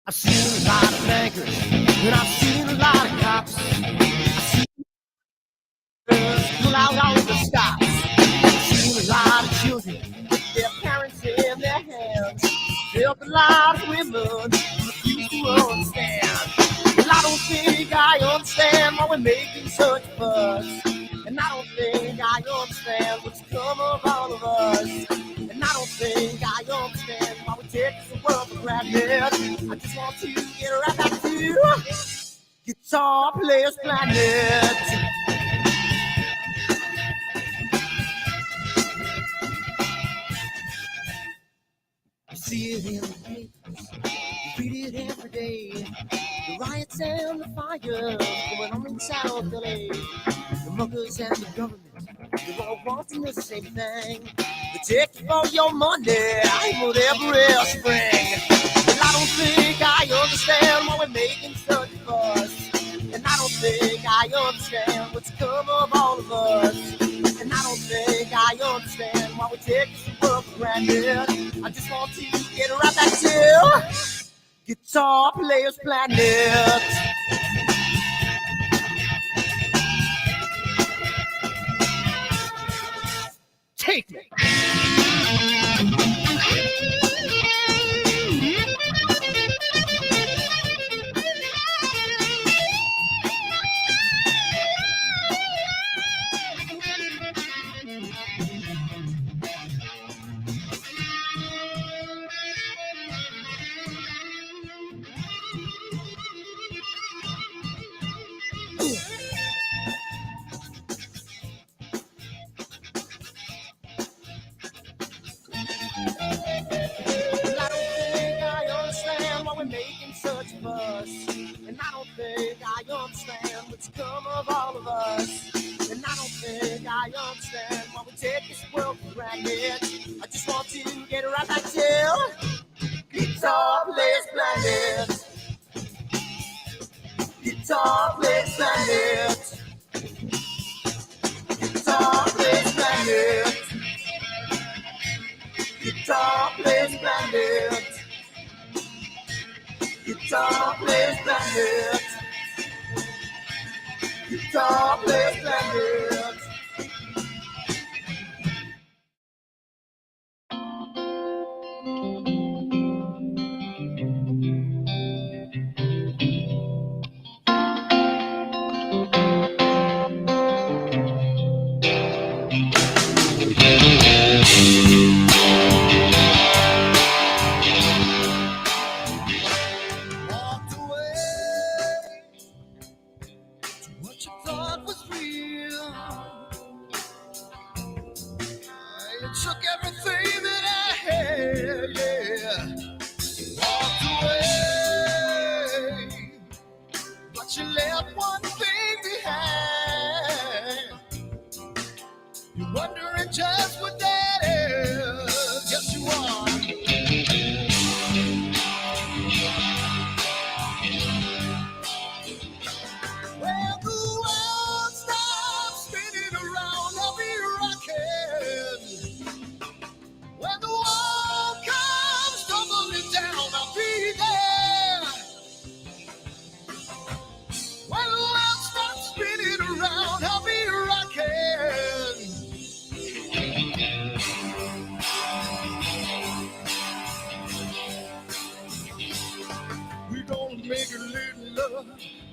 I've seen a lot of bankers, and I've seen a lot of cops. I've seen girls pull out all the stops. I've seen a lot of children with their parents in their hands. Felt a lot of women refuse to understand. Well, I don't think I understand why we're making such a fuss. And I don't think I understand what's come of all of us. And I don't think I understand why we take the world for granted. I just want to get right back to Guitar Players Planet. You see it in the papers, you read it every day. The riots and the fires going on in South LA. The muggers and the government, they're all wanting the same thing. They take you for your money, whatever spring. Well, I don't think I understand why we're making such a fuss. And I don't think I understand what's come of all of us. And I don't think I understand why we take this world for granted. I just want to get right back to Guitar Players Planet. Take me. And I don't think I understand what's come of all of us. And I don't think I understand why we take this world for granted. I just want to get right back to Guitar Players Planet. Guitar Players Planet. Guitar Players Planet. Guitar Players Planet. Guitar Players Planet. Guitar Players Planet.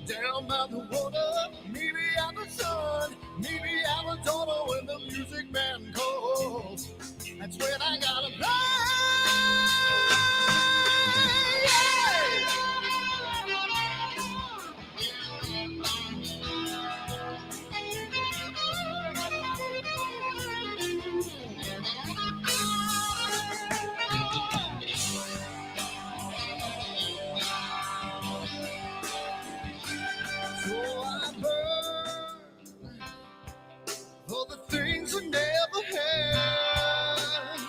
Down by the water, maybe out the sun, maybe out the door when the music man calls. That's when I gotta play. For the things I never had,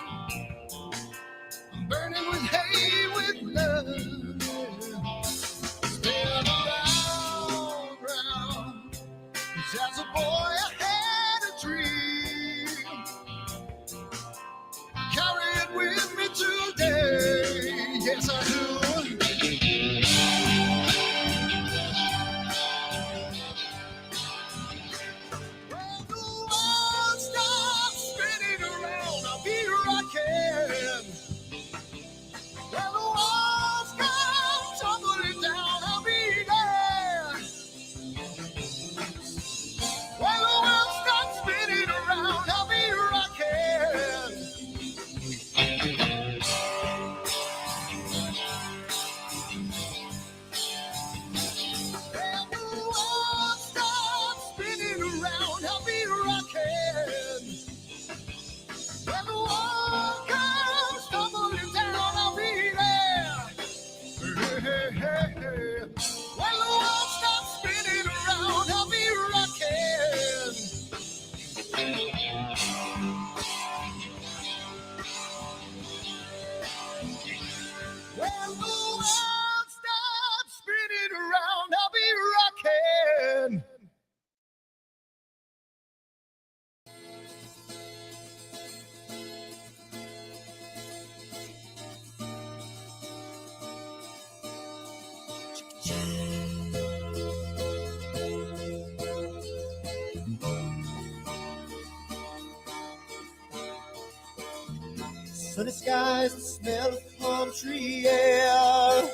Sunny skies, the smell of palm tree air.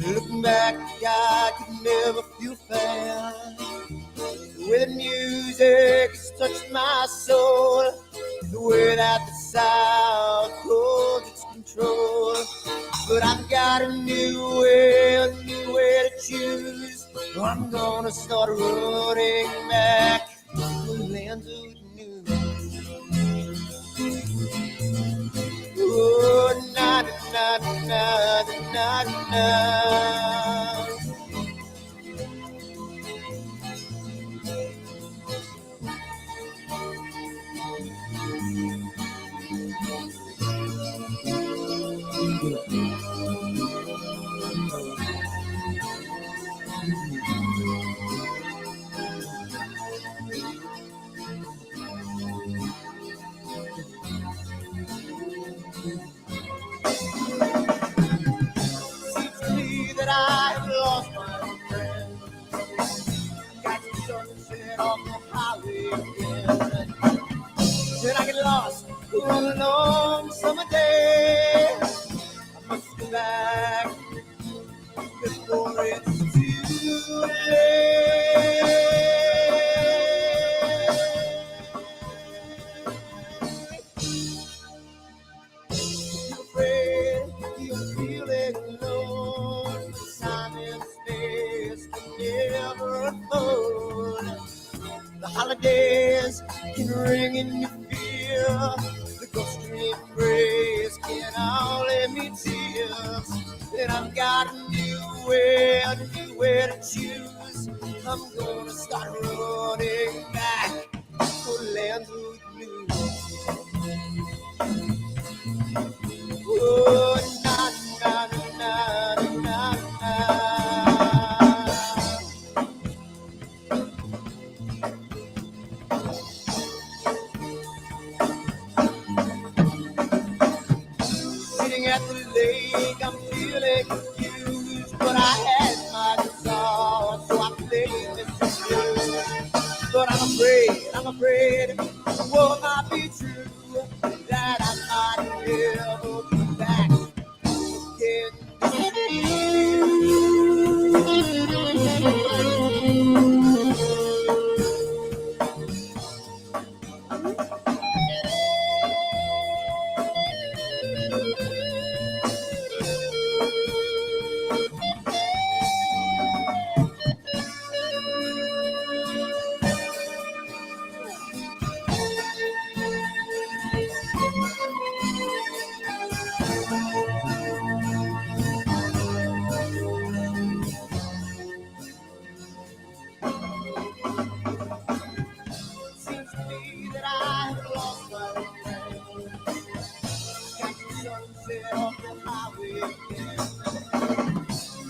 Looking back, I could never feel fair. The way the music has touched my soul, the way that the South holds its control. But I've got a new way to choose. I'm gonna start running back to the lands of the new. Oh, na na na na na na. Seems to me that I have lost my old friend. Got the sunset off the highway again. Then I get lost on a long summer day. I must go back before it's too late. You're afraid, you're feeling alone. Time and space can never afford. The holidays can ring in your fear. The ghostly embrace can only mean tears. And I've got a new way to choose. I'm gonna start running back for lands of blue. Oh, na na na na na na. Sitting at the lake, I'm feeling confused, but I had my guitar, so I played this blues. But I'm afraid, the war might be true, that I might never come back again. Seems to me that I have lost my old friend. Got the sunset off the highway again.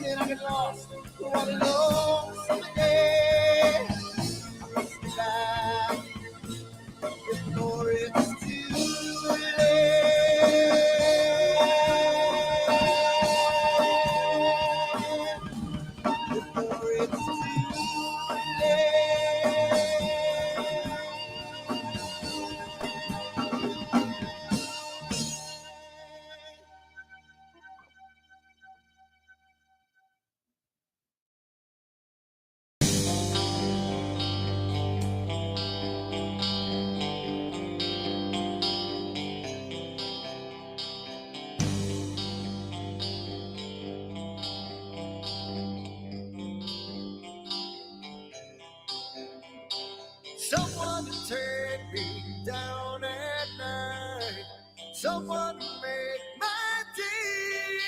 Then I get lost on a long summer day. I must be back before it's too late. Before it's too late. Someone to take me down at night. Someone to make my day.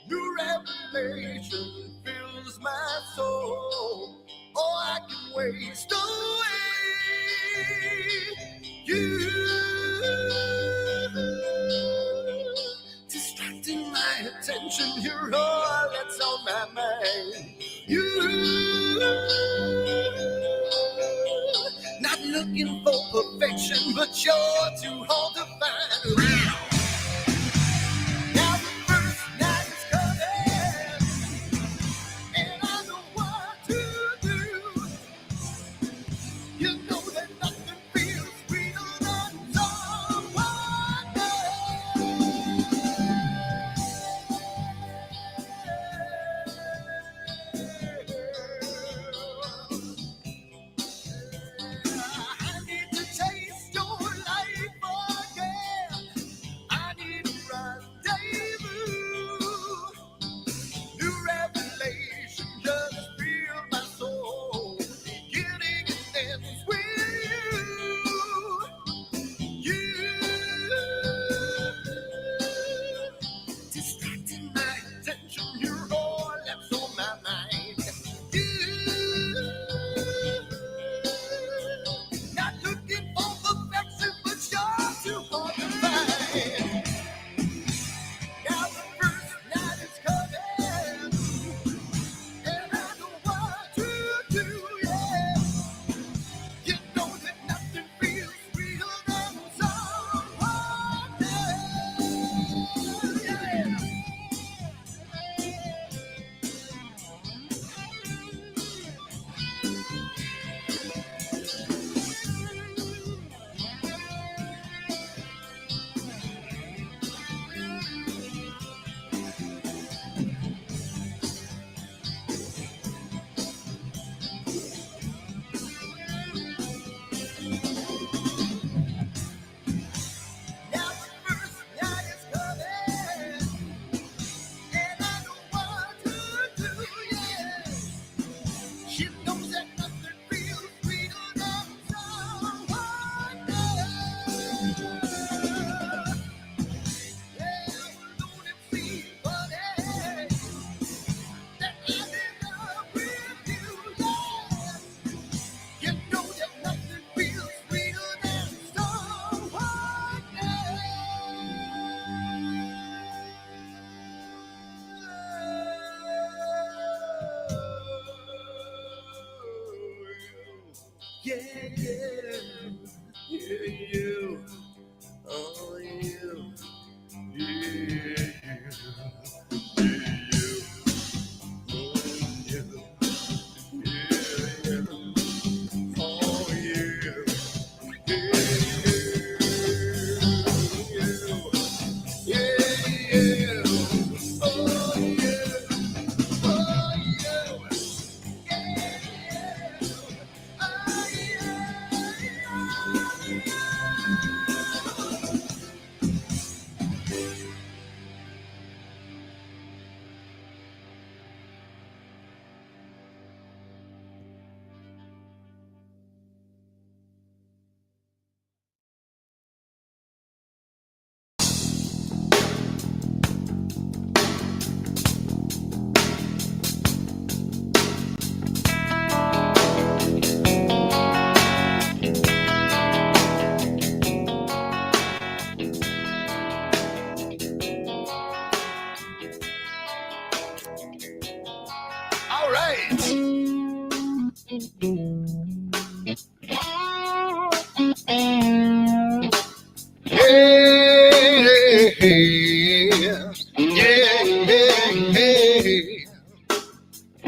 New revelation fills my soul. Oh, I can waste away. You distracting my attention. You're all that's on my mind. You not looking for perfection, but you're too hard to find. Now the first night is coming, and I know what to do. You know that nothing feels sweeter than someone else. Yeah, yeah, yeah, you. Oh, you. Yeah, you. All right. Hey, yeah, yeah.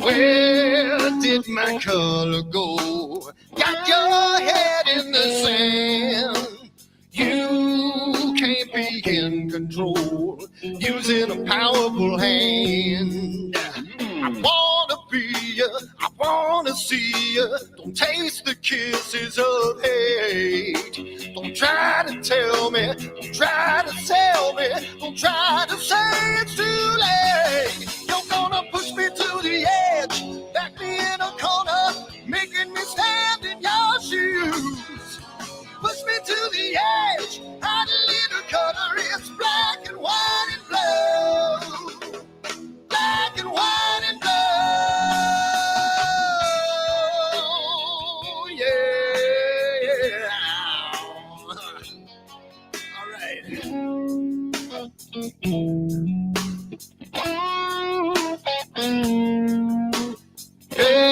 Where did my color go? Got your head in the sand. You can't be in control using a powerful hand. I wanna be you, I wanna see you. Don't taste the kisses of hate. Don't try to tell me, don't try to sell me, don't try to say it's too late. You're gonna push me to the edge, back me in a corner, making me stand in your shoes. Push me to the edge, hide a little color, it's black and white and blue. Black and white and blue, yeah. All right. Yeah.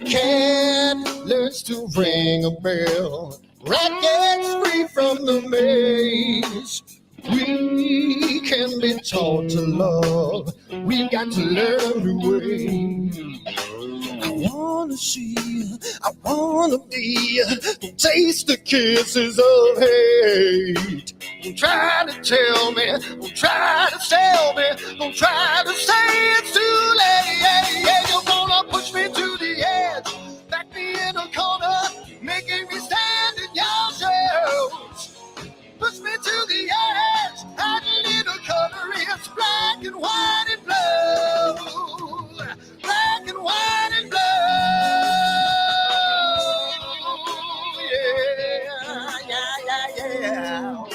Cat learns to ring a bell. Rat gets free from the maze. We can be taught to love. We've got to learn to wait. I wanna see you, I wanna be you. Don't taste the kisses of hate. Don't try to tell me, don't try to sell me, don't try to say it's too late. Yeah, you're gonna push me to the edge, back me in a corner, making me stand in your shadows. Push me to the edge, add a little color, it's black and white and blue. Black and white and blue, yeah, yeah, yeah,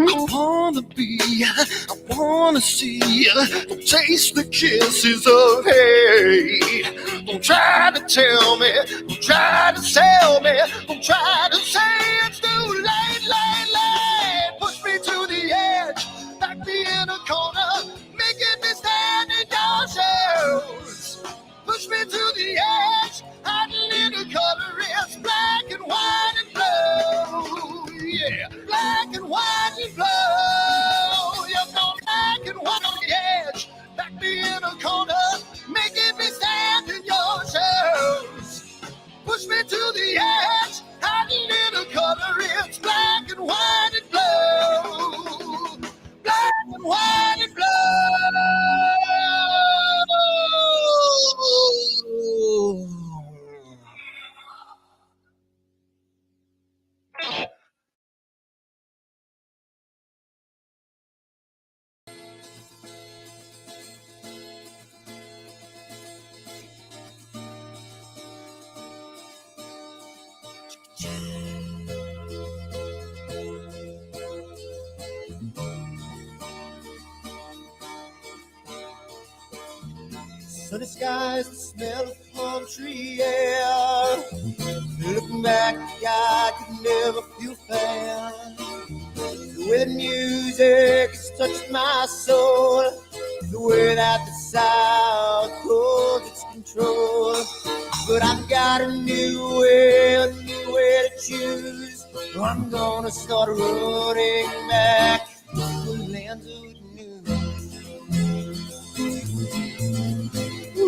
I wanna be, I wanna see, don't taste the kisses of hate. Don't try to tell me, don't try to sell me, don't try to say it's too late, late. Push me to the edge, back me in a corner, making me stand in your shoes. Push me to the edge, add a little color, it's black and white and blue. Yeah, black and white and blue. You're going black and white on the edge, back me in a corner, making me stand in your shoes. Push me to the edge, add a little color, it's black and white and blue. Black and white and blue. Sunny skies, the smell of palm tree air. Looking back, I could never feel fair. The way the music has touched my soul, the way that the South holds its control. But I've got a new way to choose. I'm gonna start running back to the lands of the new.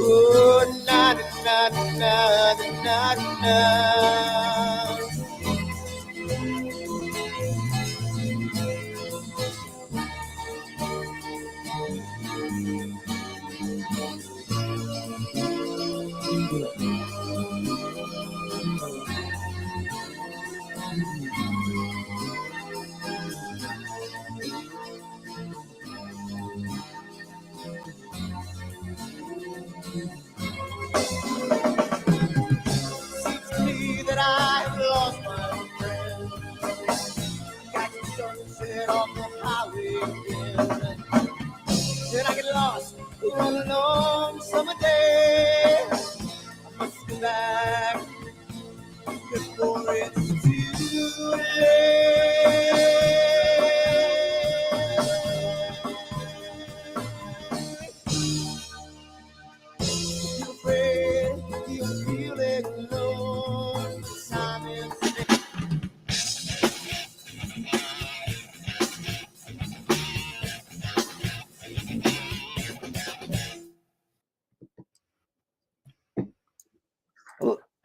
Oh, na na na na na na. Seems to me that I have lost my friend. Got the sunset on the highway again. Then I get lost on a long summer day. I must go back before it's too late. If you're afraid, if you're feeling alone, Simon said.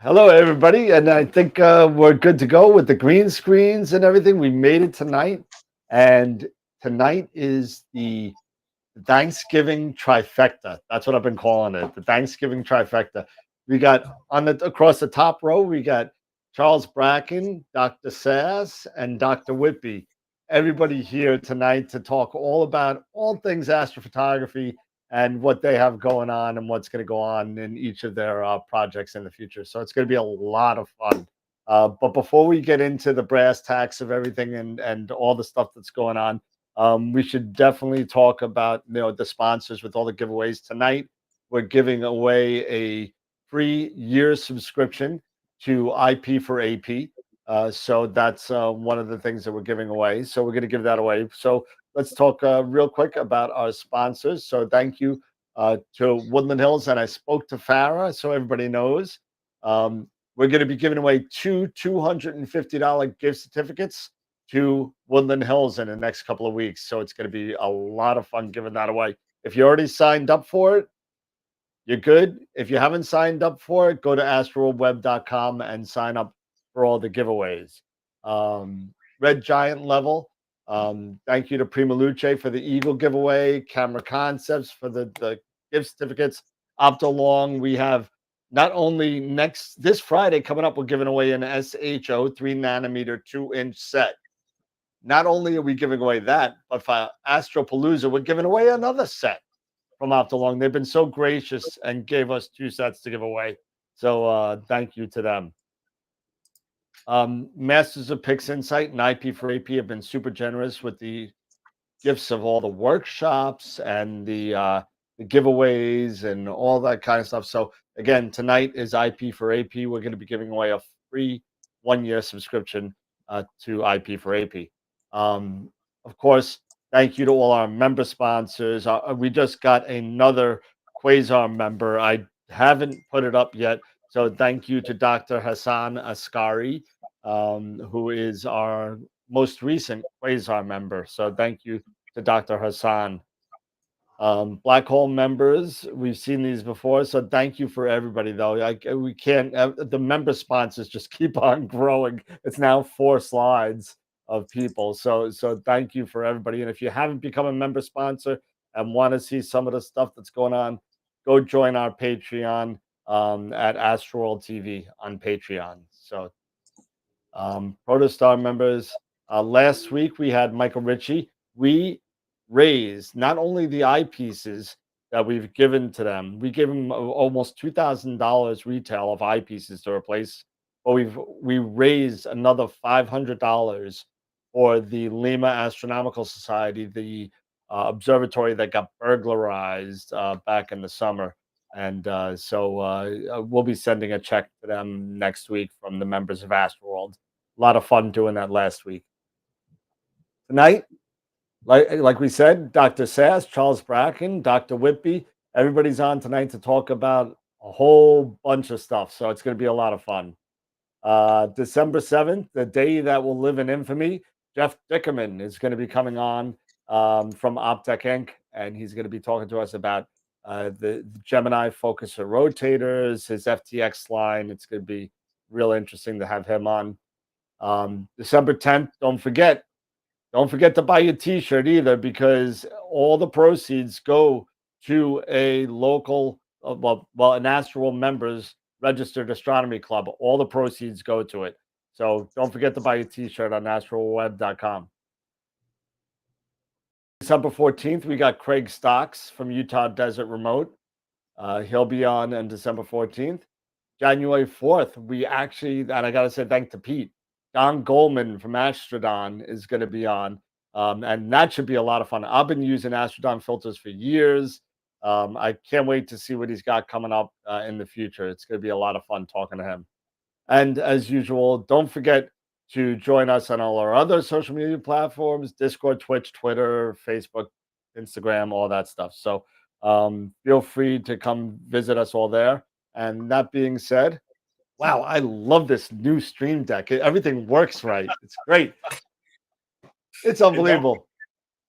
Hello, everybody, and I think we're good to go with the green screens and everything. We made it tonight, and tonight is the Thanksgiving trifecta. That's what I've been calling it, the Thanksgiving trifecta. We got across the top row, we got Charles Bracken, Dr. Sasse, and Dr. Whitby. Everybody here tonight to talk all about all things astrophotography and what they have going on and what's going to go on in each of their projects in the future. So it's going to be a lot of fun. But before we get into the brass tacks of everything and all the stuff that's going on, we should definitely talk about the sponsors with all the giveaways tonight. We're giving away a free year subscription to IP for AP. So that's one of the things that we're giving away. So we're going to give that away. So let's talk real quick about our sponsors. So thank you to Woodland Hills, and I spoke to Farah, so everybody knows. We're going to be giving away two $250 gift certificates to Woodland Hills in the next couple of weeks. So it's going to be a lot of fun giving that away. If you already signed up for it, you're good. If you haven't signed up for it, go to astroworldweb.com and sign up for all the giveaways. Red Giant level. Thank you to Prima Luce for the Eagle giveaway, Camera Concepts for the gift certificates. Optolong, we have not only this Friday coming up, we're giving away an SHO 3nm 2-inch set. Not only are we giving away that, but for Astropalooza, we're giving away another set from Optolong. They've been so gracious and gave us 2 sets to give away. So thank you to them. Masters of Pix Insight and IP for AP have been super generous with the gifts of all the workshops and the giveaways and all that kind of stuff. So again, tonight is IP for AP. We're going to be giving away a free 1-year subscription to IP for AP. Of course, thank you to all our member sponsors. We just got another Quasar member. I haven't put it up yet. So thank you to Dr. Hassan Askari, who is our most recent Quasar member. So thank you to Dr. Hassan. Black hole members, we've seen these before, so thank you for everybody though. We can't the member sponsors just keep on growing. It's now 4 slides of people, so thank you for everybody. And if you haven't become a member sponsor and want to see some of the stuff that's going on, go join our Patreon at AstroWorld TV on Patreon. So Protostar members, last week we had Michael Ritchie. We raised not only the eyepieces that we've given to them, we gave them almost $2,000 retail of eyepieces to replace, but we raised another $500 for the Lima Astronomical Society, the observatory that got burglarized back in the summer. And so we'll be sending a check to them next week from the members of AstroWorld. A lot of fun doing that last week. Tonight, like we said, Dr. Sasse, Charles Bracken, Dr. Whitby, everybody's on tonight to talk about a whole bunch of stuff. So it's going to be a lot of fun. December 7th, the day that will live in infamy, Jeff Dickerman is going to be coming on from Optech Inc. And he's going to be talking to us about the Gemini focuser rotators, his FTX line. It's going to be real interesting to have him on. December 10th, don't forget to buy your t-shirt either, because all the proceeds go to a local, an AstroWorld members registered astronomy club. All the proceeds go to it. So don't forget to buy your t-shirt on astroweb.com. December 14th, we got Craig Stocks from Utah Desert Remote. He'll be on December 14th. January 4th, we actually, and I got to say thanks to Pete, Don Goldman from Astrodon is going to be on. And that should be a lot of fun. I've been using Astrodon filters for years. I can't wait to see what he's got coming up in the future. It's going to be a lot of fun talking to him. And as usual, don't forget to join us on all our other social media platforms: Discord, Twitch, Twitter, Facebook, Instagram, all that stuff. So feel free to come visit us all there. And that being said, wow, I love this new Stream Deck. Everything works right. It's great. It's unbelievable.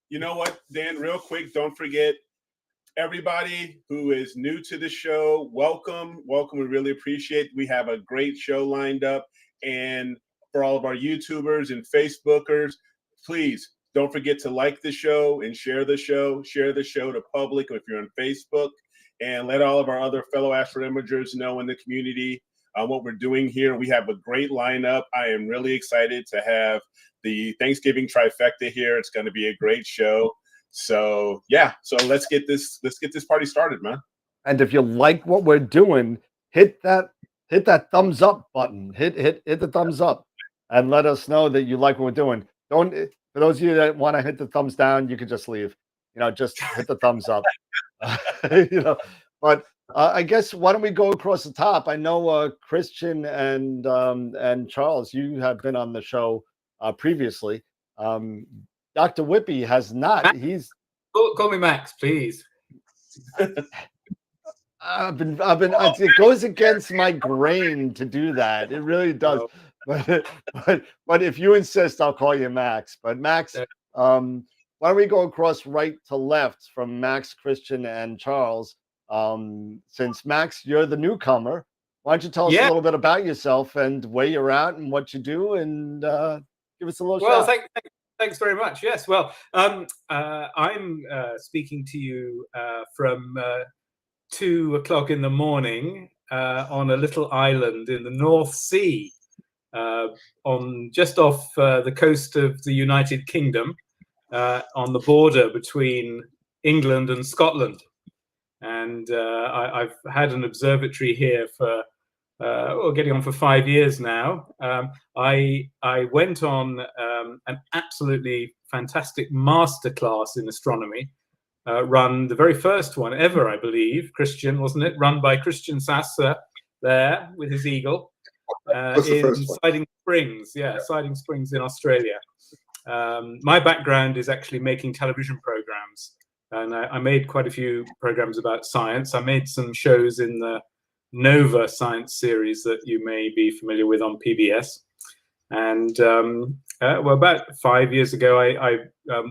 You know what, Dan, real quick, don't forget, everybody who is new to the show, welcome. We really appreciate it. We have a great show lined up. And for all of our YouTubers and Facebookers, please don't forget to like the show and share the show. Share the show to public if you're on Facebook. And let all of our other fellow astro imagers know in the community what we're doing here. We have a great lineup. I am really excited to have the Thanksgiving trifecta here. It's going to be a great show. So yeah, so let's get this party started, man. And if you like what we're doing, hit that thumbs up button. Hit the thumbs up and let us know that you like what we're doing. For those of you that want to hit the thumbs down, you could just leave. Just hit the thumbs up. But I guess why don't we go across the top? I know Christian and Charles, you have been on the show previously. Dr. Whitby has not. Max, he's call me Max, please. I've been. It goes against my grain to do that. It really does. But if you insist, I'll call you Max. But Max, why don't we go across right to left from Max, Christian, and Charles? Since Max, you're the newcomer, why don't you tell us a little bit about yourself and where you're at and what you do, and give us a little shout. Thanks very much. Yes, well, I'm speaking to you from 2 o'clock in the morning on a little island in the North Sea, just off the coast of the United Kingdom, on the border between England and Scotland. And I've had an observatory here for getting on for 5 years now. I went on an absolutely fantastic masterclass in astronomy, run the very first one ever, I believe, Christian, wasn't it? Run by Christian Sasse there with his eagle in Siding Springs. Yeah, Siding Springs in Australia. My background is actually making television programs. And I made quite a few programs about science. I made some shows in the Nova science series that you may be familiar with on PBS. And about 5 years ago, I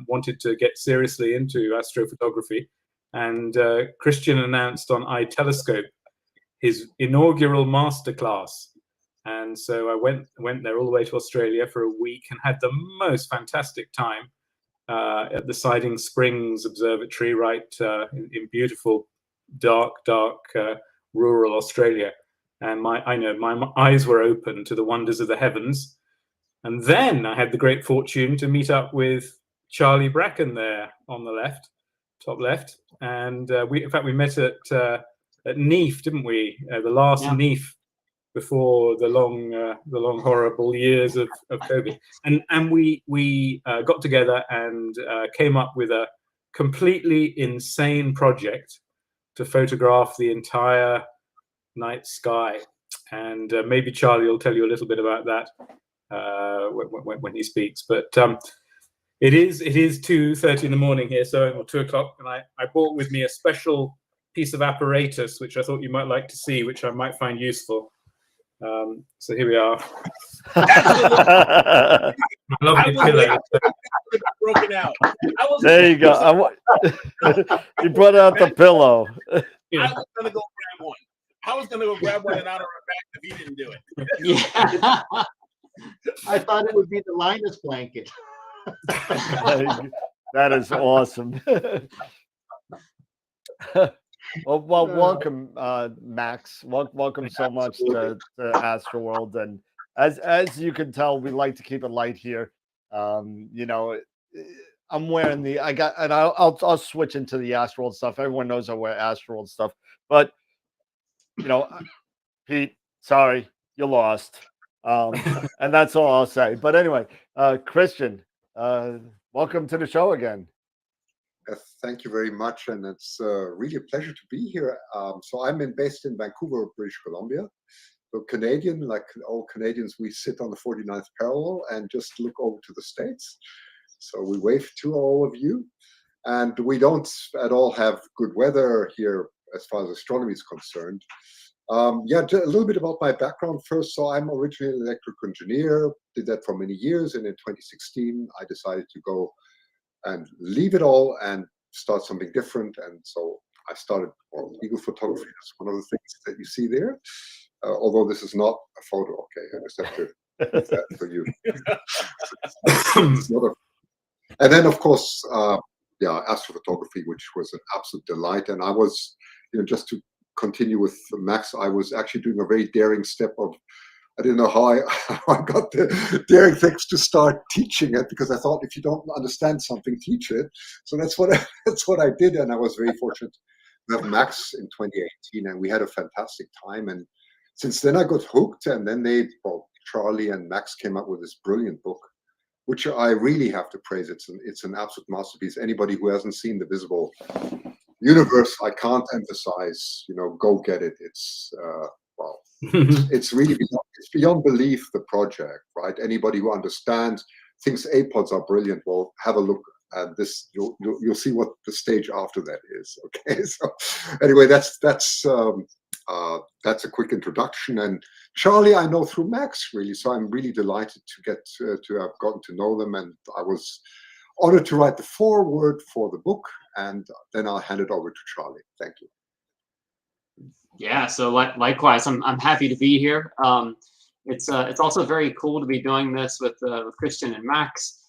wanted to get seriously into astrophotography. And Christian announced on iTelescope his inaugural masterclass. And so I went there all the way to Australia for a week and had the most fantastic time. At the Siding Springs Observatory, right in beautiful, dark, rural Australia, and my eyes were open to the wonders of the heavens. And then I had the great fortune to meet up with Charlie Bracken there on the top left, and we met at NEAF, didn't we? The last NEAF before the long horrible years of COVID, and we got together and came up with a completely insane project to photograph the entire night sky. And maybe Charlie will tell you a little bit about that when he speaks. But it is 2:30 in the morning here, so or 2 o'clock, and I brought with me a special piece of apparatus which I thought you might like to see, which I might find useful. So here we are. Lovely pillow. Broken out. There you go. You brought out the pillow. I was gonna go grab one. I was gonna go grab one and out of her back if he didn't do it. Yeah. I thought it would be the Linus blanket. That is awesome. Well, welcome, Max. Welcome so much to AstroWorld. And as you can tell, we like to keep it light here. You know, I'm wearing I'll switch into the AstroWorld stuff. Everyone knows I wear AstroWorld stuff, but you know, Pete, sorry, you lost. And that's all I'll say. But anyway, Christian, welcome to the show again. Thank you very much, and it's really a pleasure to be here. So I'm based in Vancouver, British Columbia. So Canadian, like all Canadians, we sit on the 49th parallel and just look over to the States. So we wave to all of you. And we don't at all have good weather here as far as astronomy is concerned. Yeah, a little bit about my background first. So I'm originally an electrical engineer, did that for many years. And in 2016, I decided to go and leave it all and start something different. And so I started eagle photography. That's one of the things that you see there. Although this is not a photo, okay, I just have to leave that for you. And then, of course, yeah, astrophotography, which was an absolute delight. And I was, just to continue with Max, I was actually doing a very daring step of, I didn't know how I got the daring things to start teaching it, because I thought if you don't understand something, teach it. So that's what I did, and I was very fortunate to have Max in 2018, and we had a fantastic time. And since then I got hooked, and then Charlie and Max came up with this brilliant book, which I really have to praise. It's an absolute masterpiece. Anybody who hasn't seen The Visible Universe, I can't emphasize, go get it. It's it's really beyond belief, the project, right? Anybody who understands, thinks APODs are brilliant, well, have a look at this. You'll see what the stage after that is. Okay, so anyway, that's a quick introduction. And Charlie, I know through Max, really, so I'm really delighted to have gotten to know them, and I was honored to write the foreword for the book, and then I'll hand it over to Charlie. Thank you. Yeah, so likewise, I'm happy to be here. It's also very cool to be doing this with Christian and Max.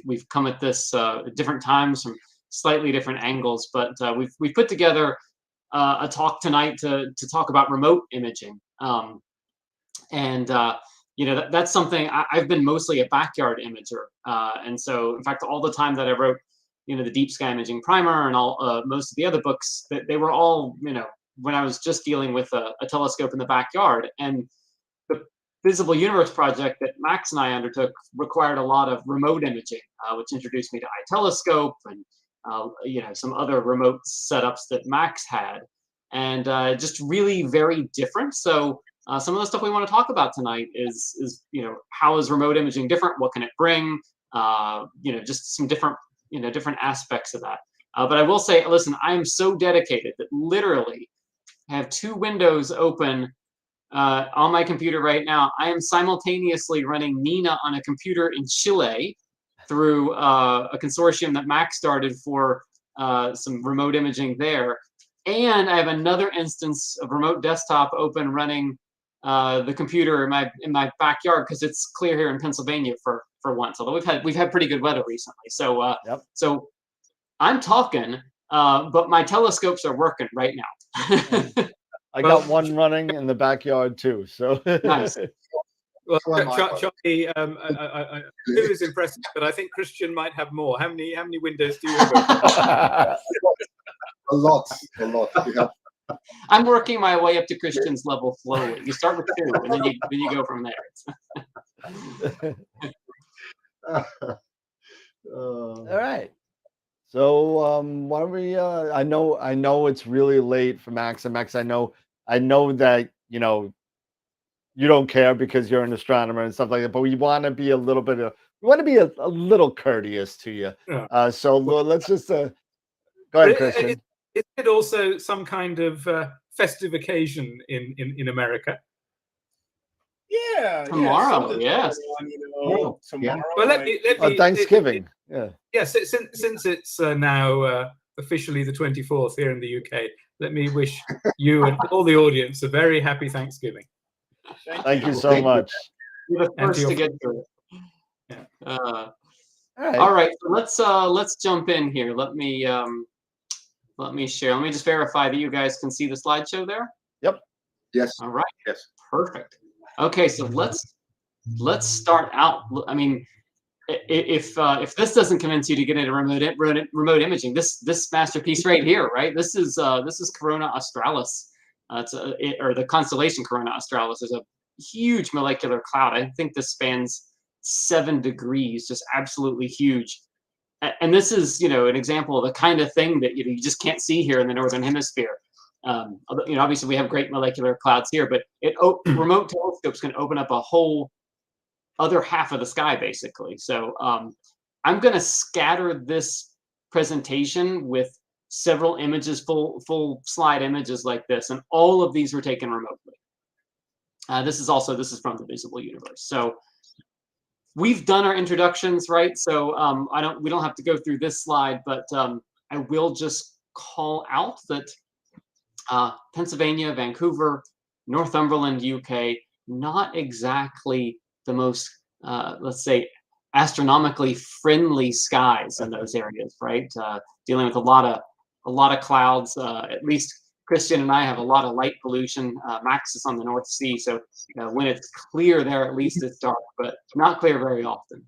We've come at this at different times from slightly different angles, but we've put together a talk tonight to talk about remote imaging. That's something I've been mostly a backyard imager, and so in fact all the time that I wrote the Deep Sky Imaging Primer and all most of the other books, that they were all when I was just dealing with a telescope in the backyard. And the Visible Universe project that Max and I undertook required a lot of remote imaging, which introduced me to iTelescope and some other remote setups that Max had, and just really very different. So some of the stuff we want to talk about tonight is how is remote imaging different? What can it bring? Just some different different aspects of that. But I will say, listen, I am so dedicated that literally I have 2 windows open on my computer right now. I am simultaneously running Nina on a computer in Chile through a consortium that Max started for some remote imaging there. And I have another instance of remote desktop open running the computer in my backyard, because it's clear here in Pennsylvania for once, although we've had pretty good weather recently. So so I'm talking, but my telescopes are working right now. I got one running in the backyard too. So nice. Well, Charlie, I it was impressive, but I think Christian might have more. How many windows do you have? A lot. Yeah. I'm working my way up to Christian's level slowly. You start with 2, and then you go from there. All right. So why don't we? I know it's really late for Max, and Max, I know that you don't care because you're an astronomer and stuff like that. But we want to be a little bit a little courteous to you. Yeah. So let's just go ahead, Christian. Is it also some kind of festive occasion in America? Yeah, Tomorrow, yeah, yes. tomorrow. Well, let me Thanksgiving. Yeah. Yes, since it's now officially the 24th here in the UK, let me wish you and all the audience a very happy Thanksgiving. Thank you so much. You're the And to first your to get through it. Yeah. All right, so let's jump in here. Let me share. Let me just verify that you guys can see the slideshow there. Yep. Yes. All right. Yes. Perfect. Okay, so let's start out. I mean, if this doesn't convince you to get into remote imaging, this masterpiece right here, right? This is Corona Australis. Or the constellation Corona Australis is a huge molecular cloud. I think this spans 7 degrees, just absolutely huge. And this is, an example of the kind of thing that you just can't see here in the northern hemisphere. Obviously we have great molecular clouds here, but remote telescopes can open up a whole other half of the sky, basically. So I'm going to scatter this presentation with several images, full slide images like this, and all of these were taken remotely. This is from the visible universe. So we've done our introductions, right? So we don't have to go through this slide, but I will just call out that Pennsylvania, Vancouver, Northumberland, UK, not exactly the most, let's say, astronomically friendly skies in those areas, right? Dealing with a lot of clouds. At least Christian and I have a lot of light pollution. Max is on the North Sea, so when it's clear there, at least it's dark, but not clear very often.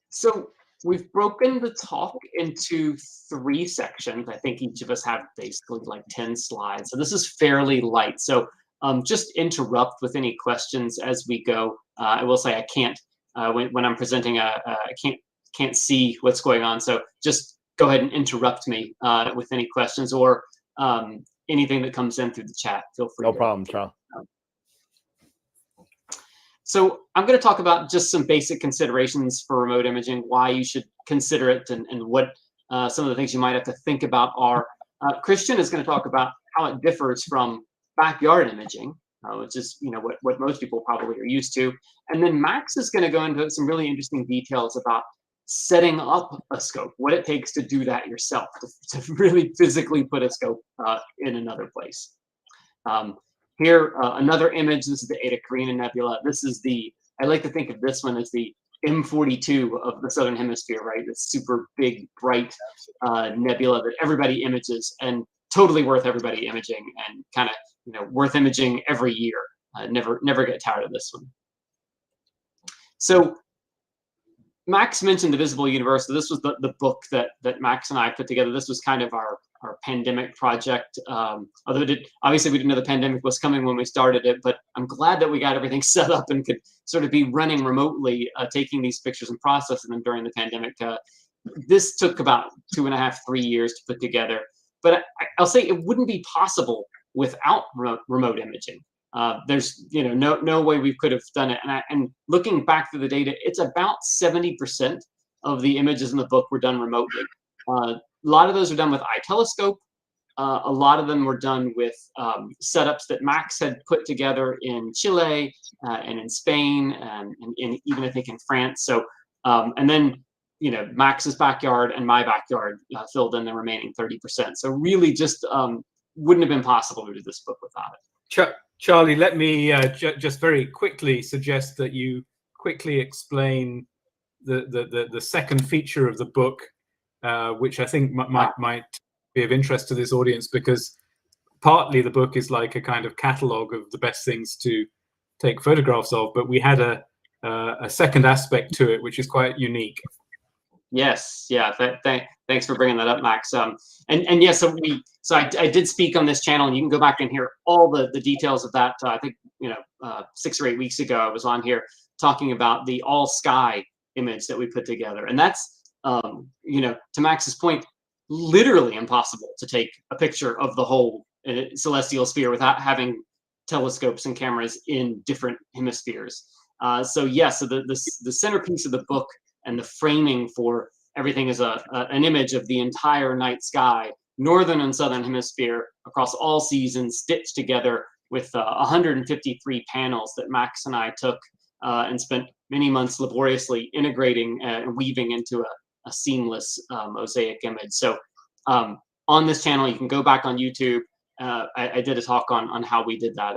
So we've broken the talk into 3 sections. I think each of us have basically like 10 slides. So this is fairly light. So just interrupt with any questions as we go. I will say I can't, when I'm presenting, I can't see what's going on. So just go ahead and interrupt me with any questions or anything that comes in through the chat. Feel free. No problem, Charles. So I'm going to talk about just some basic considerations for remote imaging, why you should consider it, and what some of the things you might have to think about are. Christian is going to talk about how it differs from backyard imaging, which is what most people probably are used to. And then Max is going to go into some really interesting details about setting up a scope, what it takes to do that yourself, to really physically put a scope in another place. Here, another image. This is the Eta Carina Nebula. This is I like to think of this one as the M42 of the Southern Hemisphere, right? This super big, bright nebula that everybody images, and totally worth everybody imaging, and kind of worth imaging every year. Never get tired of this one. So Max mentioned the visible universe. So this was the book that Max and I put together. This was kind of our pandemic project. Although obviously we didn't know the pandemic was coming when we started it, but I'm glad that we got everything set up and could sort of be running remotely, taking these pictures and processing them during the pandemic. This took about 2.5, 3 years to put together, but I'll say it wouldn't be possible without remote imaging. There's no way we could have done it. And looking back through the data, it's about 70% of the images in the book were done remotely. A lot of those are done with iTelescope. A lot of them were done with setups that Max had put together in Chile and in Spain and even I think in France. So and then Max's backyard and my backyard filled in the remaining 30%. So really just wouldn't have been possible to do this book without it. Charlie, let me just very quickly suggest that you quickly explain the second feature of the book, which I think might be of interest to this audience, because partly the book is like a kind of catalogue of the best things to take photographs of, but we had a second aspect to it, which is quite unique. Yes, yeah. Thanks for bringing that up, Max. And yeah, so I did speak on this channel, and you can go back and hear all the details of that. I think 6 or 8 weeks ago I was on here talking about the all sky image that we put together. And that's, you know, to Max's point, literally impossible to take a picture of the whole celestial sphere without having telescopes and cameras in different hemispheres. So the centerpiece of the book and the framing for everything is an image of the entire night sky, northern and southern hemisphere, across all seasons, stitched together with 153 panels that Max and I took and spent many months laboriously integrating and weaving into a seamless mosaic image. So on this channel, you can go back on YouTube. I did a talk on how we did that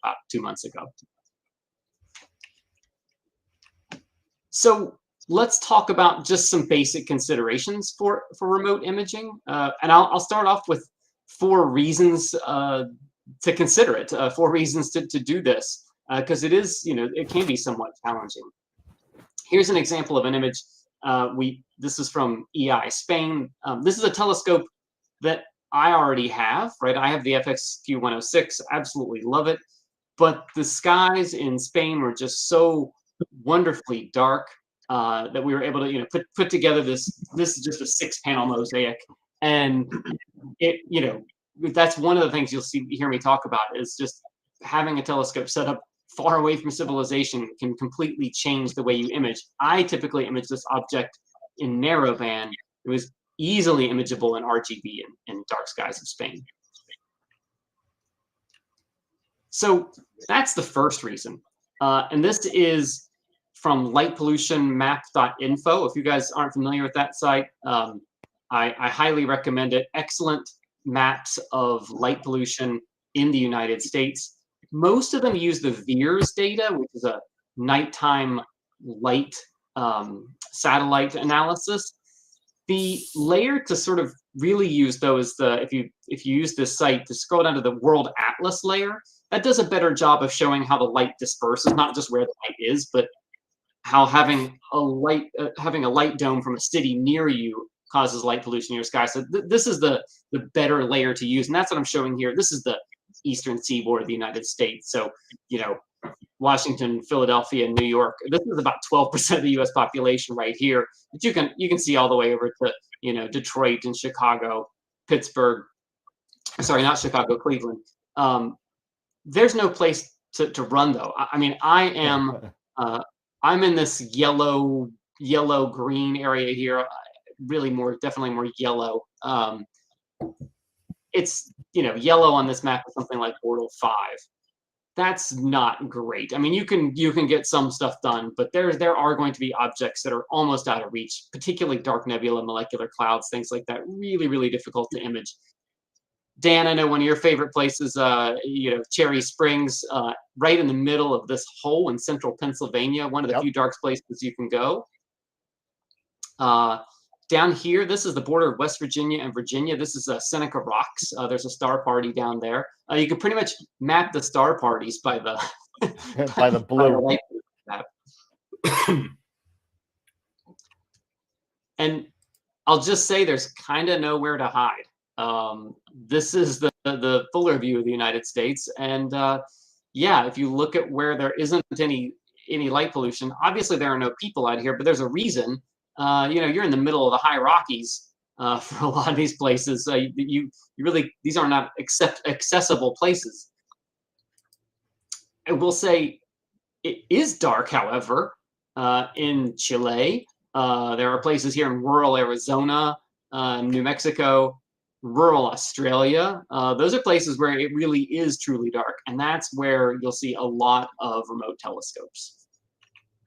about 2 months ago. So let's talk about just some basic considerations for remote imaging. And I'll start off with 4 reasons to consider it, 4 reasons to do this, because it is, you know, it can be somewhat challenging. Here's an example of an image. This is from EI Spain. This is a telescope that I already have, right? I have the FXQ106, absolutely love it. But the skies in Spain were just so wonderfully dark that we were able to, you know, put together this is just a 6-panel mosaic. And it, you know, that's one of the things you'll hear me talk about, is just having a telescope set up far away from civilization can completely change the way you image. I typically image this object in narrowband. It was easily imageable in RGB in dark skies of Spain. So that's the first reason. And this is from lightpollutionmap.info. If you guys aren't familiar with that site, I highly recommend it. Excellent maps of light pollution in the United States. Most of them use the VIIRS data, which is a nighttime light satellite analysis. The layer to sort of really use, though, is if you use this site to scroll down to the World Atlas layer. That does a better job of showing how the light disperses, not just where the light is, but how having a light dome from a city near you causes light pollution in your sky. So this is the better layer to use, and that's what I'm showing here. This is the eastern seaboard of the United States. So, you know, Washington, Philadelphia, New York. This is about 12% of the U.S. population right here. But you can see all the way over to, you know, Detroit and Chicago, Pittsburgh. Sorry, not Chicago, Cleveland. There's no place to run, though. I mean, I'm in this yellow green area here. Really definitely more yellow. It's, you know, yellow on this map is something like Orbital 5. That's not great. I mean, you can get some stuff done, but there are going to be objects that are almost out of reach, particularly dark nebula, molecular clouds, things like that. Really, really difficult to image. Dan, I know one of your favorite places, you know, Cherry Springs, right in the middle of this hole in central Pennsylvania, one of the few dark places you can go. Down here, this is the border of West Virginia and Virginia. This is Seneca Rocks. There's a star party down there. You can pretty much map the star parties by the by the blue. And I'll just say there's kind of nowhere to hide. This is the fuller view of the United States, and yeah, if you look at where there isn't any light pollution, obviously there are no people out here, but there's a reason. You know, you're in the middle of the high Rockies for a lot of these places. You really, these are not accessible places. I will say it is dark, however, in Chile. There are places here in rural Arizona, New Mexico, rural Australia. Those are places where it really is truly dark, and that's where you'll see a lot of remote telescopes.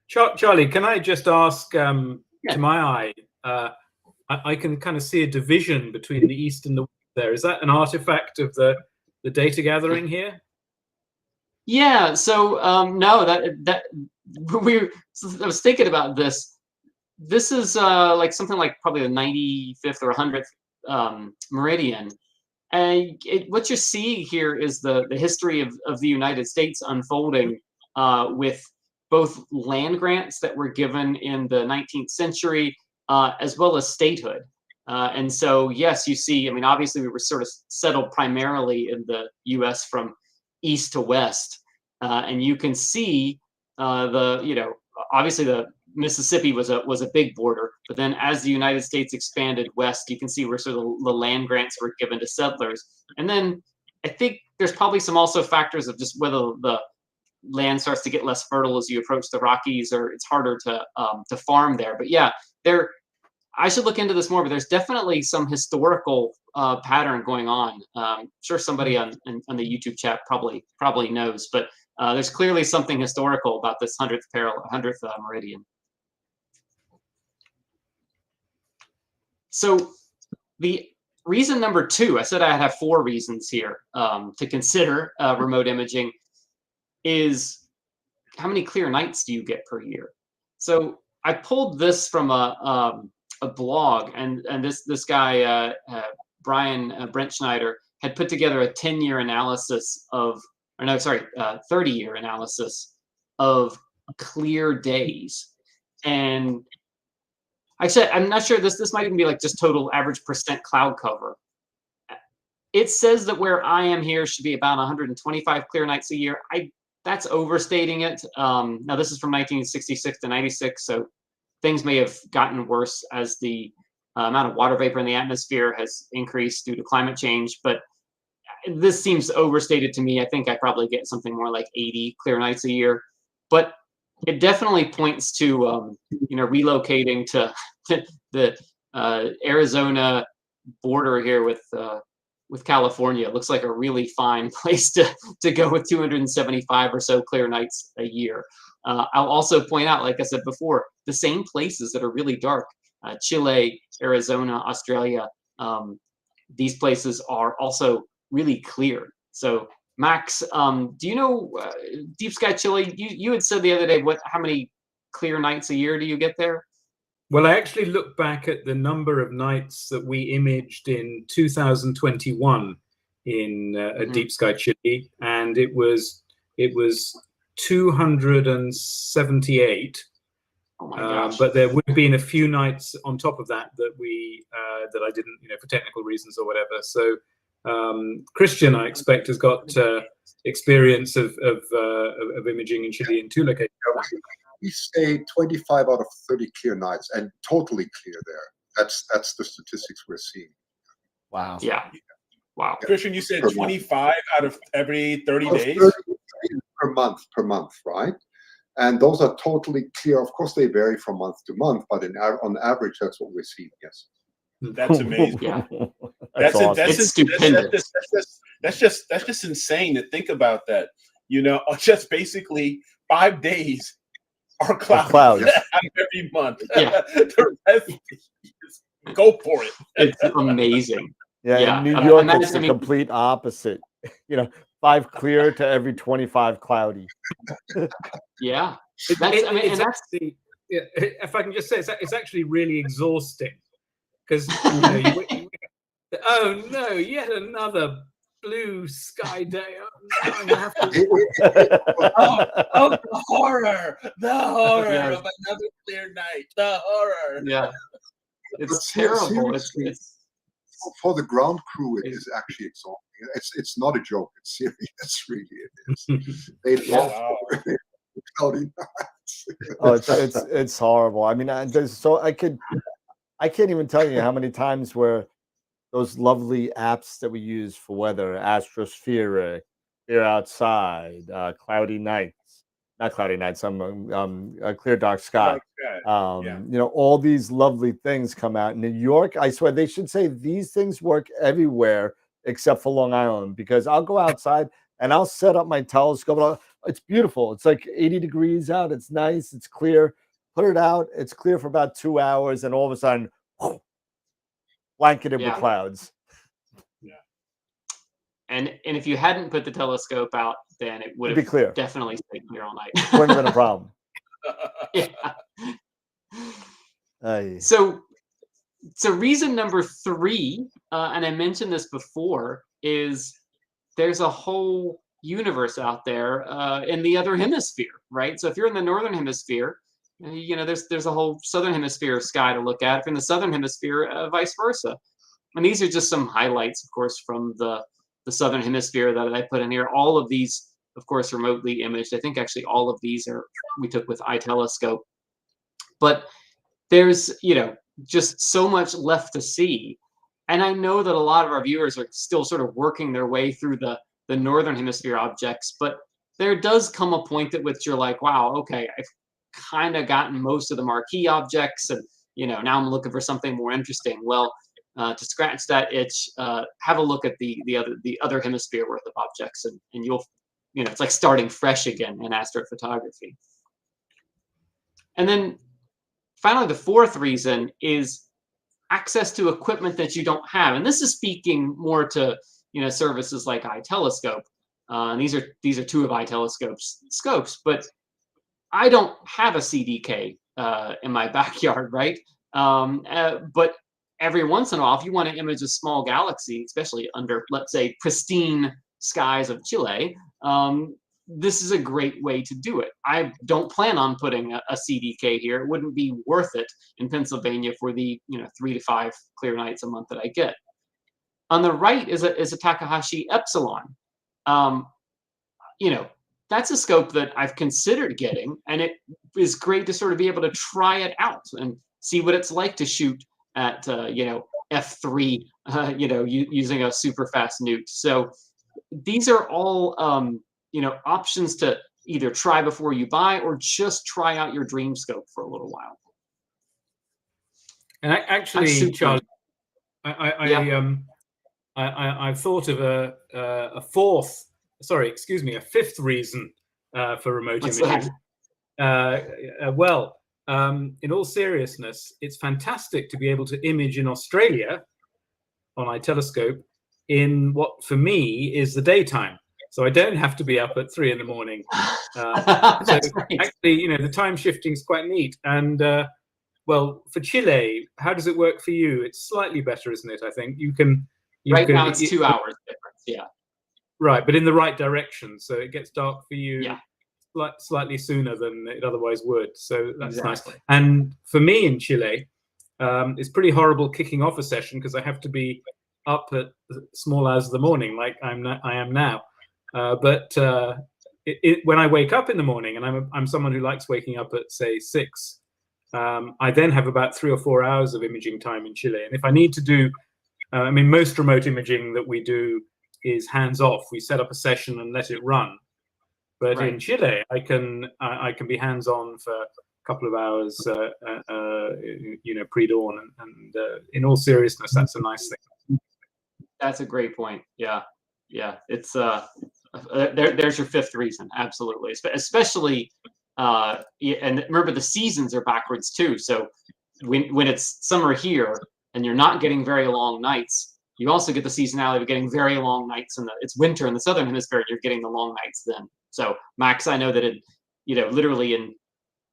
Charlie, can I just ask, to my eye, I can kind of see a division between the east and the west there. Is that an artifact of the data gathering here? Yeah, so no, I was thinking about this. This is like something like probably the 95th or 100th meridian. And what you're seeing here is the history of the United States unfolding with both land grants that were given in the 19th century, as well as statehood. And so, yes, you see, I mean, obviously we were sort of settled primarily in the US from east to west. And you can see you know, obviously Mississippi was a big border, but then as the United States expanded west, you can see where sort of the land grants were given to settlers. And then I think there's probably some also factors of just whether the land starts to get less fertile as you approach the Rockies, or it's harder to farm there. But yeah, I should look into this more, but there's definitely some historical pattern going on. I'm sure somebody on the YouTube chat probably knows, but there's clearly something historical about this 100th meridian. So the reason number 2, I said I have 4 reasons here to consider remote imaging, is how many clear nights do you get per year? So I pulled this from a blog, and this guy Brent Schneider had put together a 10-year analysis of, or no, sorry, 30-year analysis of clear days. And actually, I'm not sure, this might even be like just total average % cloud cover. It says that where I am here should be about 125 clear nights a year. That's overstating it. Now this is from 1966 to 96, so things may have gotten worse as the amount of water vapor in the atmosphere has increased due to climate change, but this seems overstated to me. I think I probably get something more like 80 clear nights a year, but it definitely points to relocating to the Arizona border here with California. It looks like a really fine place to go with 275 or so clear nights a year. I'll also point out, like I said before, the same places that are really dark, Chile, Arizona, Australia, these places are also really clear. So Max, do you know Deep Sky Chile? You had said the other day, how many clear nights a year do you get there? Well, I actually looked back at the number of nights that we imaged in 2021 in Deep Sky Chile, and it was 278. Oh my gosh. But there would have been a few nights on top of that that I didn't, for technical reasons or whatever. So Christian, I expect, has got experience of imaging in Chile in 2 locations. We stay 25 out of 30 clear nights and totally clear there. That's the statistics we're seeing. Wow. Yeah. Wow. Christian, you said Per 25 out of every 30 days? 30 per month, right? And those are totally clear. Of course, they vary from month to month, but on average, that's what we're seeing. Yes. That's amazing. Yeah. That's awesome. It's stupendous. That's just insane to think about that. Just basically 5 days are clouds. Every month. Yeah. The rest go for it. It's amazing. Yeah, in New York, it's the complete opposite. 5 clear to every 25 cloudy. Yeah. If I can just say, it's actually really exhausting because oh no, yet another blue sky day. Oh, no, I have to... the horror of another clear night. The horror. Yeah, it's terrible. It's for the ground crew, it is actually exhausting. It's not a joke. It's serious. Really, it is. They love cloudy nights. Oh, it's horrible. I mean, I can't even tell you how many times where those lovely apps that we use for weather, Astrosphere, Clear Outside, Cloudy Nights, not Cloudy Nights, Clear Dark Sky. All these lovely things come out. In New York, I swear they should say these things work everywhere except for Long Island, because I'll go outside and I'll set up my telescope. It's beautiful. It's like 80 degrees out. It's nice. It's clear. Put it out. It's clear for about 2 hours, and all of a sudden, blanketed with clouds. Yeah. And if you hadn't put the telescope out, then it would have clear. Definitely stayed clear all night. Wouldn't have been a problem. Yeah. So reason number 3, and I mentioned this before, is there's a whole universe out there in the other hemisphere, right? So if you're in the northern hemisphere, there's a whole southern hemisphere sky to look at. If you're in the southern hemisphere, vice versa. And these are just some highlights, of course, from the southern hemisphere that I put in here. All of these, of course, remotely imaged. I think actually all of these we took with iTelescope. But there's, just so much left to see. And I know that a lot of our viewers are still sort of working their way through the Northern Hemisphere objects, but there does come a point at which you're like, wow, okay, I've kind of gotten most of the marquee objects, and now I'm looking for something more interesting. Well, to scratch that itch, have a look at the other hemisphere worth of objects, and you'll, it's like starting fresh again in astrophotography. And then finally, the fourth reason is access to equipment that you don't have. And this is speaking more to, services like iTelescope. And these are two of iTelescope's scopes, but I don't have a CDK in my backyard, right? But every once in a while, if you want to image a small galaxy, especially under, let's say, pristine skies of Chile, this is a great way to do it. I don't plan on putting a CDK here. It wouldn't be worth it in Pennsylvania for the 3 to 5 clear nights a month that I get. On the right is a Takahashi Epsilon. That's a scope that I've considered getting, and it is great to sort of be able to try it out and see what it's like to shoot at f3, using a super fast newt. So these are all options to either try before you buy or just try out your dream scope for a little while. And actually, Charlie, I've thought of a fifth reason for remote imaging. In all seriousness, it's fantastic to be able to image in Australia on iTelescope in what, for me, is the daytime. So I don't have to be up at 3 in the morning. That's right. Actually, the time shifting is quite neat. And well, for Chile, how does it work for you? It's slightly better, isn't it? I think right now it's 2 hours difference. Yeah. Right, but in the right direction, so it gets dark for you. Yeah. Slightly sooner than it otherwise would. So that's Exactly. nice. And for me in Chile, it's pretty horrible kicking off a session because I have to be up at small hours of the morning, like I am now. But when I wake up in the morning, and I'm someone who likes waking up at, say, 6, I then have about 3 or 4 hours of imaging time in Chile. And if I need to do, most remote imaging that we do is hands off. We set up a session and let it run. But in Chile, I can be hands on for a couple of hours, pre-dawn, and in all seriousness, that's a nice thing. That's a great point. Yeah. It's there's your fifth reason. Absolutely, especially and remember the seasons are backwards too. So when it's summer here and you're not getting very long nights, you also get the seasonality of getting very long nights it's winter in the southern hemisphere. You're getting the long nights then. So Max, I know that literally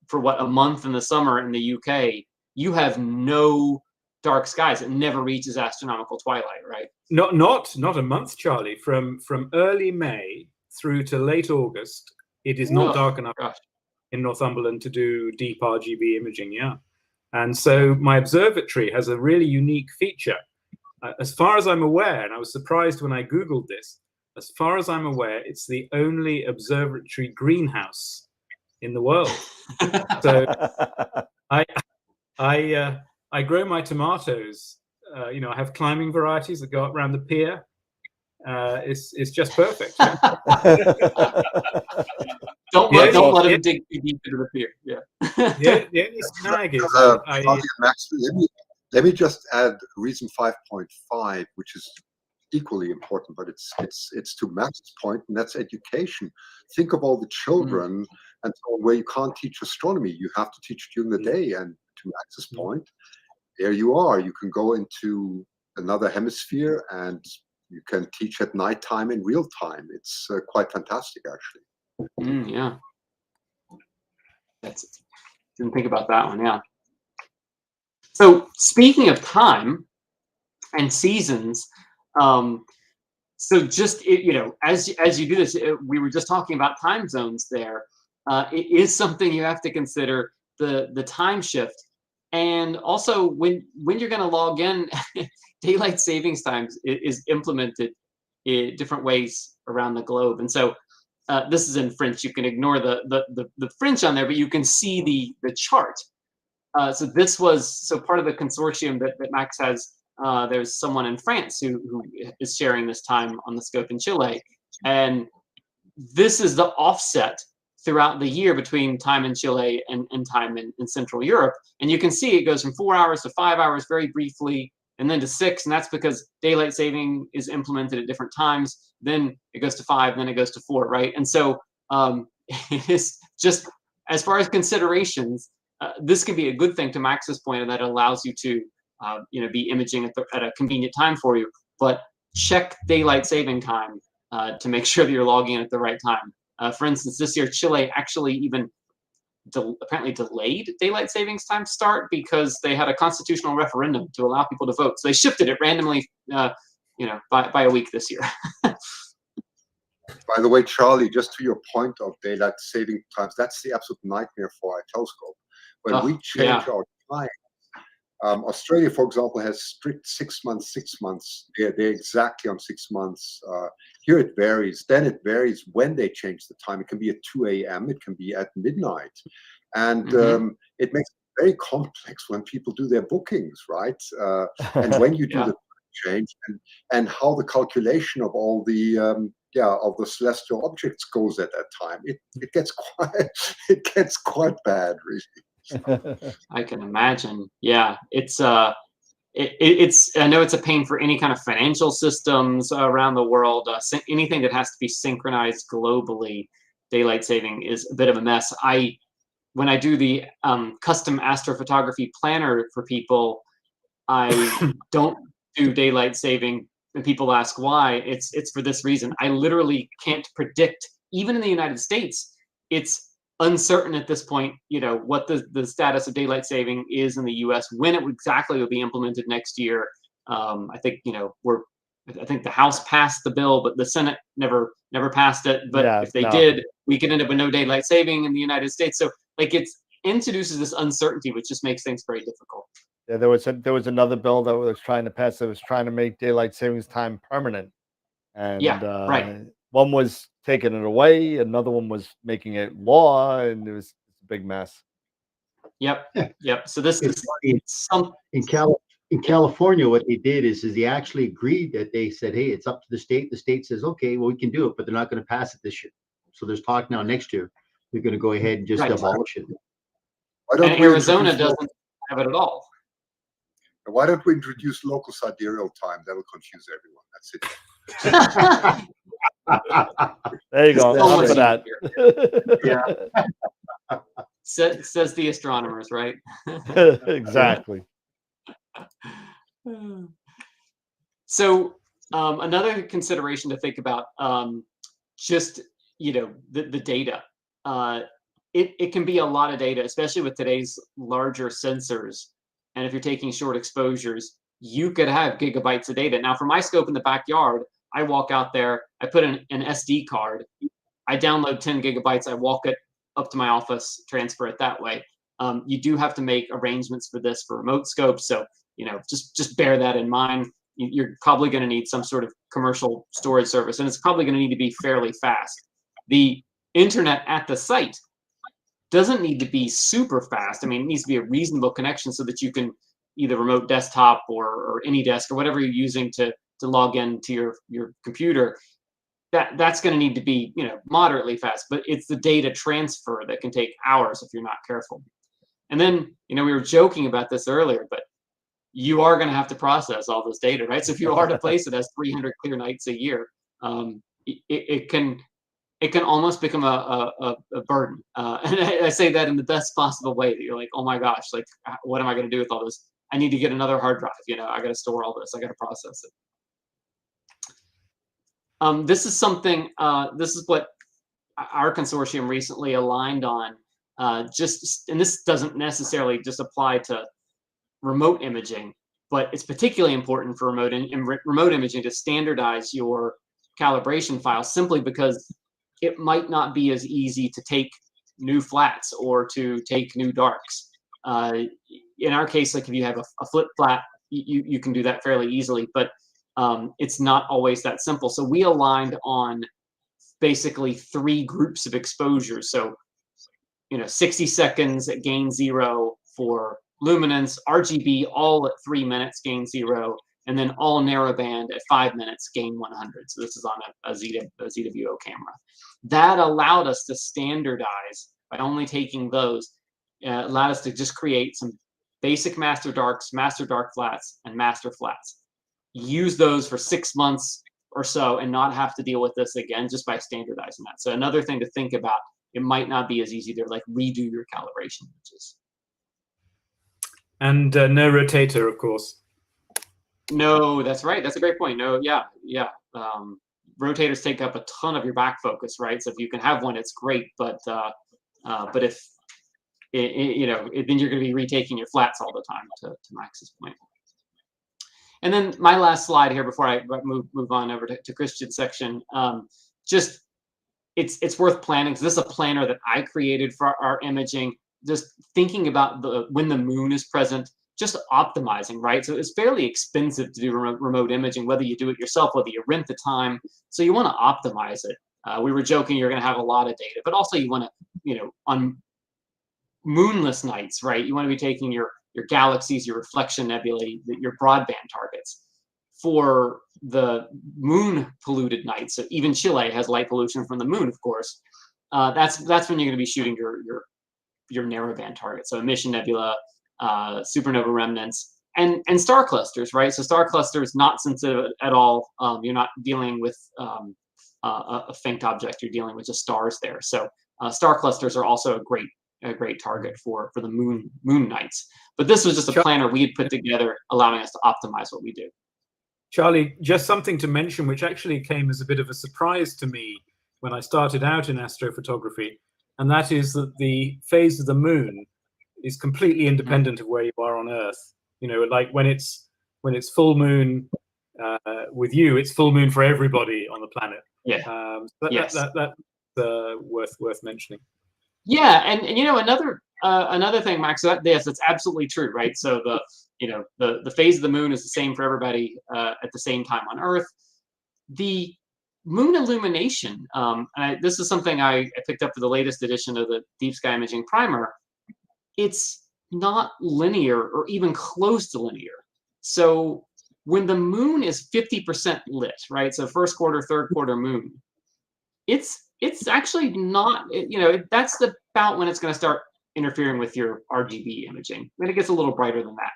for a month in the summer in the UK, you have no dark skies. It never reaches astronomical twilight, right? Not a month, Charlie. From early May through to late August, it is not dark enough in Northumberland to do deep RGB imaging. Yeah, and so my observatory has a really unique feature. As far as I'm aware, and I was surprised when I Googled this, as far as I'm aware, it's the only observatory greenhouse in the world. So I grow my tomatoes. I have climbing varieties that go up around the pier. It's just perfect. Don't let them dig too deep into the pier. Yeah. The only snag is Max, let me just add reason 5.5, which is equally important, but it's to Max's point, and that's education. Think of all the children and so where you can't teach astronomy, you have to teach during the day. And to Max's point, there you are. You can go into another hemisphere and you can teach at nighttime in real time. It's quite fantastic, actually. Yeah. Didn't think about that one. Yeah. So speaking of time and seasons, so just as you do this, we were just talking about time zones there. It is something you have to consider, the time shift, and also when you're going to log in, daylight savings times is implemented in different ways around the globe, and so this is in French. You can ignore the French on there, but you can see the chart. so this was part of the consortium that Max has. There's someone in France who is sharing this time on the scope in Chile, and this is the offset throughout the year between time in Chile and time in Central Europe. And you can see it goes from 4 hours to 5 hours very briefly, and then to 6, and that's because daylight saving is implemented at different times. Then it goes to 5, then it goes to 4, right? And so it's just, as far as considerations, this can be a good thing, to Max's point, and that allows you to be imaging at a convenient time for you. But check daylight saving time to make sure that you're logging in at the right time. For instance, this year Chile actually even apparently delayed daylight savings time start because they had a constitutional referendum to allow people to vote. So they shifted it randomly, by a week this year. By the way, Charlie, just to your point of daylight saving times, that's the absolute nightmare for our telescope. When we change our time, Australia, for example, has strict 6 months, 6 months. They're exactly on 6 months. Here it varies. Then it varies when they change the time. It can be at 2 a.m. It can be at midnight. And it makes it very complex when people do their bookings, right? And when you do the change and how the calculation of all the of the celestial objects goes at that time. It gets quite bad, really. I can imagine. Yeah, it's it's I know it's a pain for any kind of financial systems around the world. Anything that has to be synchronized globally, daylight saving is a bit of a mess. When I do the custom astrophotography planner for people, I don't do daylight saving. And people ask why. It's for this reason. I literally can't predict, even in the United States, it's uncertain at this point, what the status of daylight saving is in the US, when it exactly will be implemented next year. I think, I think the House passed the bill, but the Senate never passed it. But if they did, we could end up with no daylight saving in the United States. So it introduces this uncertainty, which just makes things very difficult. Yeah, there was another bill that was trying to pass that was trying to make daylight savings time permanent, and one was taking it away, another one was making it law, and it was a big mess. Yep. So this is in California. What they did is they actually agreed that they said, "Hey, it's up to the state." The state says, "Okay, well, we can do it," but they're not going to pass it this year. So there's talk now next year they're going to go ahead and just abolish it. And Arizona doesn't have it at all. Why don't we introduce local sidereal time? That will confuse everyone. That's it. There you go. Up for that. Yeah. Says the astronomers, right? Exactly. So another consideration to think about, just the data. It can be a lot of data, especially with today's larger sensors. And if you're taking short exposures, you could have gigabytes of data. Now, for my scope in the backyard, I walk out there, I put an SD card, I download 10 gigabytes, I walk it up to my office, transfer it that way. You do have to make arrangements for this for remote scopes. So, just bear that in mind. You're probably going to need some sort of commercial storage service, and it's probably going to need to be fairly fast. The internet at the site doesn't need to be super fast. I mean, it needs to be a reasonable connection so that you can either remote desktop or AnyDesk or whatever you're using to log into your computer. That's going to need to be moderately fast, but it's the data transfer that can take hours if you're not careful. And then we were joking about this earlier, but you are going to have to process all this data, right? So if you are at a place that has 300 clear nights a year, it can almost become a burden. And I say that in the best possible way, that you're like, oh my gosh, what am I going to do with all this? I need to get another hard drive. I got to store all this. I got to process it. This is something, this is what our consortium recently aligned on. And this doesn't necessarily just apply to remote imaging, but it's particularly important for remote imaging to standardize your calibration files, simply because it might not be as easy to take new flats or to take new darks. In our case, if you have a flip flat, you can do that fairly easily, but it's not always that simple. So we aligned on basically 3 groups of exposures. So, 60 seconds at gain 0 for luminance, RGB, all at 3 minutes, gain 0, and then all narrowband at 5 minutes, gain 100. So this is on a Zeta VO camera. That allowed us to standardize by only taking those, allowed us to just create some basic master darks, master dark flats, and master flats. Use those for 6 months or so and not have to deal with this again just by standardizing that. So another thing to think about, it might not be as easy to like redo your calibration images. And no rotator, of course. No, that's right. That's a great point. No, yeah. Rotators take up a ton of your back focus, right? So if you can have one, it's great. But if then you're going to be retaking your flats all the time. To Max's point. And then my last slide here before I move on over to Christian's section. Just it's worth planning. So this is a planner that I created for our imaging. Just thinking about when the moon is present, just optimizing, right? So it's fairly expensive to do remote imaging, whether you do it yourself, whether you rent the time. So you want to optimize it. We were joking you're going to have a lot of data, but also you want to, on moonless nights, right? You want to be taking your galaxies, your reflection nebulae, your broadband targets. For the moon polluted nights, so even Chile has light pollution from the moon, of course. That's when you're going to be shooting your narrowband target. So emission nebula, supernova remnants, and star clusters, right? So star clusters not sensitive at all. You're not dealing with a faint object. You're dealing with just stars there. So star clusters are also a great target for the moon nights. But this was just a planner we had put together, allowing us to optimize what we do. Charlie, just something to mention, which actually came as a bit of a surprise to me when I started out in astrophotography, and that is that the phase of the moon is completely independent of where you are on Earth. Like when it's full moon with you, it's full moon for everybody on the planet. Yeah. That's worth mentioning. Yeah, and another thing, Max. Yes, that's absolutely true, right? So the phase of the moon is the same for everybody at the same time on Earth. The moon illumination. This is something I picked up for the latest edition of the Deep Sky Imaging Primer. It's not linear or even close to linear. So when the moon is 50% lit, right? So first quarter, third quarter moon, it's actually not, that's about when it's going to start interfering with your RGB imaging. Then it gets a little brighter than that.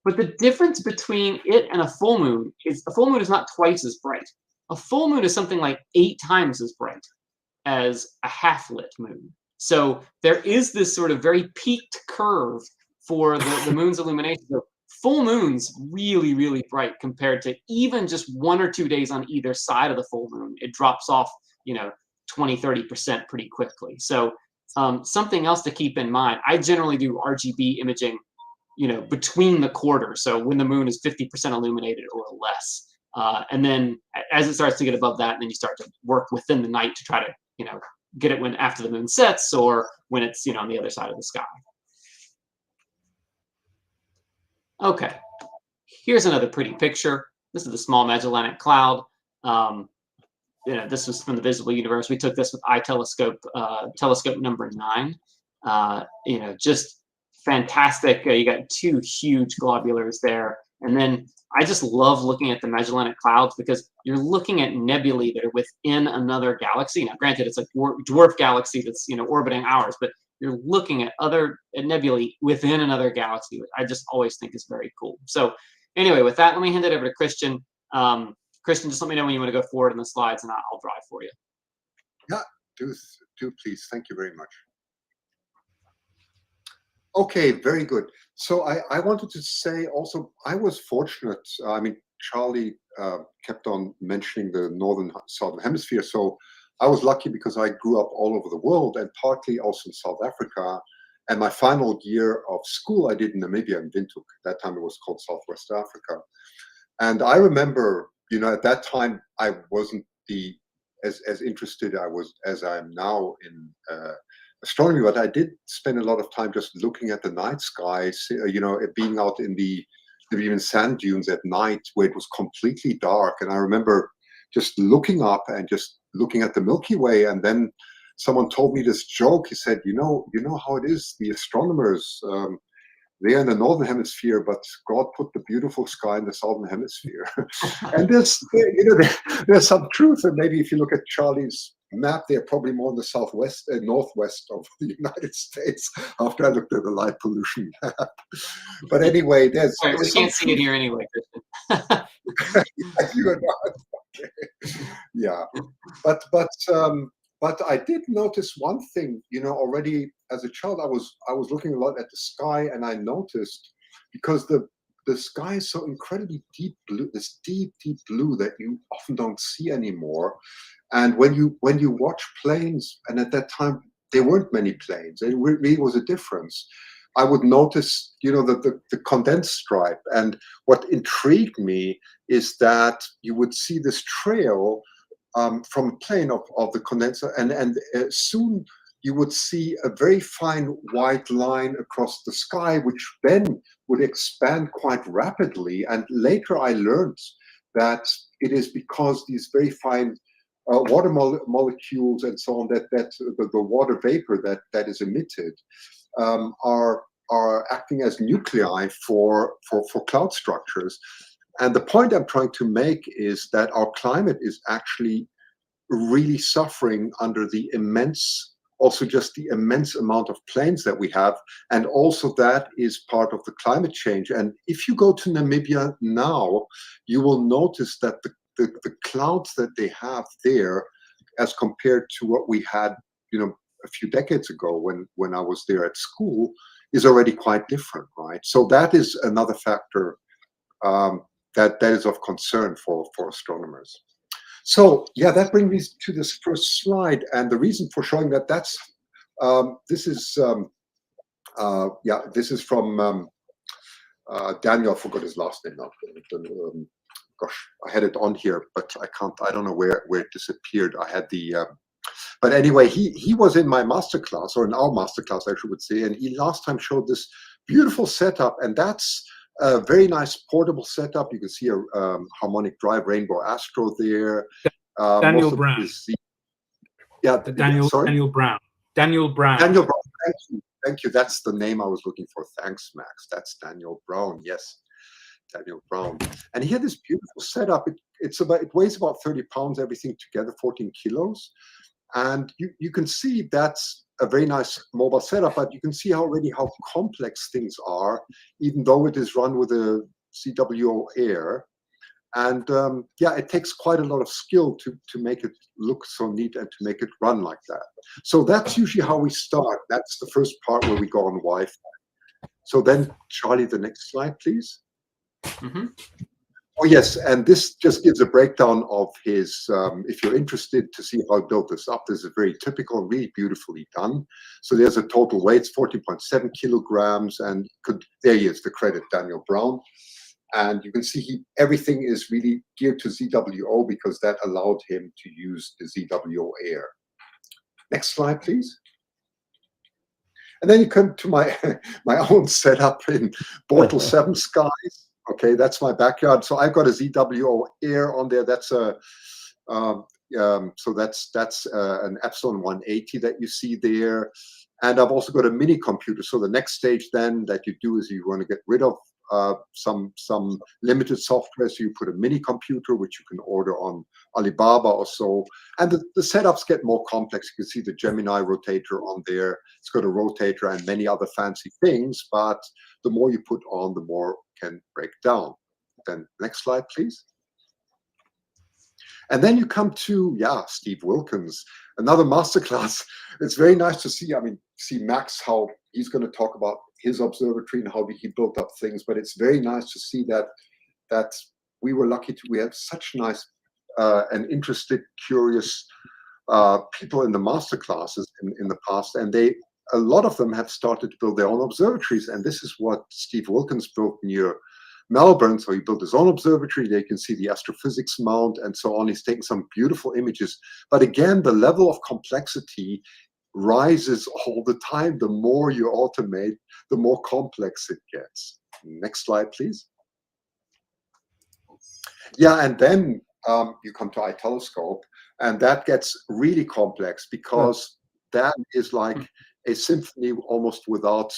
But the difference between it and a full moon is not twice as bright. A full moon is something like 8 times as bright as a half-lit moon. So there is this sort of very peaked curve for the moon's illumination. So full moon's really, really bright compared to even just 1 or 2 days on either side of the full moon. It drops off, 20-30% pretty quickly. So something else to keep in mind, I generally do RGB imaging, between the quarters. So when the moon is 50% illuminated or less. And then as it starts to get above that, then you start to work within the night to try to, get it when after the moon sets or when it's, on the other side of the sky. Okay, here's another pretty picture. This is the Small Magellanic Cloud. This was from the visible universe. We took this with iTelescope, telescope number 9. Just fantastic. You got 2 huge globulars there. And then I just love looking at the Magellanic Clouds because you're looking at nebulae that are within another galaxy. Now, granted, it's a dwarf galaxy that's, orbiting ours, but you're looking at other nebulae within another galaxy, which I just always think is very cool. So anyway, with that, let me hand it over to Christian. Christian, just let me know when you want to go forward in the slides, and I'll drive for you. Yeah, do please. Thank you very much. Okay, very good. So I wanted to say also, I was fortunate. I mean, Charlie kept on mentioning the southern hemisphere. So I was lucky because I grew up all over the world and partly also in South Africa. And my final year of school, I did in Namibia and Windhoek. At that time, it was called Southwest Africa. And I remember, at that time, I wasn't as interested as I am now in astronomy, but I did spend a lot of time just looking at the night sky, being out in the even sand dunes at night where it was completely dark. And I remember just looking up and just looking at the Milky Way. And then someone told me this joke. He said, you know how it is, the astronomers, they're in the northern hemisphere, but God put the beautiful sky in the southern hemisphere. And there's some truth. And maybe if you look at Charlie's map, they're probably more in the southwest and northwest of the United States. After I looked at the light pollution map, but anyway, there's we can't see it here anyway, Christian. You are not. Okay. Yeah, but I did notice one thing. Already as a child, I was looking a lot at the sky, and I noticed, because the sky is so incredibly deep blue, this deep blue that you often don't see anymore. And when you watch planes, and at that time there weren't many planes, it really was a difference. I would notice, the condensed stripe. And what intrigued me is that you would see this trail from a plane of the condenser, and soon you would see a very fine white line across the sky, which then would expand quite rapidly. And later I learned that it is because these very fine water molecules and so on, that the water vapor that is emitted are acting as nuclei for cloud structures. And the point I'm trying to make is that our climate is actually really suffering under the immense amount of planes that we have, and also that is part of the climate change. And if you go to Namibia now, you will notice that the clouds that they have there, as compared to what we had, a few decades ago when I was there at school, is already quite different, right? So that is another factor that is of concern for astronomers. So yeah, that brings me to this first slide, and the reason for showing this is from Daniel. I forgot his last name now. Gosh, I had it on here, but I don't know where it disappeared. I had the but anyway, he was in my masterclass, or in our masterclass, I would say, and he last time showed this beautiful setup, and that's a very nice portable setup. You can see a harmonic drive Rainbow Astro there. Daniel Brown. Daniel Brown. Daniel Brown. Thank you. That's the name I was looking for. Thanks, Max. That's Daniel Brown. Yes, Daniel Brown. And he had this beautiful setup. It weighs about 30 pounds, everything together, 14 kilos. And you can see that's a very nice mobile setup, but you can see already how complex things are, even though it is run with a ZWO Air. And it takes quite a lot of skill to make it look so neat and to make it run like that. So that's usually how we start. That's the first part where we go on Wi-Fi. So then, Charlie, the next slide, please. Mm-hmm. Oh, yes, and this just gives a breakdown of his, if you're interested to see how I built this up, this is very typical, really beautifully done. So there's a total weight, 14.7 kilograms, and there he is, the credit, Daniel Brown. And you can see everything is really geared to ZWO because that allowed him to use the ZWO Air. Next slide, please. And then you come to my own setup in Bortle 7 skies. Okay, that's my backyard. So I've got a ZWO Air on there. That's an Epsilon 180 that you see there. And I've also got a mini computer. So the next stage then that you do is you want to get rid of some limited software. So you put a mini computer, which you can order on Alibaba or so. And the setups get more complex. You can see the Gemini rotator on there. It's got a rotator and many other fancy things. But the more you put on, the more can break down. Then next slide, please. And then you come to, Steve Wilkins, another masterclass. It's very nice to see, see Max, how he's going to talk about his observatory and how he built up things. But it's very nice to see that we were lucky we had such nice and interested, curious people in the masterclasses in the past. And a lot of them have started to build their own observatories. And this is what Steve Wilkins built near Melbourne. So he built his own observatory. There you can see the astrophysics mount and so on. He's taken some beautiful images. But again, the level of complexity rises all the time. The more you automate, the more complex it gets. Next slide, please. And then you come to iTelescope, and that gets really complex because that is like a symphony almost without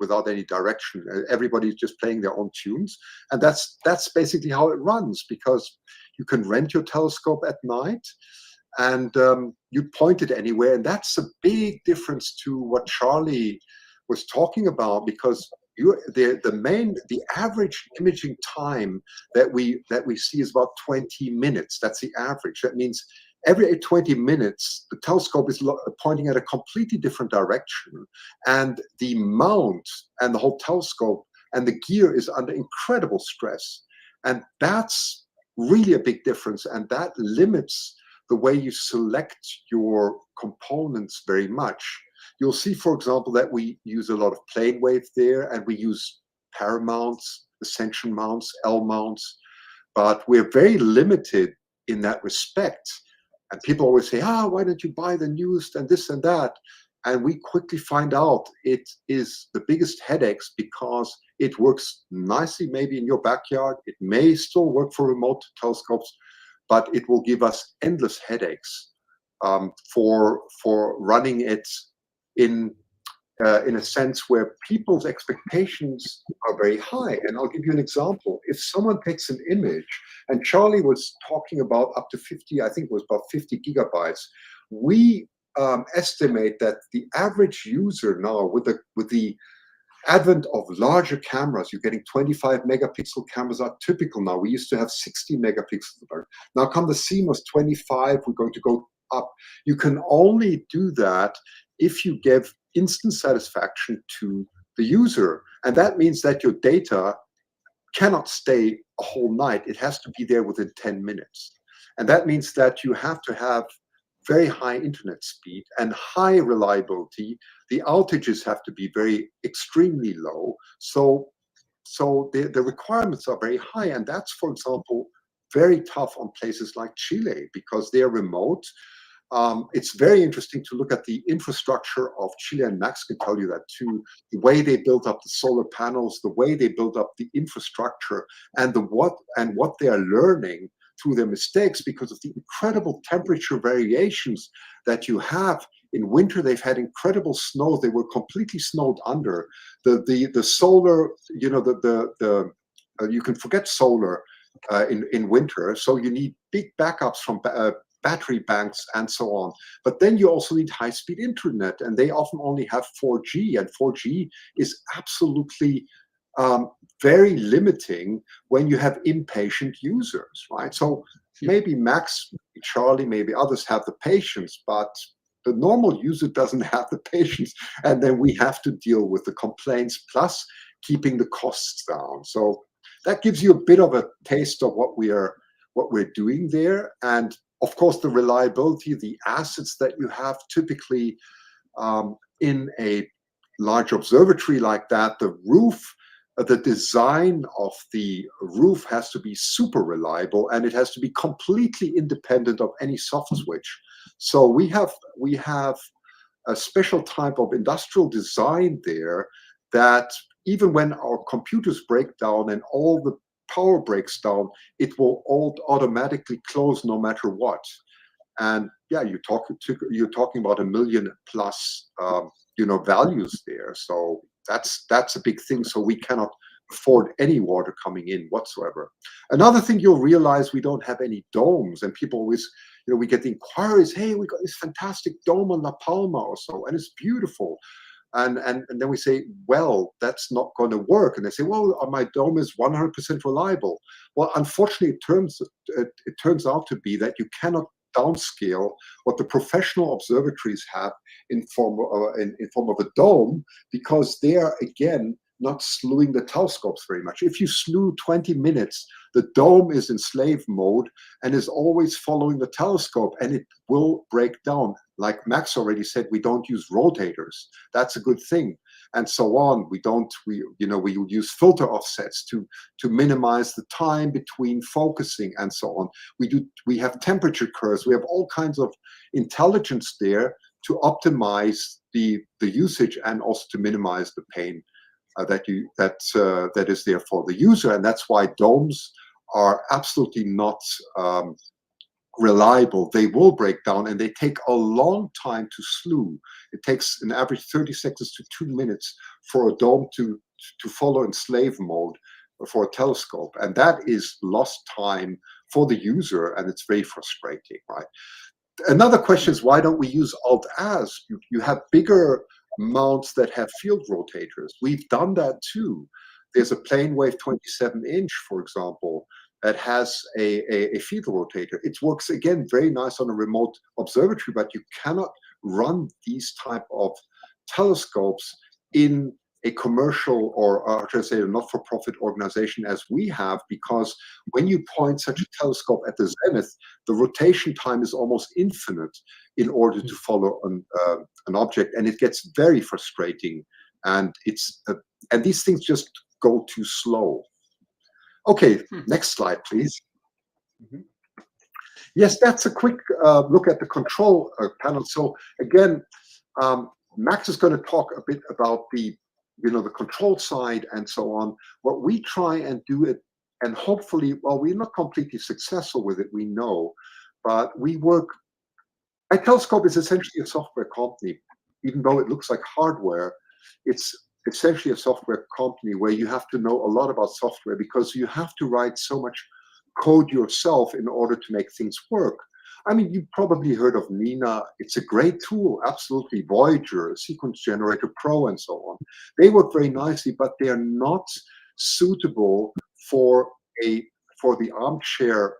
without any direction. Everybody's just playing their own tunes, and that's basically how it runs, because you can rent your telescope at night and you point it anywhere, and that's a big difference to what Charlie was talking about, because the average imaging time that we see is about 20 minutes. That's the average. That means every 20 minutes, the telescope is pointing at a completely different direction, and the mount and the whole telescope and the gear is under incredible stress. And that's really a big difference, and that limits the way you select your components very much. You'll see, for example, that we use a lot of plane wave there, and we use paramounts, ascension mounts, L mounts, but we're very limited in that respect. And people always say, why don't you buy the newest and this and that? And we quickly find out it is the biggest headaches, because it works nicely maybe in your backyard. It may still work for remote telescopes, but it will give us endless headaches for running it in a sense where people's expectations are very high. And I'll give you an example. If someone takes an image, and Charlie was talking about up to 50, I think it was about 50 gigabytes, we estimate that the average user now, with the advent of larger cameras, you're getting 25 megapixel cameras are typical now. We used to have 60 megapixels. Now come the CMOS 25, we're going to go up. You can only do that if you give instant satisfaction to the user. And that means that your data cannot stay a whole night. It has to be there within 10 minutes. And that means that you have to have very high internet speed and high reliability. The outages have to be extremely low. So the requirements are very high. And that's, for example, very tough on places like Chile, because they're remote. It's very interesting to look at the infrastructure of Chile, and Max can tell you that too. The way they built up the solar panels, the way they built up the infrastructure, and what they are learning through their mistakes, because of the incredible temperature variations that you have. In winter, they've had incredible snow. They were completely snowed under. The solar, you can forget solar in winter. So you need big backups from battery banks and so on. But then you also need high-speed internet, and they often only have 4G, and 4G is absolutely very limiting when you have impatient users, right? So maybe Max, Charlie, maybe others have the patience, but the normal user doesn't have the patience, and then we have to deal with the complaints plus keeping the costs down. So that gives you a bit of a taste of what we're doing there. And of course, the reliability, the assets that you have typically in a large observatory like that, the roof, the design of the roof has to be super reliable, and it has to be completely independent of any soft switch. So we have a special type of industrial design there, that even when our computers break down and all the power breaks down, it will all automatically close no matter what. And yeah, you're talking about 1 million plus values there. So that's a big thing. So we cannot afford any water coming in whatsoever. Another thing you'll realize, we don't have any domes, and people always, we get the inquiries, hey, we got this fantastic dome on La Palma or so, and it's beautiful. And then we say, well, that's not going to work. And they say, well, my dome is 100% reliable. Well, unfortunately, it turns out to be that you cannot downscale what the professional observatories have in form of a dome, because they are, again, not slewing the telescopes very much. If you slew 20 minutes, the dome is in slave mode and is always following the telescope, and it will break down. Like Max already said, we don't use rotators. That's a good thing, and so on. We use filter offsets to minimize the time between focusing and so on. We have temperature curves. We have all kinds of intelligence there to optimize the usage and also to minimize the pain that is there for the user. And that's why domes are absolutely not reliable, they will break down, and they take a long time to slew. It takes an average 30 seconds to 2 minutes for a dome to follow in slave mode for a telescope, and that is lost time for the user, and it's very frustrating, right? Another question is, why don't we use Alt-Az? You have bigger mounts that have field rotators. We've done that too. There's a plane wave 27-inch, for example, that has a field rotator. It works, again, very nice on a remote observatory, but you cannot run these type of telescopes in a commercial or should I say a not-for-profit organization as we have, because when you point such a telescope at the zenith, the rotation time is almost infinite in order to follow an object, and it gets very frustrating. And and these things just go too slow. Okay, next slide, please. Yes, that's a quick look at the control panel. So again, Max is going to talk a bit about the control side and so on. What we try and do it, and hopefully, well, we're not completely successful with it, we know, but we work. iTelescope is essentially a software company, even though it looks like hardware. It's essentially a software company where you have to know a lot about software, because you have to write so much code yourself in order to make things work. I mean, you've probably heard of Nina. It's a great tool, absolutely. Voyager, Sequence Generator Pro, and so on. They work very nicely, but they are not suitable for the armchair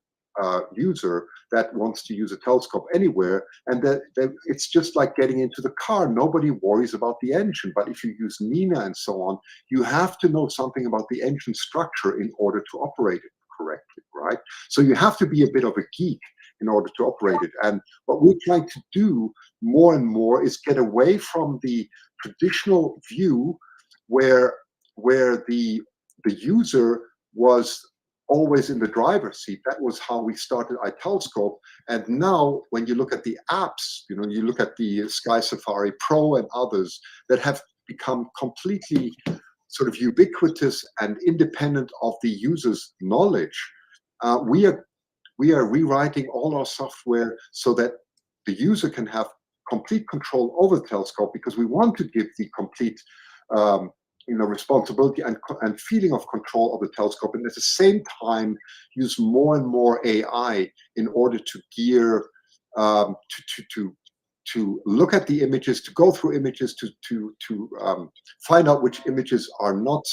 user that wants to use a telescope anywhere. And that it's just like getting into the car. Nobody worries about the engine. But if you use Nina and so on, you have to know something about the engine structure in order to operate it correctly, right? So you have to be a bit of a geek in order to operate it. And what we're trying to do more and more is get away from the traditional view where the user was always in the driver's seat. That was how we started iTelescope. And now when you look at the apps, you look at the Sky Safari Pro and others that have become completely sort of ubiquitous and independent of the user's knowledge, we are rewriting all our software so that the user can have complete control over the telescope, because we want to give the complete responsibility and feeling of control of the telescope, and at the same time use more and more AI in order to gear to look at the images, to go through images, to find out which images are not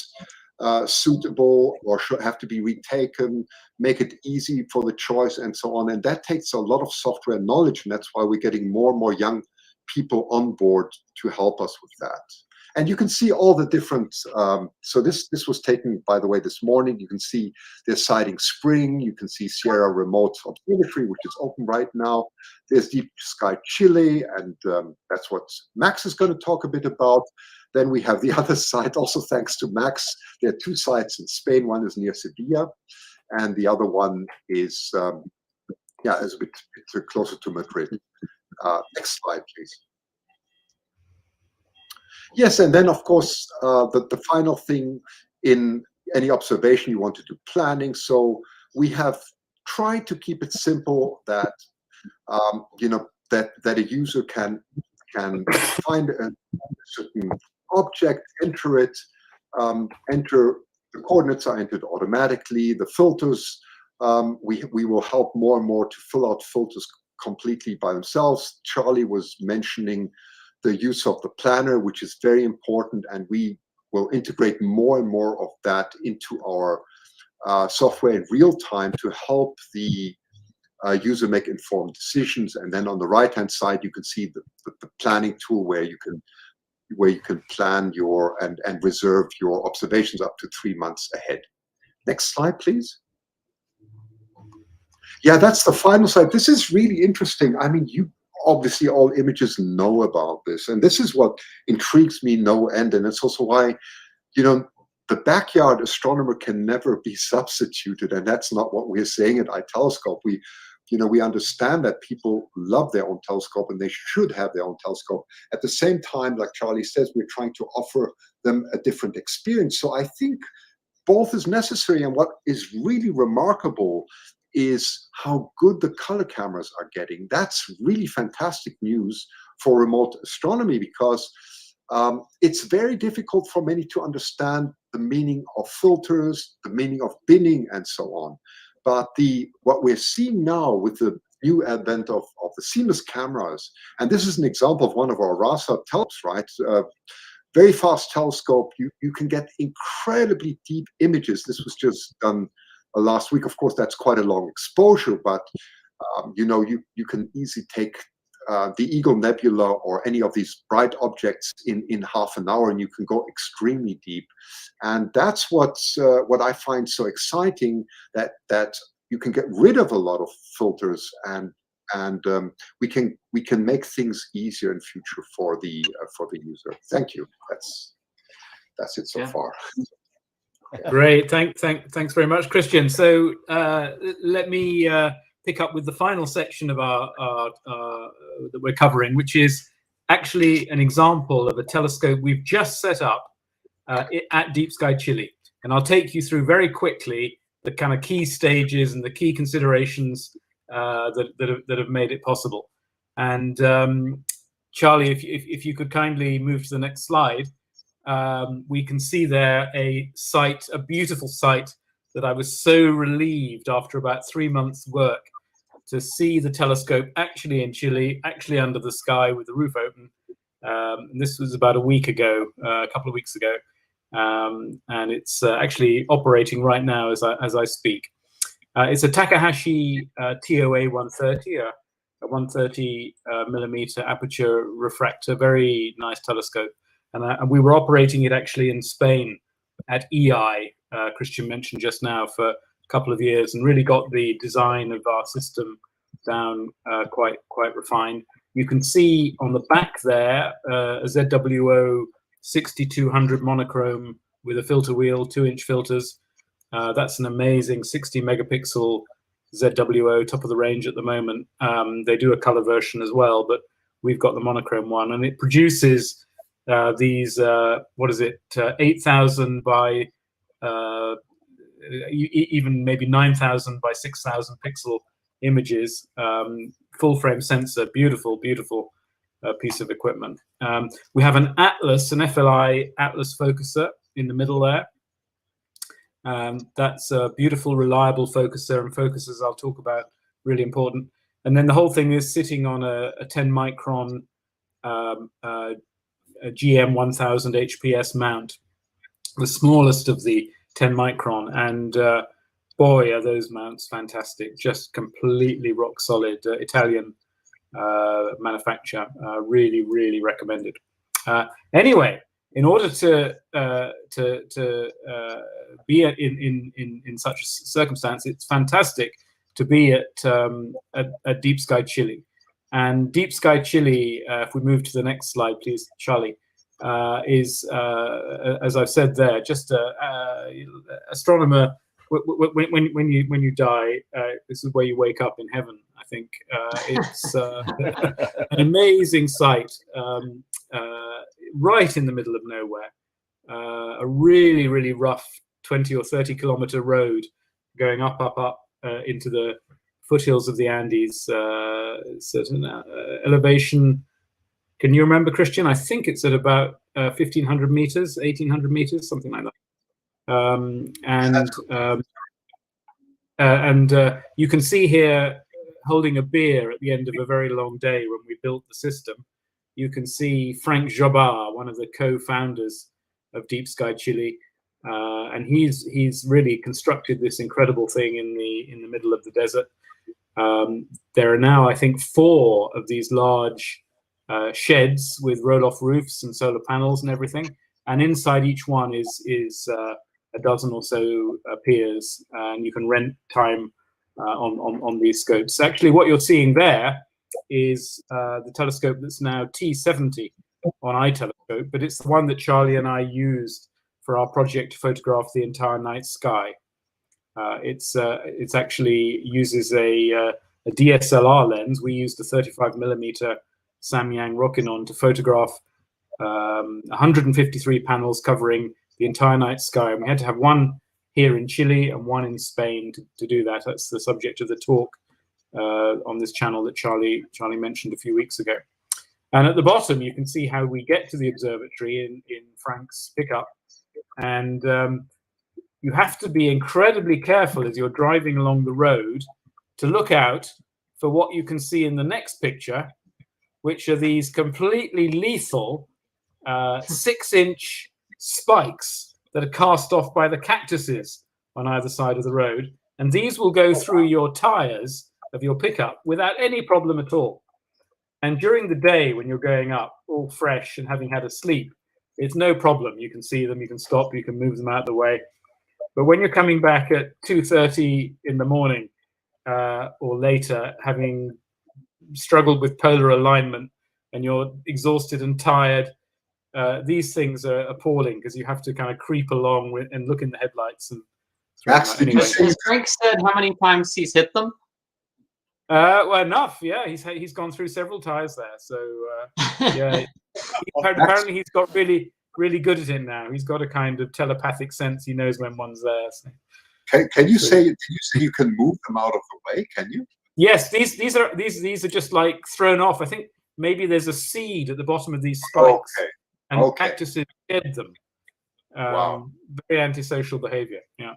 suitable or should have to be retaken, make it easy for the choice, and so on. And that takes a lot of software knowledge, and that's why we're getting more and more young people on board to help us with that. And you can see all the different, so this was taken, by the way, this morning. You can see they're sighting Spring. You can see Sierra Remote Observatory, which is open right now. There's Deep Sky Chile, and that's what Max is going to talk a bit about. Then we have the other site, also thanks to Max. There are two sites in Spain. One is near Sevilla, and the other one is, is a bit closer to Madrid. Next slide, please. Yes, and then of course the final thing in any observation, you want to do planning. So we have tried to keep it simple that that a user can find a certain object, enter it, enter the coordinates are entered automatically. The filters, we will help more and more to fill out filters completely by themselves. Charlie was mentioning the use of the planner, which is very important, and we will integrate more and more of that into our software in real time to help the user make informed decisions. And then on the right-hand side, you can see the planning tool where you can plan your and reserve your observations up to 3 months ahead. Next slide, please. Yeah, that's the final slide. This is really interesting. I mean, obviously all images know about this, and this is what intrigues me no end. And it's also why, the backyard astronomer can never be substituted, and that's not what we're saying at iTelescope. We understand that people love their own telescope and they should have their own telescope. At the same time, like Charlie says, we're trying to offer them a different experience. So I think both is necessary. And what is really remarkable is how good the color cameras are getting. That's really fantastic news for remote astronomy, because it's very difficult for many to understand the meaning of filters, the meaning of binning, and so on. But what we're seeing now with the new advent of the seamless cameras, and this is an example of one of our RASA telescopes, right? Very fast telescope, you can get incredibly deep images. This was just done last week. Of course, that's quite a long exposure, but you know, you can easily take the Eagle Nebula or any of these bright objects in half an hour, and you can go extremely deep. And that's what I find so exciting, that you can get rid of a lot of filters, and we can make things easier in future for the user. Thank you. That's it so far. Great. Thanks very much, Christian. So let me pick up with the final section of our that we're covering, which is actually an example of a telescope we've just set up at Deep Sky Chile. And I'll take you through very quickly the kind of key stages and the key considerations that have made it possible. And Charlie, if you could kindly move to the next slide, we can see there a beautiful site that I was so relieved after about 3 months' work to see the telescope actually in Chile, actually under the sky with the roof open. And this was about a week ago, a couple of weeks ago. And it's actually operating right now as I speak. It's a Takahashi TOA 130, a 130 millimeter aperture refractor, very nice telescope. And we were operating it actually in Spain at EI, Christian mentioned just now, for a couple of years, and really got the design of our system down quite refined. You can see on the back there a ZWO 6200 monochrome with a filter wheel, 2-inch filters. That's an amazing 60 megapixel ZWO, top of the range at the moment. They do a color version as well, but we've got the monochrome one, and it produces these 8,000 by even maybe 9,000 by 6,000 pixel images, full frame sensor, beautiful piece of equipment. We have an Atlas, an FLI Atlas focuser in the middle there. That's a beautiful, reliable focuser, and focusers I'll talk about, really important. And then the whole thing is sitting on a 10 micron a GM 1000 HPS mount, the smallest of the 10 micron, and boy, are those mounts fantastic, just completely rock solid, Italian manufacturer, really recommended. Anyway, in order to be in such a circumstance, it's fantastic to be at Deep Sky Chile. And Deep Sky Chile, if we move to the next slide, please, Charlie, is, as I've said there, just astronomer. When you die, this is where you wake up in heaven. I think it's an amazing site, right in the middle of nowhere. A really rough 20 or 30 kilometer road going up into the foothills of the Andes, certain elevation. Can you remember, Christian? I think it's at about 1,500 meters, 1,800 meters, something like that. And you can see here, holding a beer at the end of a very long day when we built the system, you can see Frank Jobard, one of the co-founders of Deep Sky Chile, and he's really constructed this incredible thing in the middle of the desert. There are now, I think, 4 of these large sheds with roll-off roofs and solar panels and everything, and inside each one is a dozen or so piers, and you can rent time on these scopes. Actually, what you're seeing there is the telescope that's now T70 on iTelescope, but it's the one that Charlie and I used for our project to photograph the entire night sky. It's actually uses a DSLR lens. We used a 35 millimeter Samyang Rokinon to photograph 153 panels covering the entire night sky. And we had to have one here in Chile and one in Spain to do that. That's the subject of the talk on this channel that Charlie mentioned a few weeks ago. And at the bottom, you can see how we get to the observatory in Frank's pickup. And you have to be incredibly careful as you're driving along the road to look out for what you can see in the next picture, which are these completely lethal 6-inch spikes that are cast off by the cactuses on either side of the road. And these will go through your tires of your pickup without any problem at all. And during the day, when you're going up all fresh and having had a sleep, it's no problem. You can see them, you can stop, you can move them out of the way. But when you're coming back at 2:30 in the morning or later, having struggled with polar alignment and you're exhausted and tired, these things are appalling because you have to kind of creep along and look in the headlights. And Max, did you Has say Frank said how many times he's hit them? Well, enough. Yeah, he's gone through several tires there. So yeah, apparently he's got really good at it now. He's got a kind of telepathic sense. He knows when one's there. So. Can you say you can move them out of the way? Can you? Yes, these are just like thrown off. I think maybe there's a seed at the bottom of these spikes, and cactuses shed them. Wow. Very antisocial behavior. Yeah.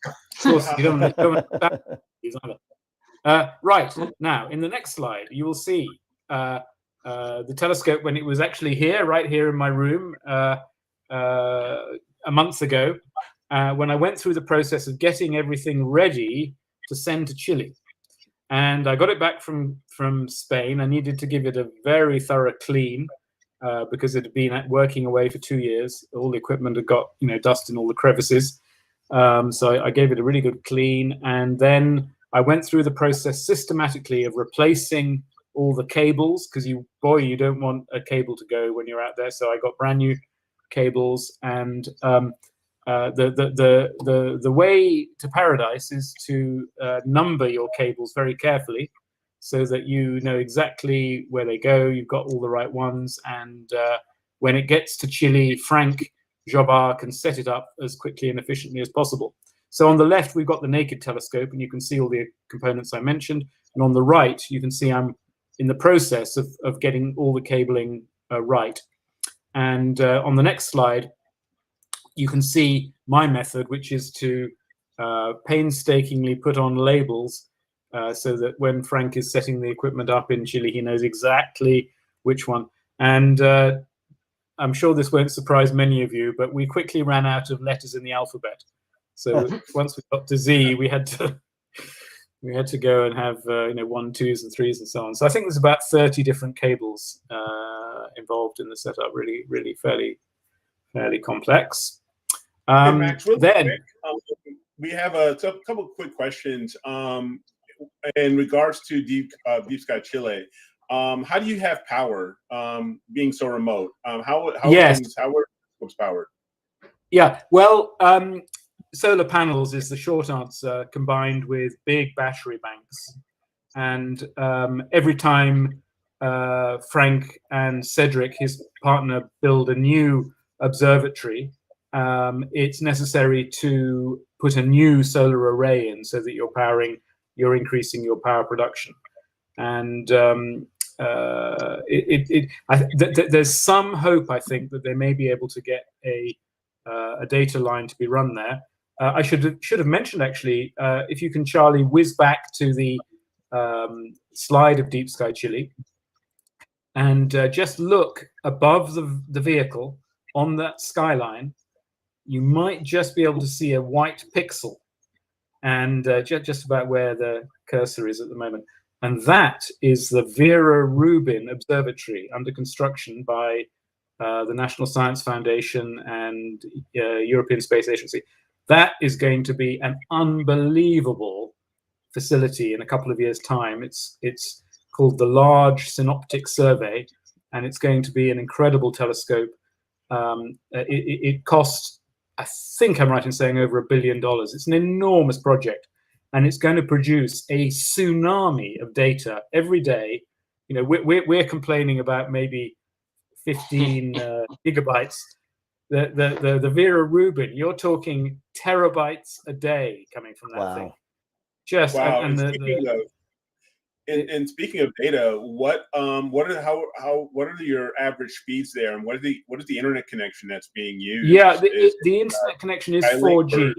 Of course, you don't want to these either. Right, now, in the next slide, you will see the telescope when it was actually here, right here in my room a month ago, when I went through the process of getting everything ready to send to Chile. And I got it back from Spain. I needed to give it a very thorough clean because it had been working away for 2 years. All the equipment had got dust in all the crevices. So I gave it a really good clean. And then I went through the process systematically of replacing all the cables because you don't want a cable to go when you're out there. So I got brand new cables, and the way to paradise is to number your cables very carefully so that you know exactly where they go. You've got all the right ones, and when it gets to Chile, Frank Jobard can set it up as quickly and efficiently as possible. So on the left, we've got the naked telescope, and you can see all the components I mentioned. And on the right, you can see I'm in the process of getting all the cabling right. And on the next slide, you can see my method, which is to painstakingly put on labels so that when Frank is setting the equipment up in Chile, he knows exactly which one. And I'm sure this won't surprise many of you, but we quickly ran out of letters in the alphabet. So once we got to Z, we had to go and have 1, 2s, and 3s, and so on. So I think there's about 30 different cables involved in the setup. Really, really fairly complex. Hey, Max, real quick, we have a couple of quick questions in regards to Deep Sky Chile. How do you have power being so remote? How are telescopes powered? Yeah, well, solar panels is the short answer, combined with big battery banks. And every time Frank and Cedric, his partner, build a new observatory, it's necessary to put a new solar array in so that you're increasing your power production. And there's some hope, I think, that they may be able to get a data line to be run there. I should have mentioned, actually, if you can, Charlie, whiz back to the slide of Deep Sky Chile and just look above the vehicle on that skyline. You might just be able to see a white pixel, and just about where the cursor is at the moment. And that is the Vera Rubin Observatory under construction by the National Science Foundation and European Space Agency. That is going to be an unbelievable facility in a couple of years' time. It's called the Large Synoptic Survey, and it's going to be an incredible telescope. It cost, I think I'm right in saying, over $1 billion. It's an enormous project, and it's going to produce a tsunami of data every day. We're complaining about maybe 15 gigabytes. the Vera Rubin, you're talking terabytes a day coming from that Wow. thing. Just Wow. and And speaking of data, what are your average speeds there, and what is the internet connection that's being used? Yeah, the internet connection is 4G.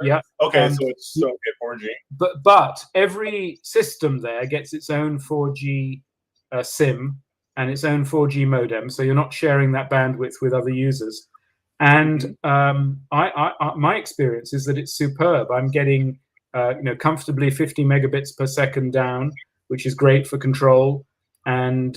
Yeah. Okay, so it's 4G. But every system there gets its own 4G SIM and its own 4G modem, so you're not sharing that bandwidth with other users. And my experience is that it's superb. I'm getting comfortably 50 megabits per second down, which is great for control, and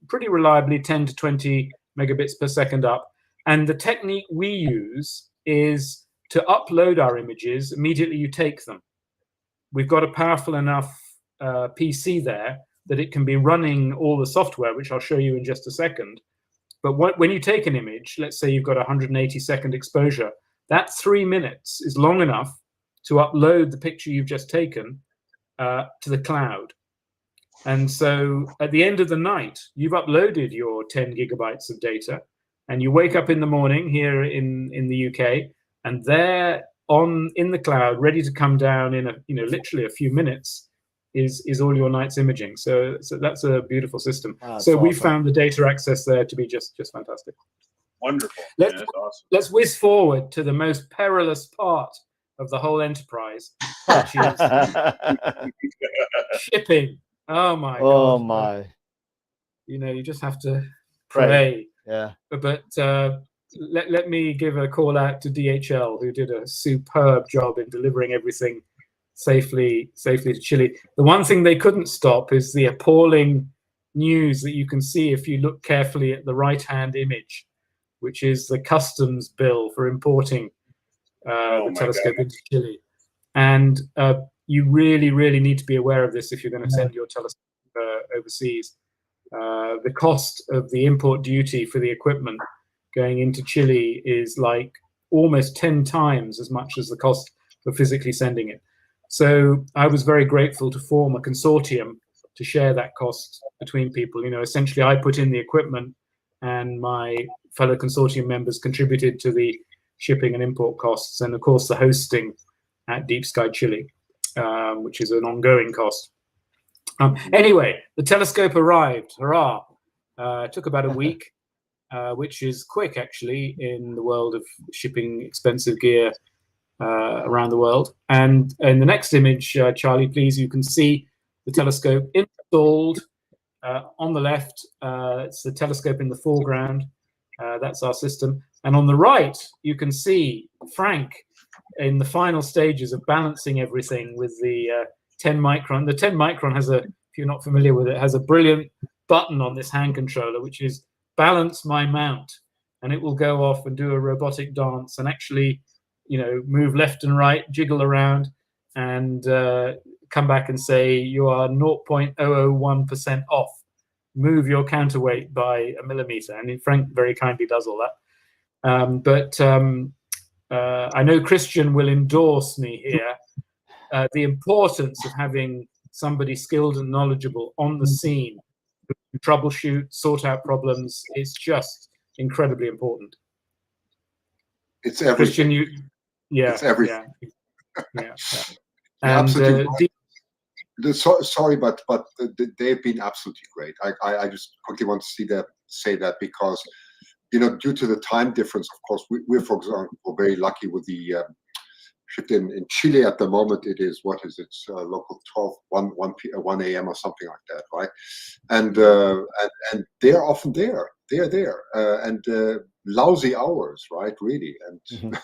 pretty reliably 10 to 20 megabits per second up. And the technique we use is to upload our images immediately you take them. We've got a powerful enough PC there that it can be running all the software, which I'll show you in just a second. But when you take an image, let's say you've got 180-second exposure, that 3 minutes is long enough to upload the picture you've just taken to the cloud. And so at the end of the night, you've uploaded your 10 gigabytes of data, and you wake up in the morning here in the UK, and there in the cloud, ready to come down in literally a few minutes, is all your night's imaging. So that's a beautiful system. Wow, so we awesome. found the data access there to be just fantastic. Wonderful. That's awesome. Let's whiz forward to the most perilous part of the whole enterprise, which is shipping. Oh my God. Oh my. You just have to pray. Yeah. But let me give a call out to DHL, who did a superb job in delivering everything safely to Chile. The one thing they couldn't stop is the appalling news that you can see if you look carefully at the right-hand image, which is the customs bill for importing the telescope into Chile. And you really, really need to be aware of this if you're going to send your telescope overseas. The cost of the import duty for the equipment going into Chile is like almost 10 times as much as the cost for physically sending it. So I was very grateful to form a consortium to share that cost between people. Essentially I put in the equipment, and my fellow consortium members contributed to the shipping and import costs, and of course the hosting at Deep Sky Chile, which is an ongoing cost. Anyway, the telescope arrived. Hurrah! It took about a week, which is quick actually in the world of shipping expensive gear around the world. And in the next image, Charlie, please, you can see the telescope installed on the left. It's the telescope in the foreground. That's our system. And on the right, you can see Frank in the final stages of balancing everything with the 10 micron. The 10 micron has if you're not familiar with it, has a brilliant button on this hand controller, which is balance my mount. And it will go off and do a robotic dance and actually, move left and right, jiggle around, and come back and say, you are 0.001% off. Move your counterweight by a millimeter. And Frank very kindly does all that. But I know Christian will endorse me here. The importance of having somebody skilled and knowledgeable on the scene to troubleshoot, sort out problems is just incredibly important. It's everything. Christian, it's everything. Yeah. And Absolutely. Sorry, but they've been absolutely great. I just quickly want to say that because due to the time difference, of course, we're for example very lucky with the shift in Chile at the moment. It is local 1 a.m. or something like that, right? And they're often there. They're there, and lousy hours, right? Really, and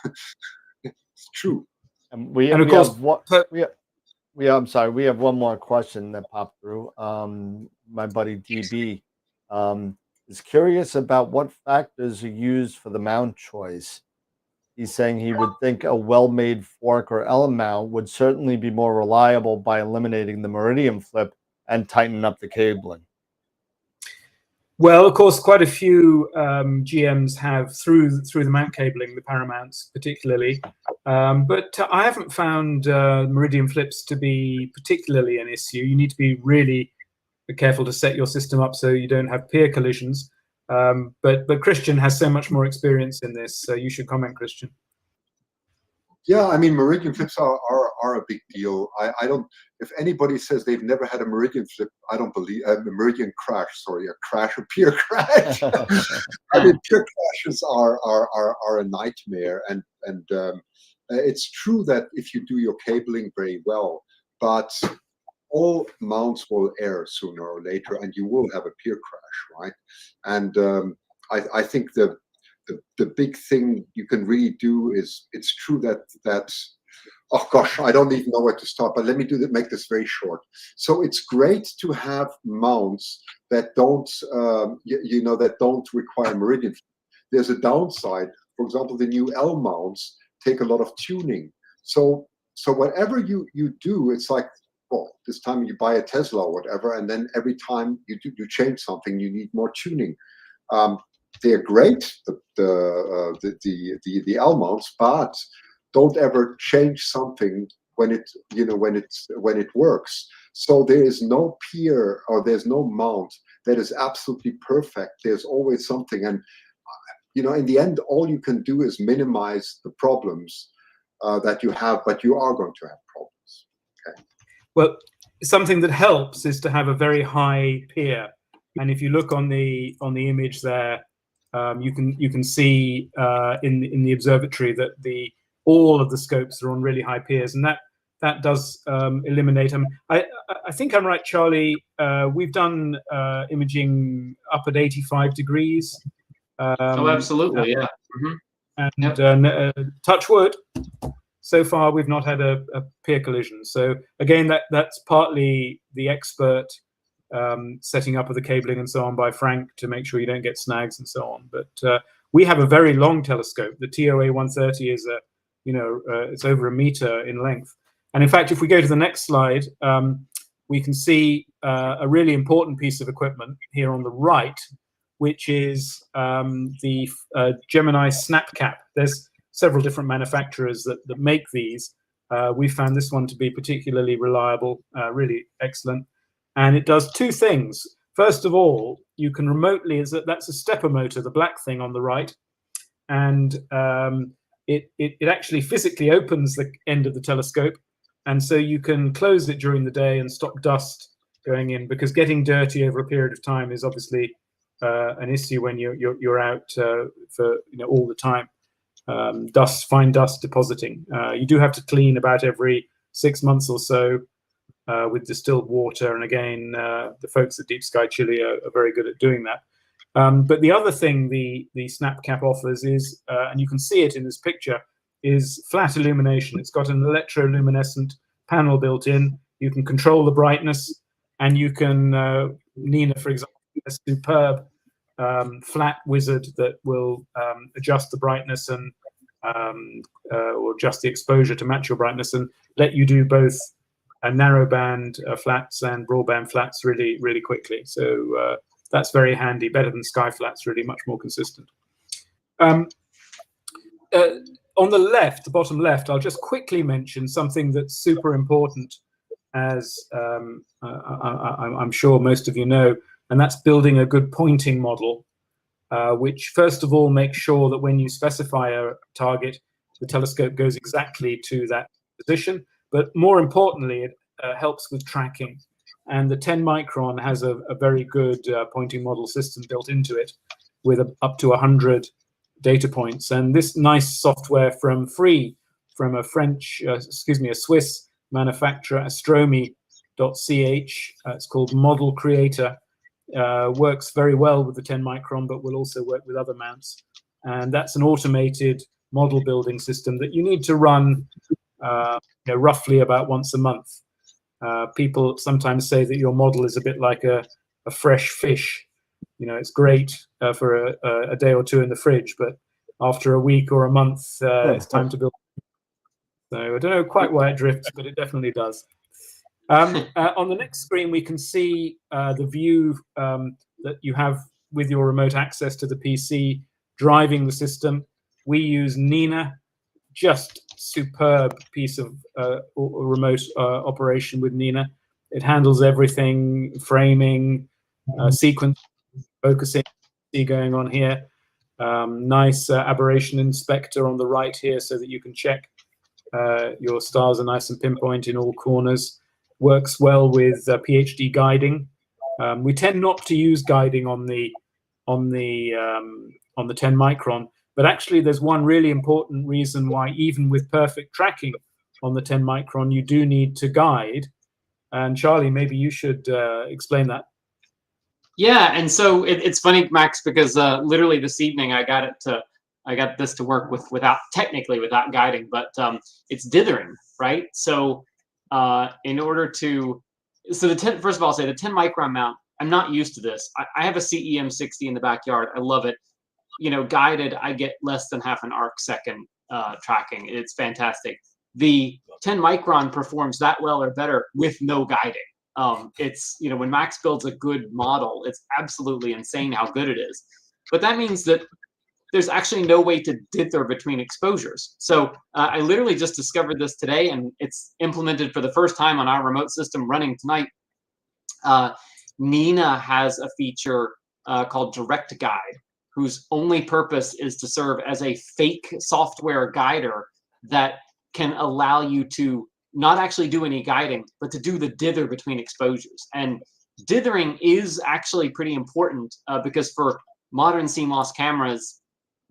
it's true. And we have one more question that popped through. My buddy DB is curious about what factors are used for the mount choice. He's saying he would think a well-made fork or L mount would certainly be more reliable by eliminating the meridian flip and tightening up the cabling. Well, of course, quite a few GMs have through the mount cabling, the paramounts particularly, but I haven't found meridian flips to be particularly an issue. You need to be really careful to set your system up so you don't have peer collisions. But Christian has so much more experience in this, so you should comment, Christian. Yeah, I mean, meridian flips are a big deal. I don't, if anybody says they've never had a meridian flip, I don't believe, a meridian crash, sorry, a crash, a peer crash. I mean, peer crashes are a nightmare. And it's true that if you do your cabling very well, but all mounts will err sooner or later, and you will have a peer crash, right? And I think the big thing you can really do is, it's true that oh gosh, I don't even know where to start, but let me make this very short. So it's great to have mounts that don't that don't require meridian. There's a downside. For example, the new L mounts take a lot of tuning. So whatever you do, it's like, well, this time you buy a Tesla or whatever, and then every time you change something, you need more tuning. They're great, the L mounts, but don't ever change something when it works. So there is no peer, or there's no mount that is absolutely perfect. There's always something, and in the end, all you can do is minimize the problems that you have, but you are going to have problems. Okay. Well, something that helps is to have a very high peer, and if you look on the image there, you can see in the observatory that all of the scopes are on really high piers, and that does eliminate them. I think I'm right, Charlie. We've done imaging up at 85 degrees. Oh, absolutely, yeah. And touch wood, so far we've not had a peer collision. So again, that's partly the expert setting up of the cabling and so on by Frank to make sure you don't get snags and so on. But we have a very long telescope. The TOA 130 is it's over 1 meter in length. And in fact, if we go to the next slide, we can see a really important piece of equipment here on the right, which is the Gemini snap cap. There's several different manufacturers that make these. We found this one to be particularly reliable, really excellent. And it does two things. First of all, you can remotely, that's a stepper motor, the black thing on the right. And it actually physically opens the end of the telescope. And so you can close it during the day and stop dust going in, because getting dirty over a period of time is obviously an issue when you're out for all the time. Fine dust depositing. You do have to clean about every 6 months or so with distilled water, and again, the folks at Deep Sky Chile are very good at doing that. But the other thing the snap cap offers is, and you can see it in this picture, is flat illumination. It's got an electroluminescent panel built in. You can control the brightness, and you can, Nina, for example, a superb flat wizard that will adjust the brightness and or adjust the exposure to match your brightness, and let you do both narrowband flats and broadband flats really, really quickly. So that's very handy, better than sky flats, really much more consistent. On the left, the bottom left, I'll just quickly mention something that's super important, as I'm sure most of you know, and that's building a good pointing model, which first of all makes sure that when you specify a target, the telescope goes exactly to that position. But more importantly, it helps with tracking. And the 10 micron has a very good pointing model system built into it, with up to 100 data points. And this nice software from a Swiss manufacturer, astromi.ch, it's called Model Creator, works very well with the 10 micron, but will also work with other mounts. And that's an automated model building system that you need to run roughly about once a month. People sometimes say that your model is a bit like a fresh fish. It's great for a day or two in the fridge, but after a week or a month, it's time to build. So I don't know quite why it drifts, but it definitely does. On the next screen, we can see the view that you have with your remote access to the PC driving the system. We use Nina, just superb piece of remote operation with Nina. It handles everything, framing, sequence, focusing. see going on here. Nice aberration inspector on the right here so that you can check your stars are nice and pinpoint in all corners. Works well with PhD guiding. We tend not to use guiding on the 10 micron, but actually there's one really important reason why even with perfect tracking on the 10 micron you do need to guide. And Charlie, maybe you should explain that. Yeah, and so it's funny, Max, because literally this evening I got this to work without guiding, but it's dithering, right? So in order to, first of all, I'll say the 10 micron mount, I'm not used to this. I have a CEM60 in the backyard. I love it. You know, guided, I get less than half an arc second tracking. It's fantastic. The 10 micron performs that well or better with no guiding. It's, you know, when Max builds a good model, it's absolutely insane how good it is. But that means that there's actually no way to dither between exposures. So I literally just discovered this today, and it's implemented for the first time on our remote system running tonight. Nina has a feature called Direct Guide, whose only purpose is to serve as a fake software guider that can allow you to not actually do any guiding, but to do the dither between exposures. And dithering is actually pretty important because for modern CMOS cameras,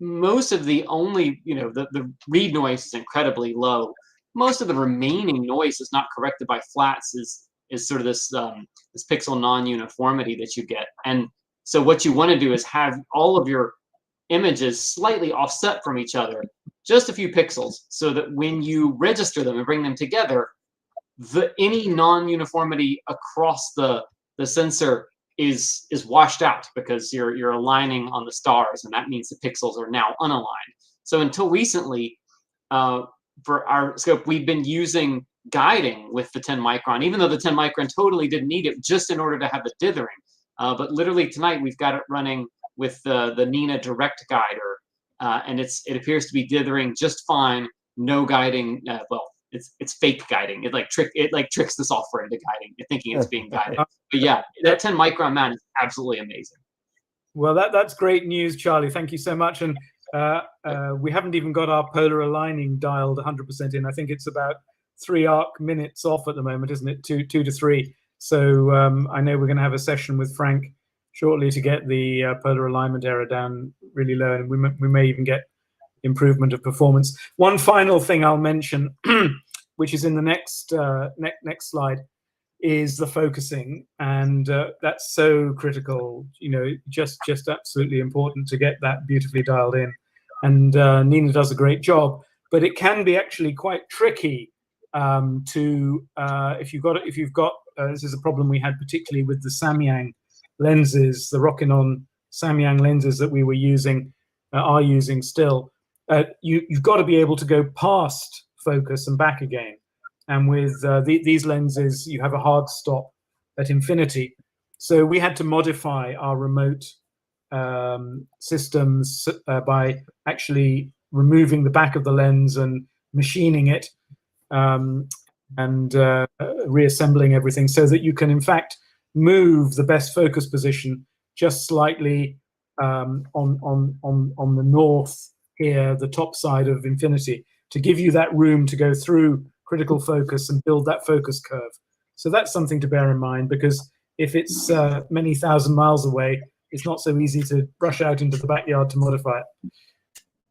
most of the only, you know, the read noise is incredibly low. Most of the remaining noise is not corrected by flats, is sort of this this pixel non-uniformity that you get. And so what you want to do is have all of your images slightly offset from each other, just a few pixels, so that when you register them and bring them together, any non-uniformity across the sensor is washed out because you're aligning on the stars, and that means the pixels are now unaligned. So until recently, for our scope, we've been using guiding with the 10 micron, even though the 10 micron totally didn't need it, just in order to have the dithering. But literally tonight we've got it running with the Nina Direct Guider, and it appears to be dithering just fine, no guiding. Well, it's fake guiding. It tricks the software into guiding, thinking it's being guided. But yeah, that 10 micron mount is absolutely amazing. Well, that's great news, Charlie. Thank you so much. And we haven't even got our polar aligning dialed 100% in. I think it's about 3 arc minutes off at the moment, isn't it? Two to three. So I know we're going to have a session with Frank shortly to get the polar alignment error down really low, and we may even get improvement of performance. One final thing I'll mention, which is in the next slide, is the focusing, and that's so critical. You know, just absolutely important to get that beautifully dialed in. And Nina does a great job, but it can be actually quite tricky if you've got this is a problem we had particularly with the Samyang lenses, the Rokinon Samyang lenses that we were using, are using still. You've got to be able to go past focus and back again. And with these lenses, you have a hard stop at infinity. So we had to modify our remote systems by actually removing the back of the lens and machining it and reassembling everything so that you can, in fact, move the best focus position just slightly on the north here, the top side of infinity, to give you that room to go through critical focus and build that focus curve. So that's something to bear in mind, because if it's many thousand miles away, it's not so easy to rush out into the backyard to modify it.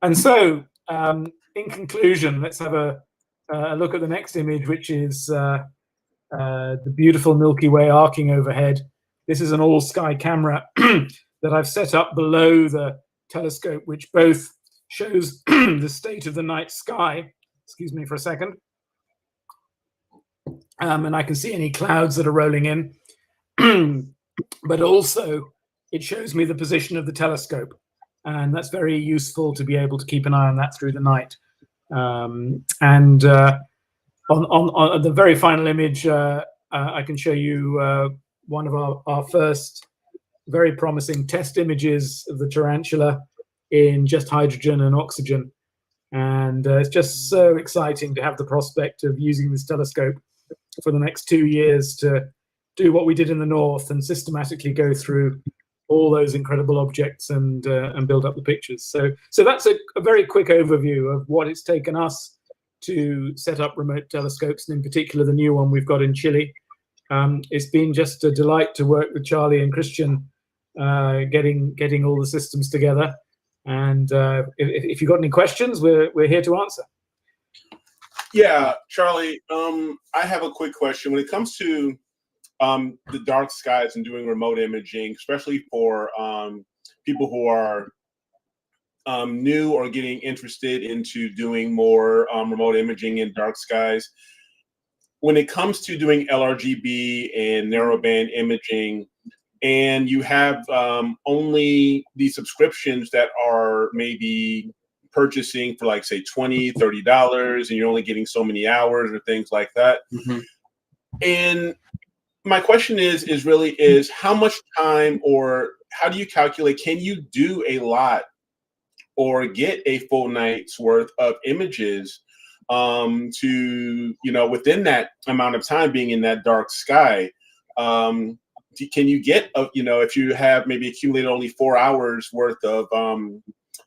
And so, in conclusion, let's have a look at the next image, which is the beautiful Milky Way arcing overhead. This is an all-sky camera that I've set up below the telescope, which both shows the state of the night sky. Excuse me for a second. And I can see any clouds that are rolling in. But also, it shows me the position of the telescope. And that's very useful to be able to keep an eye on that through the night. On the very final image, I can show you one of our first very promising test images of the tarantula in just hydrogen and oxygen. And it's just so exciting to have the prospect of using this telescope for the next 2 years to do what we did in the north and systematically go through all those incredible objects and build up the pictures. So that's a very quick overview of what it's taken us to set up remote telescopes, and in particular the new one we've got in Chile. It's been just a delight to work with Charlie and Christian, getting all the systems together. And if you've got any questions, we're here to answer. Yeah, Charlie, I have a quick question. When it comes to the dark skies and doing remote imaging, especially for people who are new or getting interested into doing more remote imaging in dark skies, when it comes to doing LRGB and narrowband imaging, and you have only these subscriptions that are maybe purchasing for like say $20, $30, and you're only getting so many hours or things like that. Mm-hmm. And my question is how much time, or how do you calculate, can you do a lot or get a full night's worth of images to, within that amount of time being in that dark sky? Can you get, if you have maybe accumulated only 4 hours worth of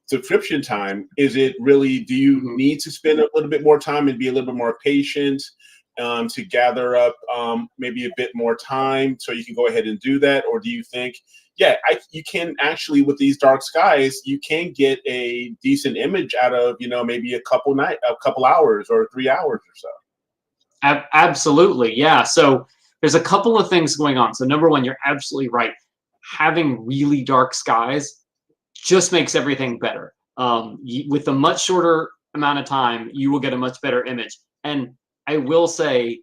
subscription time, is it really, do you need to spend a little bit more time and be a little bit more patient to gather up maybe a bit more time so you can go ahead and do that? Or do you think, you can actually, with these dark skies, you can get a decent image out of, maybe a couple hours or 3 hours or so? Absolutely, yeah. So there's a couple of things going on. So number one, you're absolutely right. Having really dark skies just makes everything better. With a much shorter amount of time, you will get a much better image. And I will say,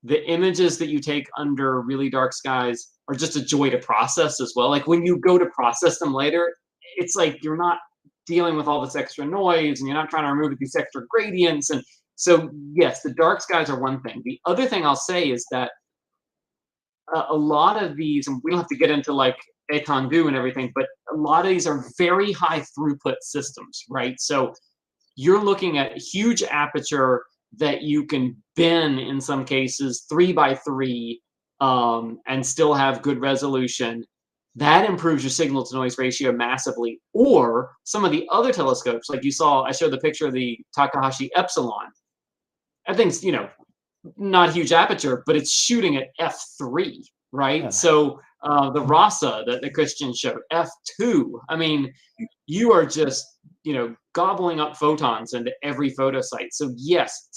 the images that you take under really dark skies are just a joy to process as well. Like when you go to process them later, it's like you're not dealing with all this extra noise and you're not trying to remove these extra gradients. And so, yes, the dark skies are one thing. The other thing I'll say is that a lot of these, and we don't have to get into like étendue and everything, but a lot of these are very high throughput systems, right? So you're looking at huge aperture that you can bin in some cases 3x3 and still have good resolution. That improves your signal to noise ratio massively. Or some of the other telescopes, like you saw, I showed the picture of the Takahashi Epsilon. That thing's, not huge aperture, but it's shooting at f3, right? Yeah. So the Rasa that the Christian showed, f2. I mean, you are just, gobbling up photons into every photo site. So yes,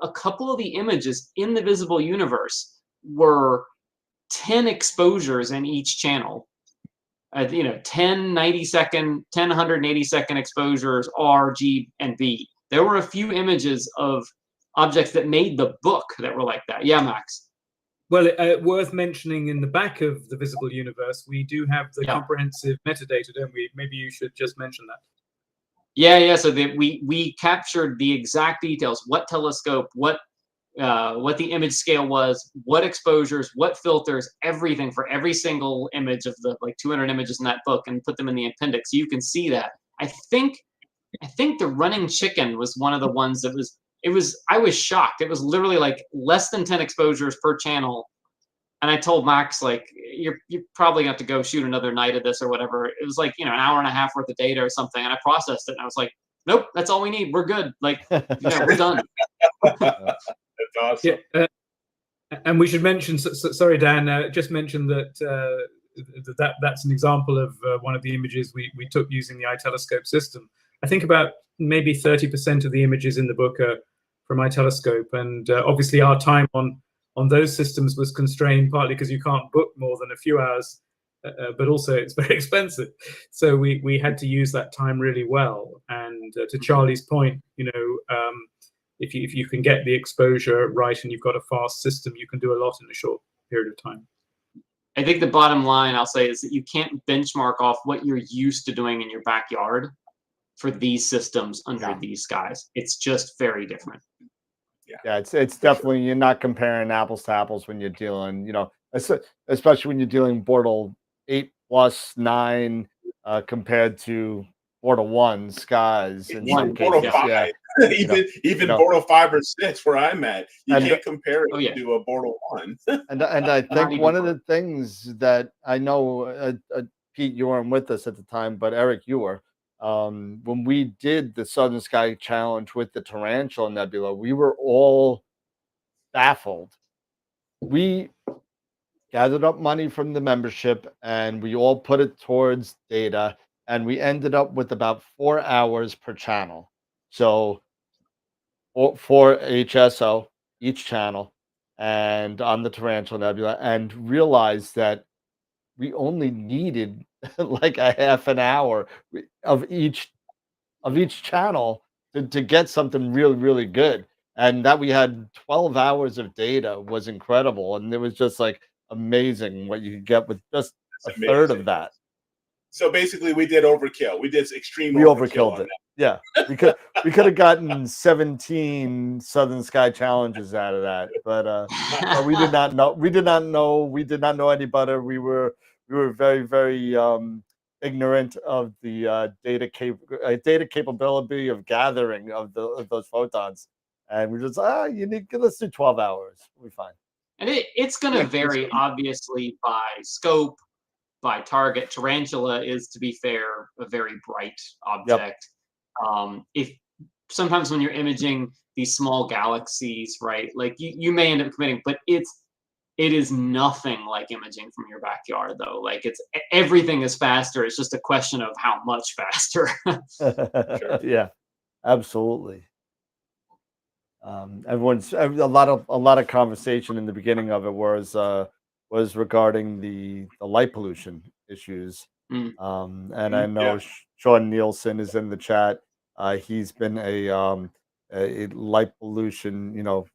a couple of the images in the visible universe were 10 exposures in each channel. 10 90-second, 10 180-second exposures, R, G, and B. There were a few images of objects that made the book that were like that. Yeah, Max. Well, worth mentioning, in the back of the visible universe, we do have the comprehensive metadata, don't we? Maybe you should just mention that. Yeah. So we captured the exact details: what telescope, what the image scale was, what exposures, what filters, everything for every single image of the like 200 images in that book, and put them in the appendix. So you can see that. I think the running chicken was one of the ones that was. I was shocked. It was literally like less than 10 exposures per channel. And I told Max, like, you're probably going to have to go shoot another night of this or whatever. It was like, an hour and a half worth of data or something. And I processed it and I was like, nope, that's all we need. We're good. Like, we're done. That's awesome. Yeah, and we should mention, sorry, Dan, just mention that that's an example of one of the images we took using the iTelescope system. I think about maybe 30% of the images in the book are from iTelescope, and obviously our time on those systems was constrained partly because you can't book more than a few hours, but also it's very expensive. So we had to use that time really well. And to Charlie's point, if you can get the exposure right and you've got a fast system, you can do a lot in a short period of time. I think the bottom line I'll say is that you can't benchmark off what you're used to doing in your backyard for these systems under these skies. It's just very different. Yeah, it's definitely, you're not comparing apples to apples when you're dealing, especially when you're dealing Bortle 8+9 compared to Bortle 1 skies. In some cases, Bortle 5, even Bortle 5 or 6 where I'm at, you can't compare it to a Bortle 1. and I think one of the things that I know Pete, you weren't with us at the time, but Eric, you were. When we did the Southern Sky Challenge with the Tarantula Nebula, we were all baffled. We gathered up money from the membership and we all put it towards data, and we ended up with about 4 hours per channel. So for HSO, each channel, and on the Tarantula Nebula, and realized that we only needed like a half an hour of each channel to get something really, really good. And that we had 12 hours of data was incredible. And it was just like amazing what you could get with just a That's third amazing. of that. So basically, we did overkill. We did extreme We overkill overkilled on it. Yeah. We could have gotten 17 Southern Sky challenges out of that. But we did not know. We did not know any better. We were very, very ignorant of the data capability of gathering of those photons, and we just let's do 12 hours. We'll be fine. And it's going to vary, obviously, by scope, by target. Tarantula is, to be fair, a very bright object. If sometimes when you're imaging these small galaxies, right, like you may end up committing, but it is nothing like imaging from your backyard, though. Like everything is faster. It's just a question of how much faster. Sure. Yeah, absolutely. Everyone's a lot of conversation in the beginning of it was regarding the light pollution issues. And I know Sean Nielsen is in the chat. He's been a light pollution,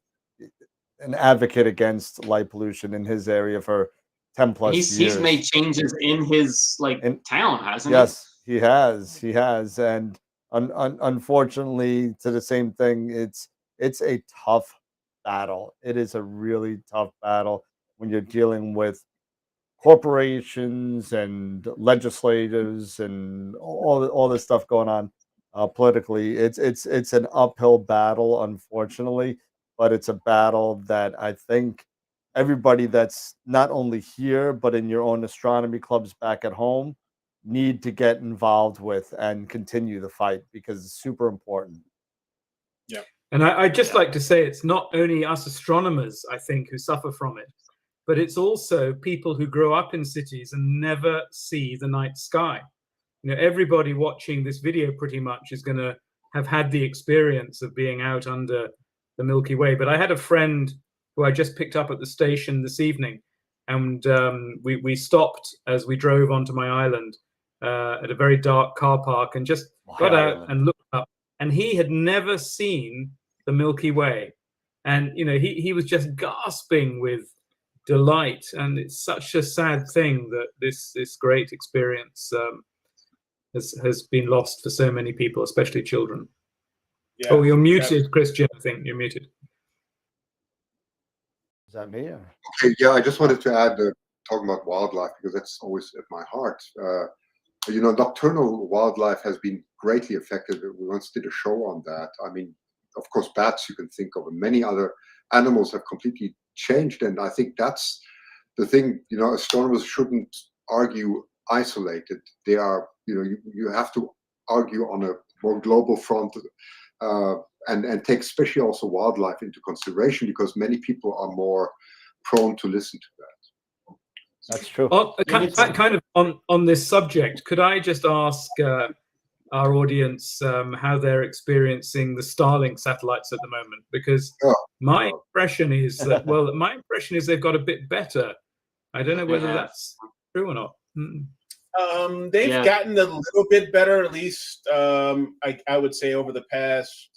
an advocate against light pollution in his area for 10 plus years. He's made changes in his town, hasn't he? Yes, he has. And unfortunately, to the same thing, it's a tough battle. It is a really tough battle when you're dealing with corporations and legislators and all this stuff going on politically. It's an uphill battle, unfortunately, but it's a battle that I think everybody that's not only here but in your own astronomy clubs back at home need to get involved with and continue the fight, because it's super important. Yeah. And I'd just like to say it's not only us astronomers, I think, who suffer from it, but it's also people who grow up in cities and never see the night sky. Everybody watching this video pretty much is going to have had the experience of being out under the Milky Way. But I had a friend who I just picked up at the station this evening, and we stopped as we drove onto my island at a very dark car park and just got out and looked up. And he had never seen the Milky Way. And, he was just gasping with delight. And it's such a sad thing that this great experience has been lost for so many people, especially children. Yeah, oh, you're muted, Christian. I think you're muted. Is that me? Or? Okay, yeah, I just wanted to add, talking about wildlife, because that's always at my heart. Nocturnal wildlife has been greatly affected. We once did a show on that. I mean, of course, bats you can think of, and many other animals have completely changed. And I think that's the thing, astronomers shouldn't argue isolated. They are, you have to argue on a more global front, and take especially also wildlife into consideration, because many people are more prone to listen to that. That's true. Kind of on this subject, could I just ask our audience how they're experiencing the Starlink satellites at the moment? Because my impression is that they've got a bit better. I don't know whether that's true or not. They've gotten a little bit better, at least I would say over the past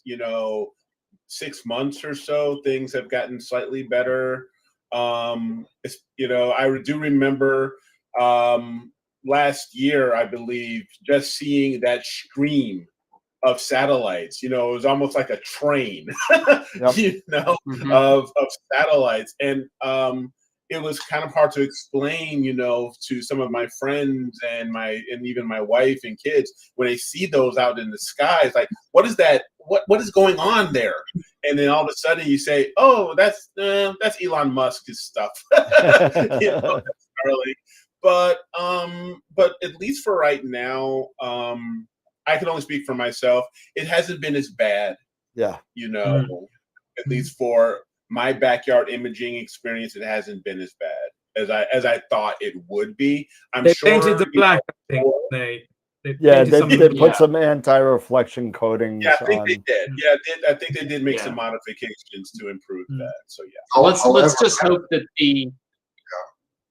6 months or so. Things have gotten slightly better. I do remember last year, I believe, just seeing that stream of satellites. It was almost like a train, of satellites, and it was kind of hard to explain, to some of my friends and even my wife and kids when they see those out in the sky. It's like, what is that? What is going on there? And then all of a sudden you say, "Oh, that's Elon Musk's stuff." That's Starlink. but at least for right now, I can only speak for myself. It hasn't been as bad. Yeah. You know, at least for my backyard imaging experience, it hasn't been as bad as I thought it would be. They painted the black, I think. They put some anti-reflection coatings. Yeah, I think they did. Yeah, I think they did make some modifications to improve that. So yeah. Let's just hope that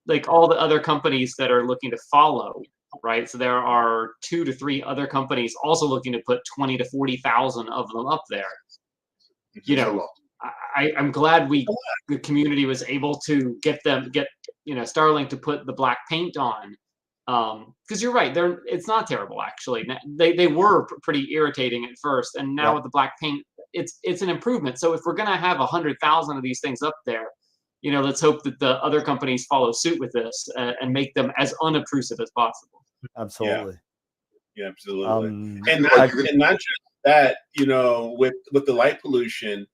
like all the other companies that are looking to follow, right? So there are 2 to 3 other companies also looking to put 20 to 40,000 of them up there. You know, I'm glad the community was able to get Starlink to put the black paint on. Because you're right, it's not terrible actually. They were pretty irritating at first, and now with the black paint, it's an improvement. So if we're gonna have 100,000 of these things up there, you know, let's hope that the other companies follow suit with this and make them as unobtrusive as possible. Absolutely. Yeah, absolutely. And not just that, you know, with the light pollution,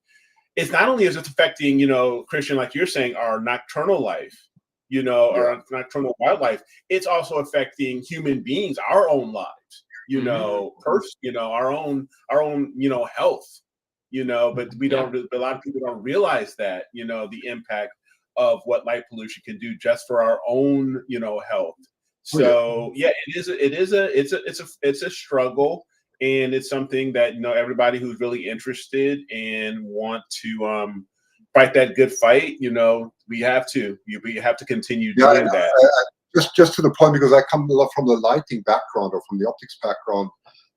it's not only is it affecting, you know, Christian, like you're saying, our nocturnal life, you know, our nocturnal wildlife, it's also affecting human beings, our own lives, you know, our own, you know, health, you know, but a lot of people don't realize that, you know, the impact of what light pollution can do just for our own, you know, health. So it's a struggle, and it's something that, you know, everybody who's really interested and want to fight that good fight, you know, we have to continue doing that. Just to the point, because I come a lot from the lighting background or from the optics background.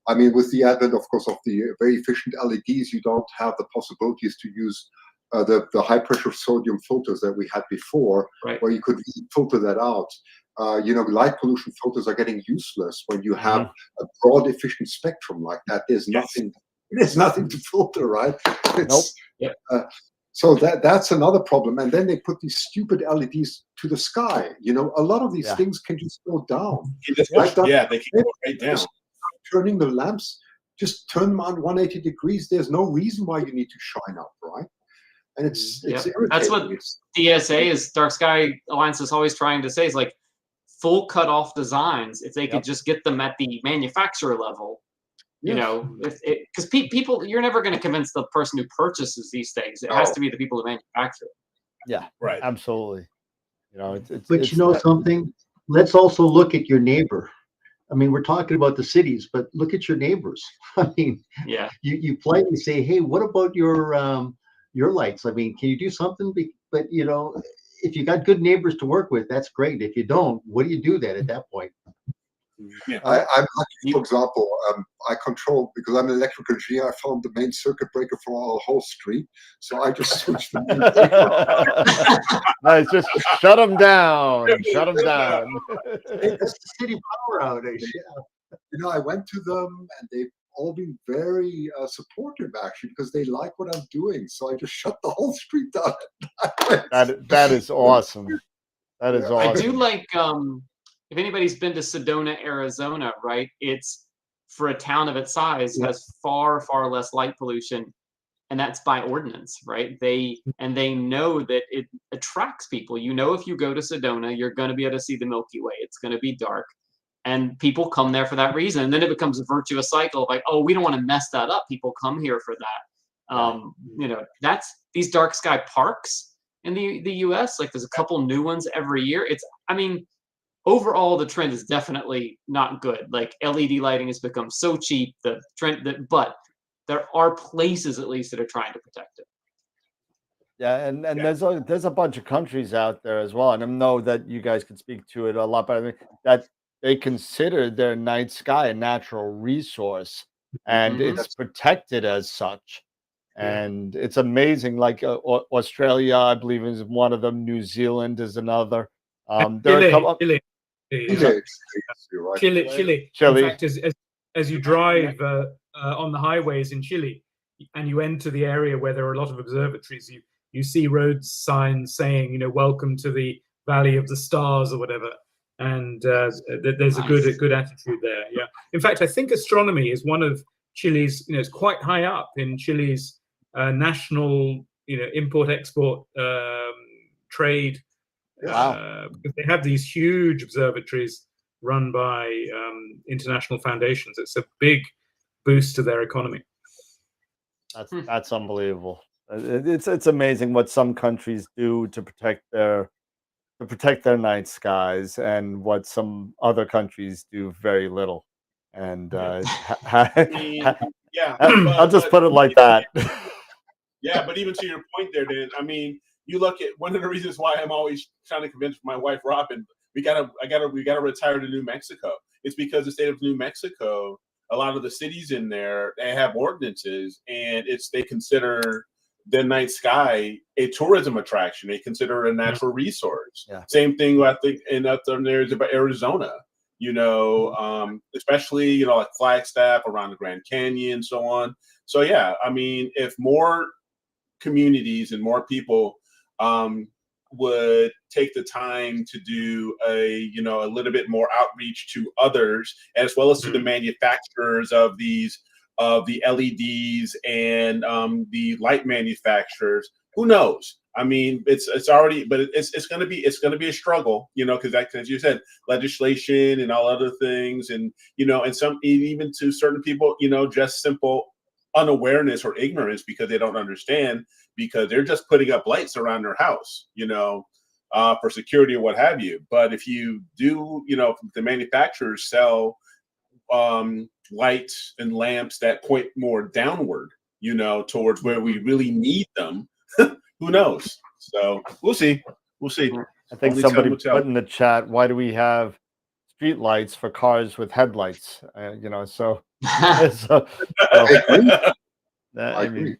I mean, with the advent, of course, of the very efficient LEDs, you don't have the possibilities to use the high pressure sodium filters that we had before, where you could filter that out. You know, light pollution filters are getting useless when you have a broad, efficient spectrum like that. There's nothing to filter, right? So that's another problem. And then they put these stupid LEDs to the sky. You know, a lot of these things can just go down. They can go right down. Turning the lamps, just turn them on 180 degrees. There's no reason why you need to shine up, right? And it's irritating. That's what DSA is, Dark Sky Alliance is always trying to say, is like full cutoff designs. If they could just get them at the manufacturer level, you know, because people, you're never going to convince the person who purchases these things. It has to be the people who manufacture. Yeah, right. Absolutely. You know, but you know something? Let's also look at your neighbor. I mean, we're talking about the cities, but look at your neighbors. I mean, you politely say, hey, what about your lights? I mean, can you do something? But you know, if you got good neighbors to work with, that's great. If you don't, what do you do then at that point? I'm lucky, for example, I control, because I'm an electrical engineer, I found the main circuit breaker for our whole street. So I just switched the main breaker. Nice, just shut them down. Shut them down. That's the city power outage. You know, I went to them and they've all been very supportive, actually, because they like what I'm doing. So I just shut the whole street down. That is awesome. That is awesome. I do like, if anybody's been to Sedona, Arizona, right? It's, for a town of its size, has far, far less light pollution, and that's by ordinance, right? They know that it attracts people. You know, if you go to Sedona, you're going to be able to see the Milky Way. It's going to be dark, and people come there for that reason. And then it becomes a virtuous cycle of like, oh, we don't want to mess that up. People come here for that. You know, that's these dark sky parks in the U.S. Like, there's a couple new ones every year. I mean, overall, the trend is definitely not good. Like, LED lighting has become so cheap. The trend, but there are places at least that are trying to protect it. Yeah, and there's a bunch of countries out there as well, and I know that you guys can speak to it a lot better, that they consider their night sky a natural resource, and it's protected as such. And it's amazing. Like Australia, I believe, is one of them. New Zealand is another. There are a couple. Chile. In fact, as you drive on the highways in Chile, and you enter the area where there are a lot of observatories, you see road signs saying, you know, welcome to the Valley of the Stars or whatever. And there's a good attitude there. Yeah. In fact, I think astronomy is one of Chile's, you know, it's quite high up in Chile's national, you know, import-export trade Because they have these huge observatories run by international foundations. It's a big boost to their economy. That's unbelievable. It's amazing what some countries do to protect their night skies, and what some other countries do very little. And I mean, yeah, I'll just put it like that. Yeah, but even to your point there, Dan, I mean, you look at one of the reasons why I'm always trying to convince my wife Robin, we gotta retire to New Mexico. It's because the state of New Mexico, a lot of the cities in there, they have ordinances, and they consider the night sky a tourism attraction. They consider it a natural resource. Yeah. Same thing I think in up there about Arizona. Especially like Flagstaff around the Grand Canyon and so on. So yeah, I mean, if more communities and more people would take the time to do a little bit more outreach to others, as well as to the manufacturers of the LEDs and the light manufacturers, who knows? I mean, it's already, but it's going to be a struggle, because as you said, legislation and all other things, and and some even to certain people, just simple unawareness or ignorance because they don't understand, because they're just putting up lights around their house, for security or what have you. But if you do, the manufacturers sell lights and lamps that point more downward, towards where we really need them. Who knows? So we'll see. I think somebody put in the chat, why do we have street lights for cars with headlights? I mean,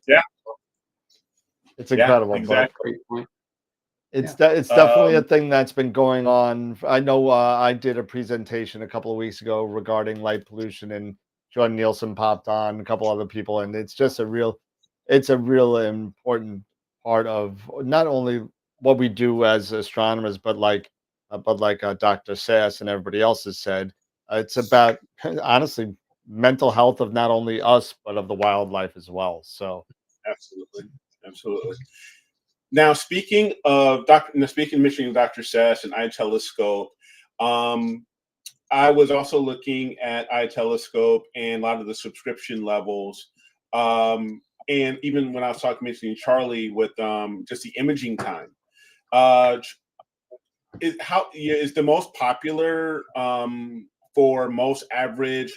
yeah, it's incredible. Exactly. But it's definitely a thing that's been going on. I know I did a presentation a couple of weeks ago regarding light pollution, and John Nielsen popped on, a couple other people, and it's just a real important part of not only what we do as astronomers, but like Dr. Sasse and everybody else has said, it's about honestly mental health of not only us but of the wildlife as well. So absolutely. Now, speaking mentioning Dr. Sasse and iTelescope, I was also looking at iTelescope and a lot of the subscription levels. And even when I was mentioning Charlie with just the imaging time, is the most popular for most average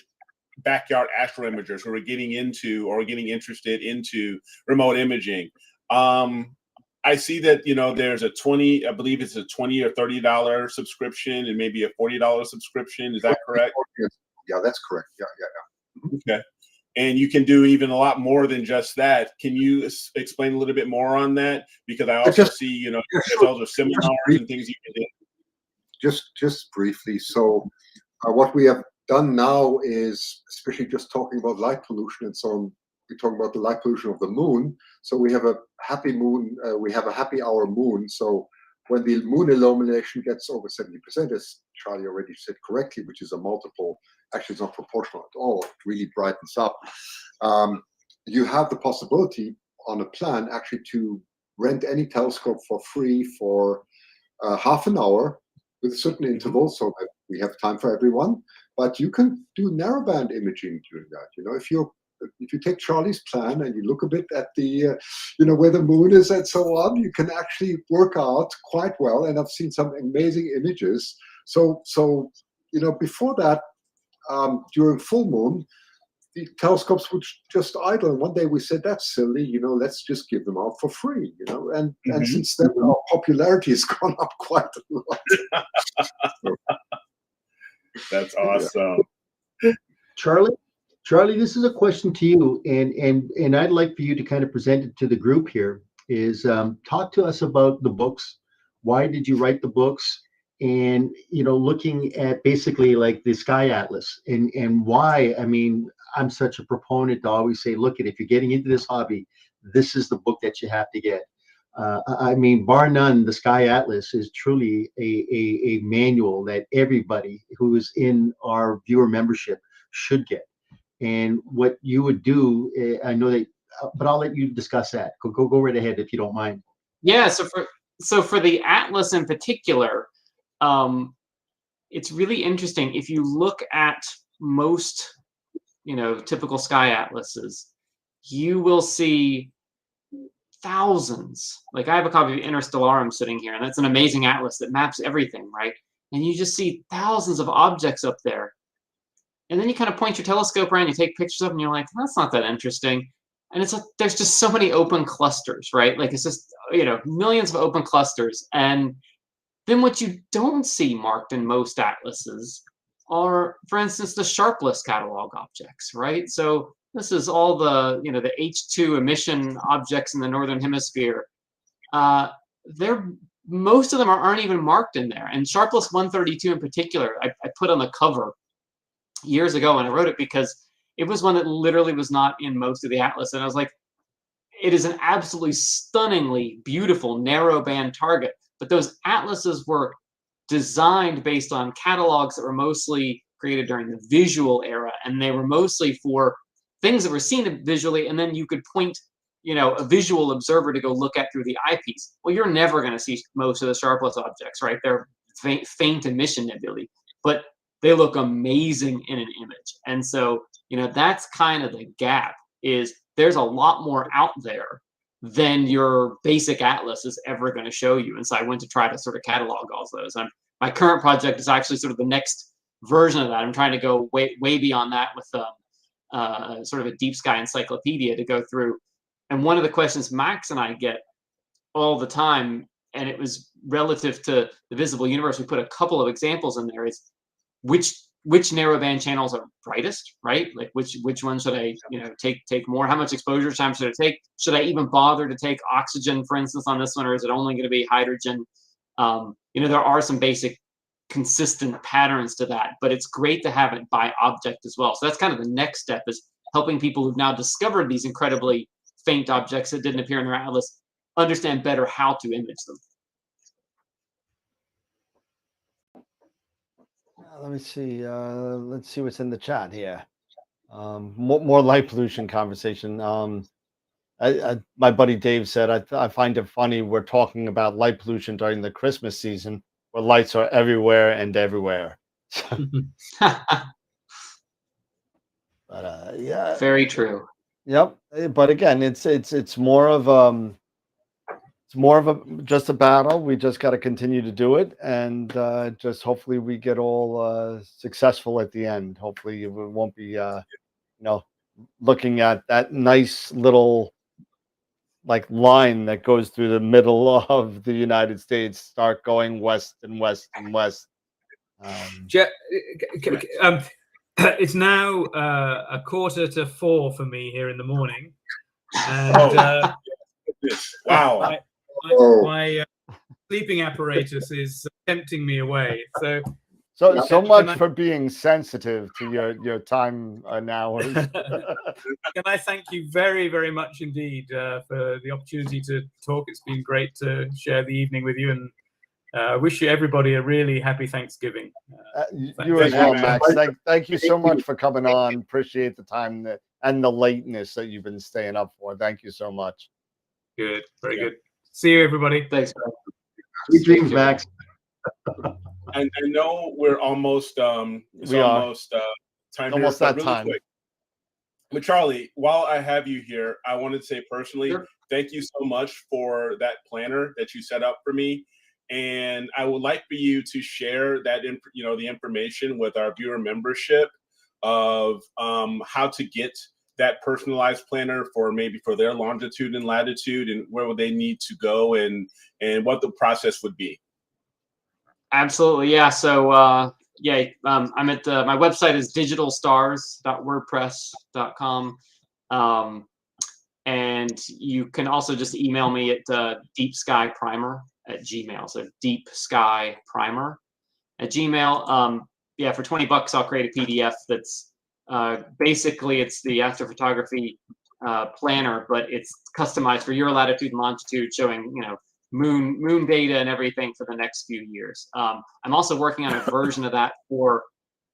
backyard astro imagers who are getting into or getting interested into remote imaging. I see that there's a I believe it's a $20 or $30 subscription and maybe a $40 subscription. Is that correct? Yeah, that's correct. Yeah. Okay. And you can do even a lot more than just that. Can you explain a little bit more on that? Because I also see, there's also seminars and things you can do. Just briefly. So what we have done now is, especially just talking about light pollution and so on, we talk about the light pollution of the moon. So we have a happy moon. We have a happy hour moon. So when the moon illumination gets over 70%, as Charlie already said correctly, which is a multiple, actually it's not proportional at all, it really brightens up. You have the possibility on a plan actually to rent any telescope for free for half an hour with a certain interval, so that we have time for everyone. But you can do narrowband imaging during that. If you take Charlie's plan and you look a bit at the, where the moon is and so on, you can actually work out quite well. And I've seen some amazing images. So before that, during full moon, the telescopes would just idle. And one day we said, that's silly, let's just give them out for free, and since then our popularity has gone up quite a lot. That's awesome. Charlie, this is a question to you, and I'd like for you to kind of present it to the group here, is talk to us about the books. Why did you write the books? And, looking at basically like the Sky Atlas and why. I mean, I'm such a proponent to always say, look, if you're getting into this hobby, this is the book that you have to get. I mean, bar none, the Sky Atlas is truly a manual that everybody who is in our viewer membership should get. And what you would do, I know that, but I'll let you discuss that. Go right ahead if you don't mind. Yeah. So so for the atlas in particular, it's really interesting. If you look at most, typical sky atlases, you will see thousands. Like, I have a copy of Interstellarum sitting here, and that's an amazing atlas that maps everything, right? And you just see thousands of objects up there. And then you kind of point your telescope around, you take pictures of them, and you're like, that's not that interesting. And it's like, there's just so many open clusters, right? Like, it's just, millions of open clusters. And then what you don't see marked in most atlases are, for instance, the Sharpless catalog objects, right? So this is all the, the H2 emission objects in the Northern Hemisphere. Most of them aren't even marked in there. And Sharpless 132 in particular, I put on the cover years ago, and I wrote it because it was one that literally was not in most of the atlas. And I was like, it is an absolutely stunningly beautiful narrowband target. But those atlases were designed based on catalogs that were mostly created during the visual era, and they were mostly for things that were seen visually, and then you could point, a visual observer to go look at through the eyepiece. Well, you're never going to see most of the Sharpless objects, right? They're faint emission nebulae, but they look amazing in an image. And so, that's kind of the gap, is there's a lot more out there than your basic atlas is ever going to show you. And so I went to try to sort of catalog all those. My current project is actually sort of the next version of that. I'm trying to go way beyond that with sort of a deep sky encyclopedia to go through. And one of the questions Max and I get all the time, and it was relative to the visible universe, we put a couple of examples in there, is which narrowband channels are brightest, right? Like which ones should I, take more? How much exposure time should I take? Should I even bother to take oxygen, for instance, on this one, or is it only going to be hydrogen? There are some basic consistent patterns to that, but it's great to have it by object as well. So that's kind of the next step, is helping people who've now discovered these incredibly faint objects that didn't appear in their atlas understand better how to image them. Let me see. Let's see what's in the chat here. More light pollution conversation. My buddy Dave said, I find it funny we're talking about light pollution during the Christmas season, where lights are everywhere and everywhere. But yeah, very true. Yep. But again, it's more of just a battle. We just got to continue to do it, and just hopefully we get all successful at the end. Hopefully it won't be looking at that nice little line that goes through the middle of the United States, start going west and west and west. It's now 3:45 for me here in the morning, and wow. My sleeping apparatus is tempting me away. So much for being sensitive to your time and hours. Can I thank you very, very much indeed for the opportunity to talk. It's been great to share the evening with you, and I wish you everybody a really happy Thanksgiving. You as well, Max. Thank you so much for coming on. Appreciate the time and the lateness that you've been staying up for. Thank you so much. Good. Very good. See you, everybody. Thanks. Sweet dreams, Max. And I know we're almost time almost here, that really time. Quick. But Charlie, while I have you here, I wanted to say personally, Sure. Thank you so much for that planner that you set up for me. And I would like for you to share that, the information with our viewer membership of how to get that personalized planner for their longitude and latitude, and where would they need to go, and what the process would be. Absolutely. Yeah. So, I'm at my website is digitalstars.wordpress.com. And you can also just email me at deepskyprimer@gmail. So deepskyprimer@gmail. For $20, I'll create a PDF that's basically it's the astrophotography planner, but it's customized for your latitude and longitude, showing moon data and everything for the next few years. I'm also working on a version of that for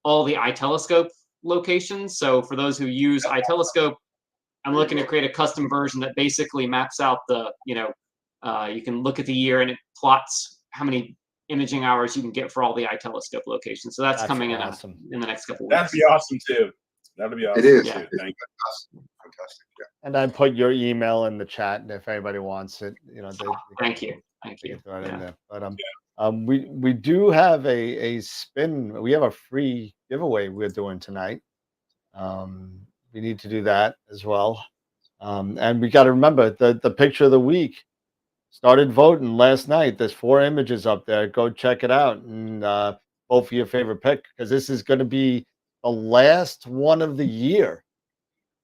all the iTelescope locations. So for those who use iTelescope, I'm looking to create a custom version that basically maps out the You can look at the year and it plots how many imaging hours you can get for all the iTelescope locations. So that's coming awesome. in the next couple of That'd weeks. be awesome too. That'd be awesome. It is. Yeah. It's Thank you. fantastic. Yeah. And I put your email in the chat, and if anybody wants it, they Thank you. they Thank you. can throw it in Yeah. there. But we do have a spin. We have a free giveaway we're doing tonight. We need to do that as well. And we got to remember the picture of the week started voting last night. There's 4 images up there. Go check it out and vote for your favorite pick, because this is going to be the last one of the year.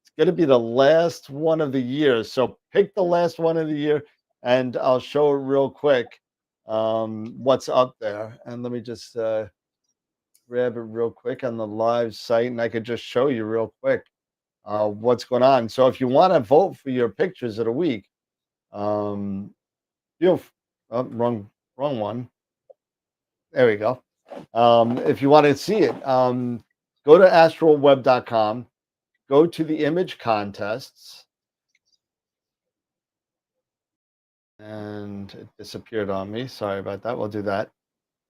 It's going to be the last one of the year. So pick the last one of the year, and I'll show it real quick what's up there. And let me just grab it real quick on the live site, and I could just show you real quick what's going on. So if you want to vote for your pictures of the week, wrong one. There we go. If you want to see it, go to astroweb.com, go to the image contests, and it disappeared on me. Sorry about that. We'll do that.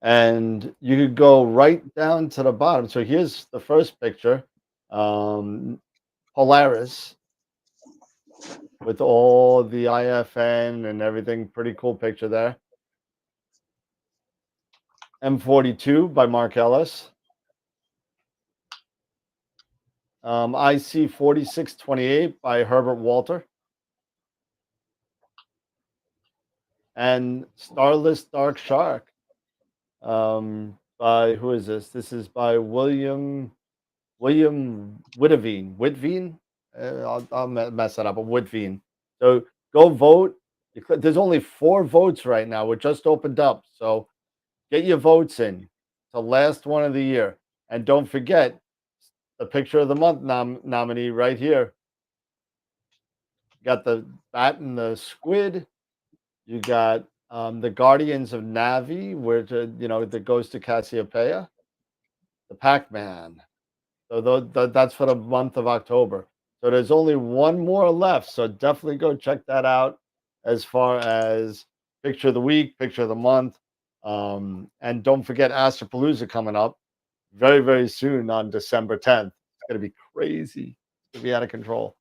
And you could go right down to the bottom. So here's the first picture, Polaris, with all the IFN and everything. Pretty cool picture there. M42 by Mark Ellis. IC 4628 by Herbert Walter. And Starless Dark Shark by, who is this? This is by William Whitveen. I'll mess that up, but Whitveen. So go vote. There's only 4 votes right now. It just opened up, so get your votes in. It's the last one of the year, and don't forget the picture of the month nominee right here. You got the bat and the squid. You got the Guardians of Navi, where that goes to Cassiopeia. The Pac-Man. So that's for the month of October. So there's only one more left. So definitely go check that out as far as picture of the week, picture of the month. And don't forget Astropalooza coming up very, very soon on December 10th. It's going to be crazy. It's going to be out of control.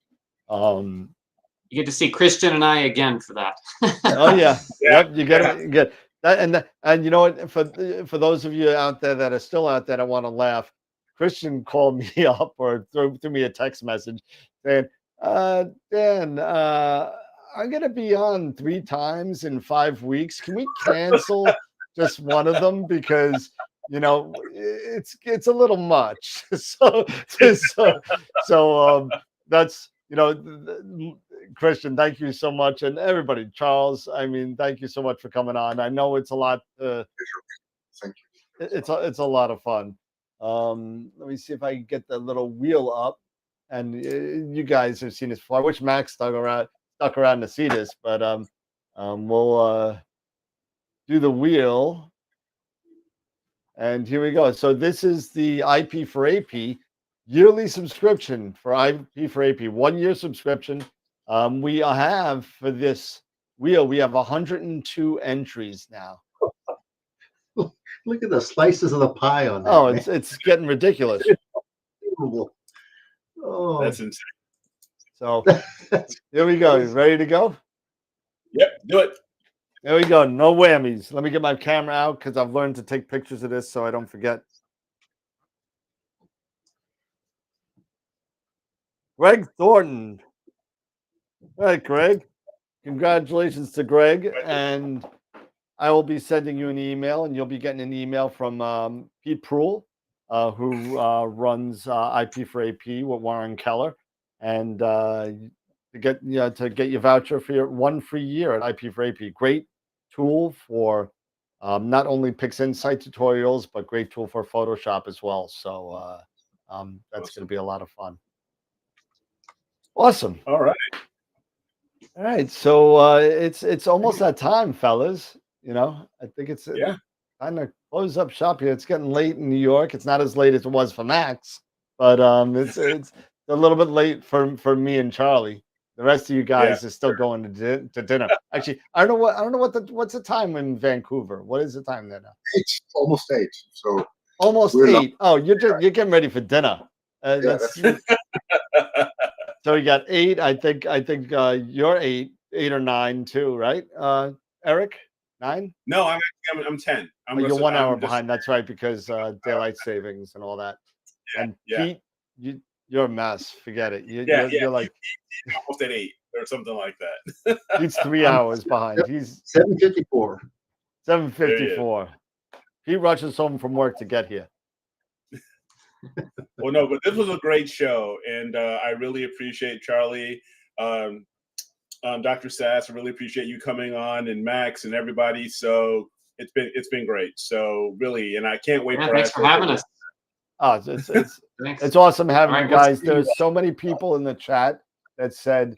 You get to see Christian and I again for that. Oh yeah. Yeah. Yep, you get that, and you know what, for those of you out there that are still out there that want to laugh, Christian called me up or threw me a text message saying, Dan, I'm gonna be on 3 times in 5 weeks. Can we cancel just one of them, because it's a little much. so that's Christian, thank you so much. And everybody, Charles, thank you so much for coming on. I know it's a lot. Thank you. It's a lot of fun. Let me see if I can get the little wheel up. And you guys have seen this before. I wish Max stuck around to see this, but we'll do the wheel. And here we go. So this is the IP for AP yearly subscription for IP for AP, 1-year subscription. We have for this wheel, we have 102 entries now. Look at the slices of the pie on that. Oh, it's getting ridiculous. Oh, That's insane. So here we go. You ready to go? Yep, do it. There we go. No whammies. Let me get my camera out, because I've learned to take pictures of this so I don't forget. Greg Thornton. All right, Greg. Congratulations to Greg. And I will be sending you an email, and you'll be getting an email from Pete Proul, who runs IP for AP with Warren Keller, and to get your voucher for your 1 free year at IP for AP. Great tool for not only PixInsight tutorials, but great tool for Photoshop as well. So that's going to be a lot of fun. Awesome. All right. All right. So it's almost that time, fellas. I think it's time to close up shop here. It's getting late in New York. It's not as late as it was for Max, but it's a little bit late for me and Charlie. The rest of you guys are still going to dinner. Actually, I don't know what's the time in Vancouver. What is the time there now? It's almost 8. So almost 8. Oh, you're getting ready for dinner. that's right. So you got 8. I think you're 8 or 9 too, right? Eric, 9? No, I'm 10. You're 1 hour behind. That's right, because daylight savings and all that. And Pete, you're a mess. Forget it. You're like almost at 8 or something like that. He's 3 hours behind. He's 7:54. 7:54. He rushes home from work to get here. Well, no, but this was a great show, and I really appreciate Charlie, Dr. Sasse. I really appreciate you coming on, and Max and everybody. So it's been great. So really, and I can't wait for thanks for having us. Oh, it's awesome having you guys. There's so many people in the chat that said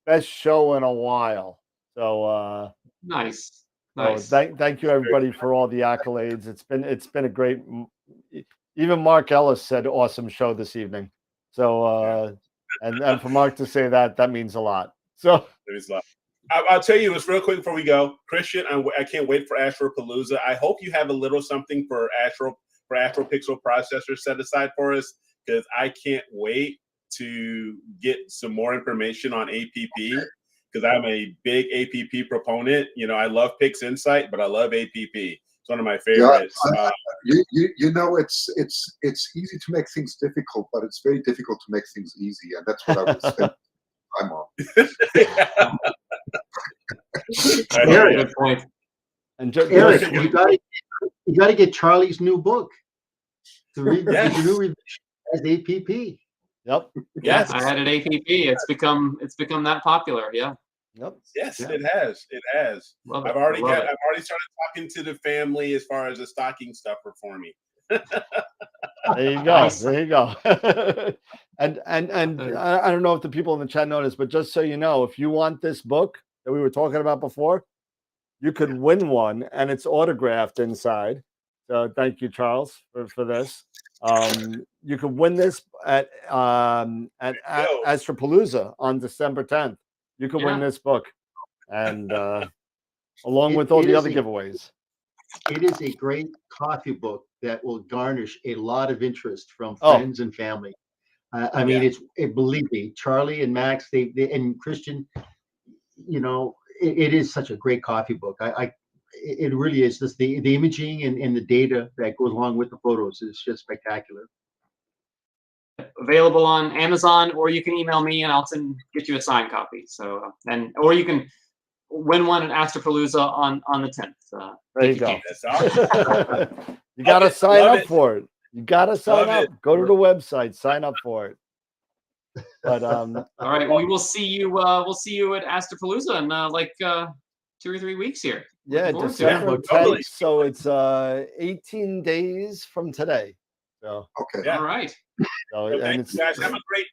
best show in a while. So nice. So thank you everybody for all the accolades. It's been a great. Even Mark Ellis said awesome show this evening. So and for Mark to say that means a lot. So it means a lot. I'll tell you this real quick before we go, Christian. I can't wait for AstroPalooza. I hope you have a little something for AstroPixel processor set aside for us, because I can't wait to get some more information on APP, because I'm a big APP proponent. You know, I love Pix Insight, but I love APP. It's one of my favorites. You know, it's easy to make things difficult, but it's very difficult to make things easy, and that's what I would spend time on. Very good point. And Eric, you got to get Charlie's new book to read the new revision as APP. Yep. Yes, I had it APP. It's become that popular. Yeah. Yep. Yes, it has. It has. I've already started talking to the family as far as the stocking stuffer for me. There you go. There you go. and I don't know if the people in the chat noticed, but just so you know, if you want this book that we were talking about before, you could win one, and it's autographed inside. So thank you, Charles, for this. You could win this at AstroPalooza on December 10th. You could win this book, and along with all the other giveaways. It is a great coffee book that will garnish a lot of interest from friends and family. I mean, believe me, Charlie and Max, they and Christian, you know, it is such a great coffee book. It really is. Just the imaging and the data that goes along with the photos is just spectacular. Available on Amazon, or you can email me and I'll get you a signed copy. So or you can win one at AstroPalooza on the 10th. There you go. You got to sign up for it. You got to sign up. Go to the website, sign up for it. But all right, we will see you. We'll see you at AstroPalooza in like 2 or 3 weeks here. Yeah, December 10th. So it's 18 days from today. So okay. All right. So, thanks, guys. Have a great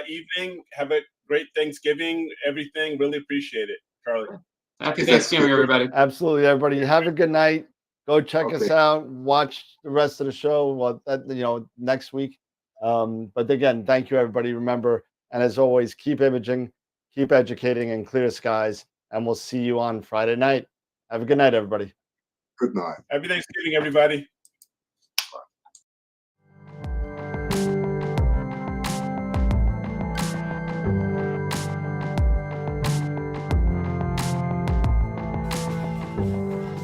evening. Have a great Thanksgiving. Everything. Really appreciate it, Charlie. Happy Thanksgiving, everybody. Absolutely, everybody. Have a good night. Go check us out. Watch the rest of the show. Well, next week. But again, thank you, everybody. Remember, and as always, keep imaging, keep educating, and clear skies. And we'll see you on Friday night. Have a good night, everybody. Good night. Happy Thanksgiving, everybody.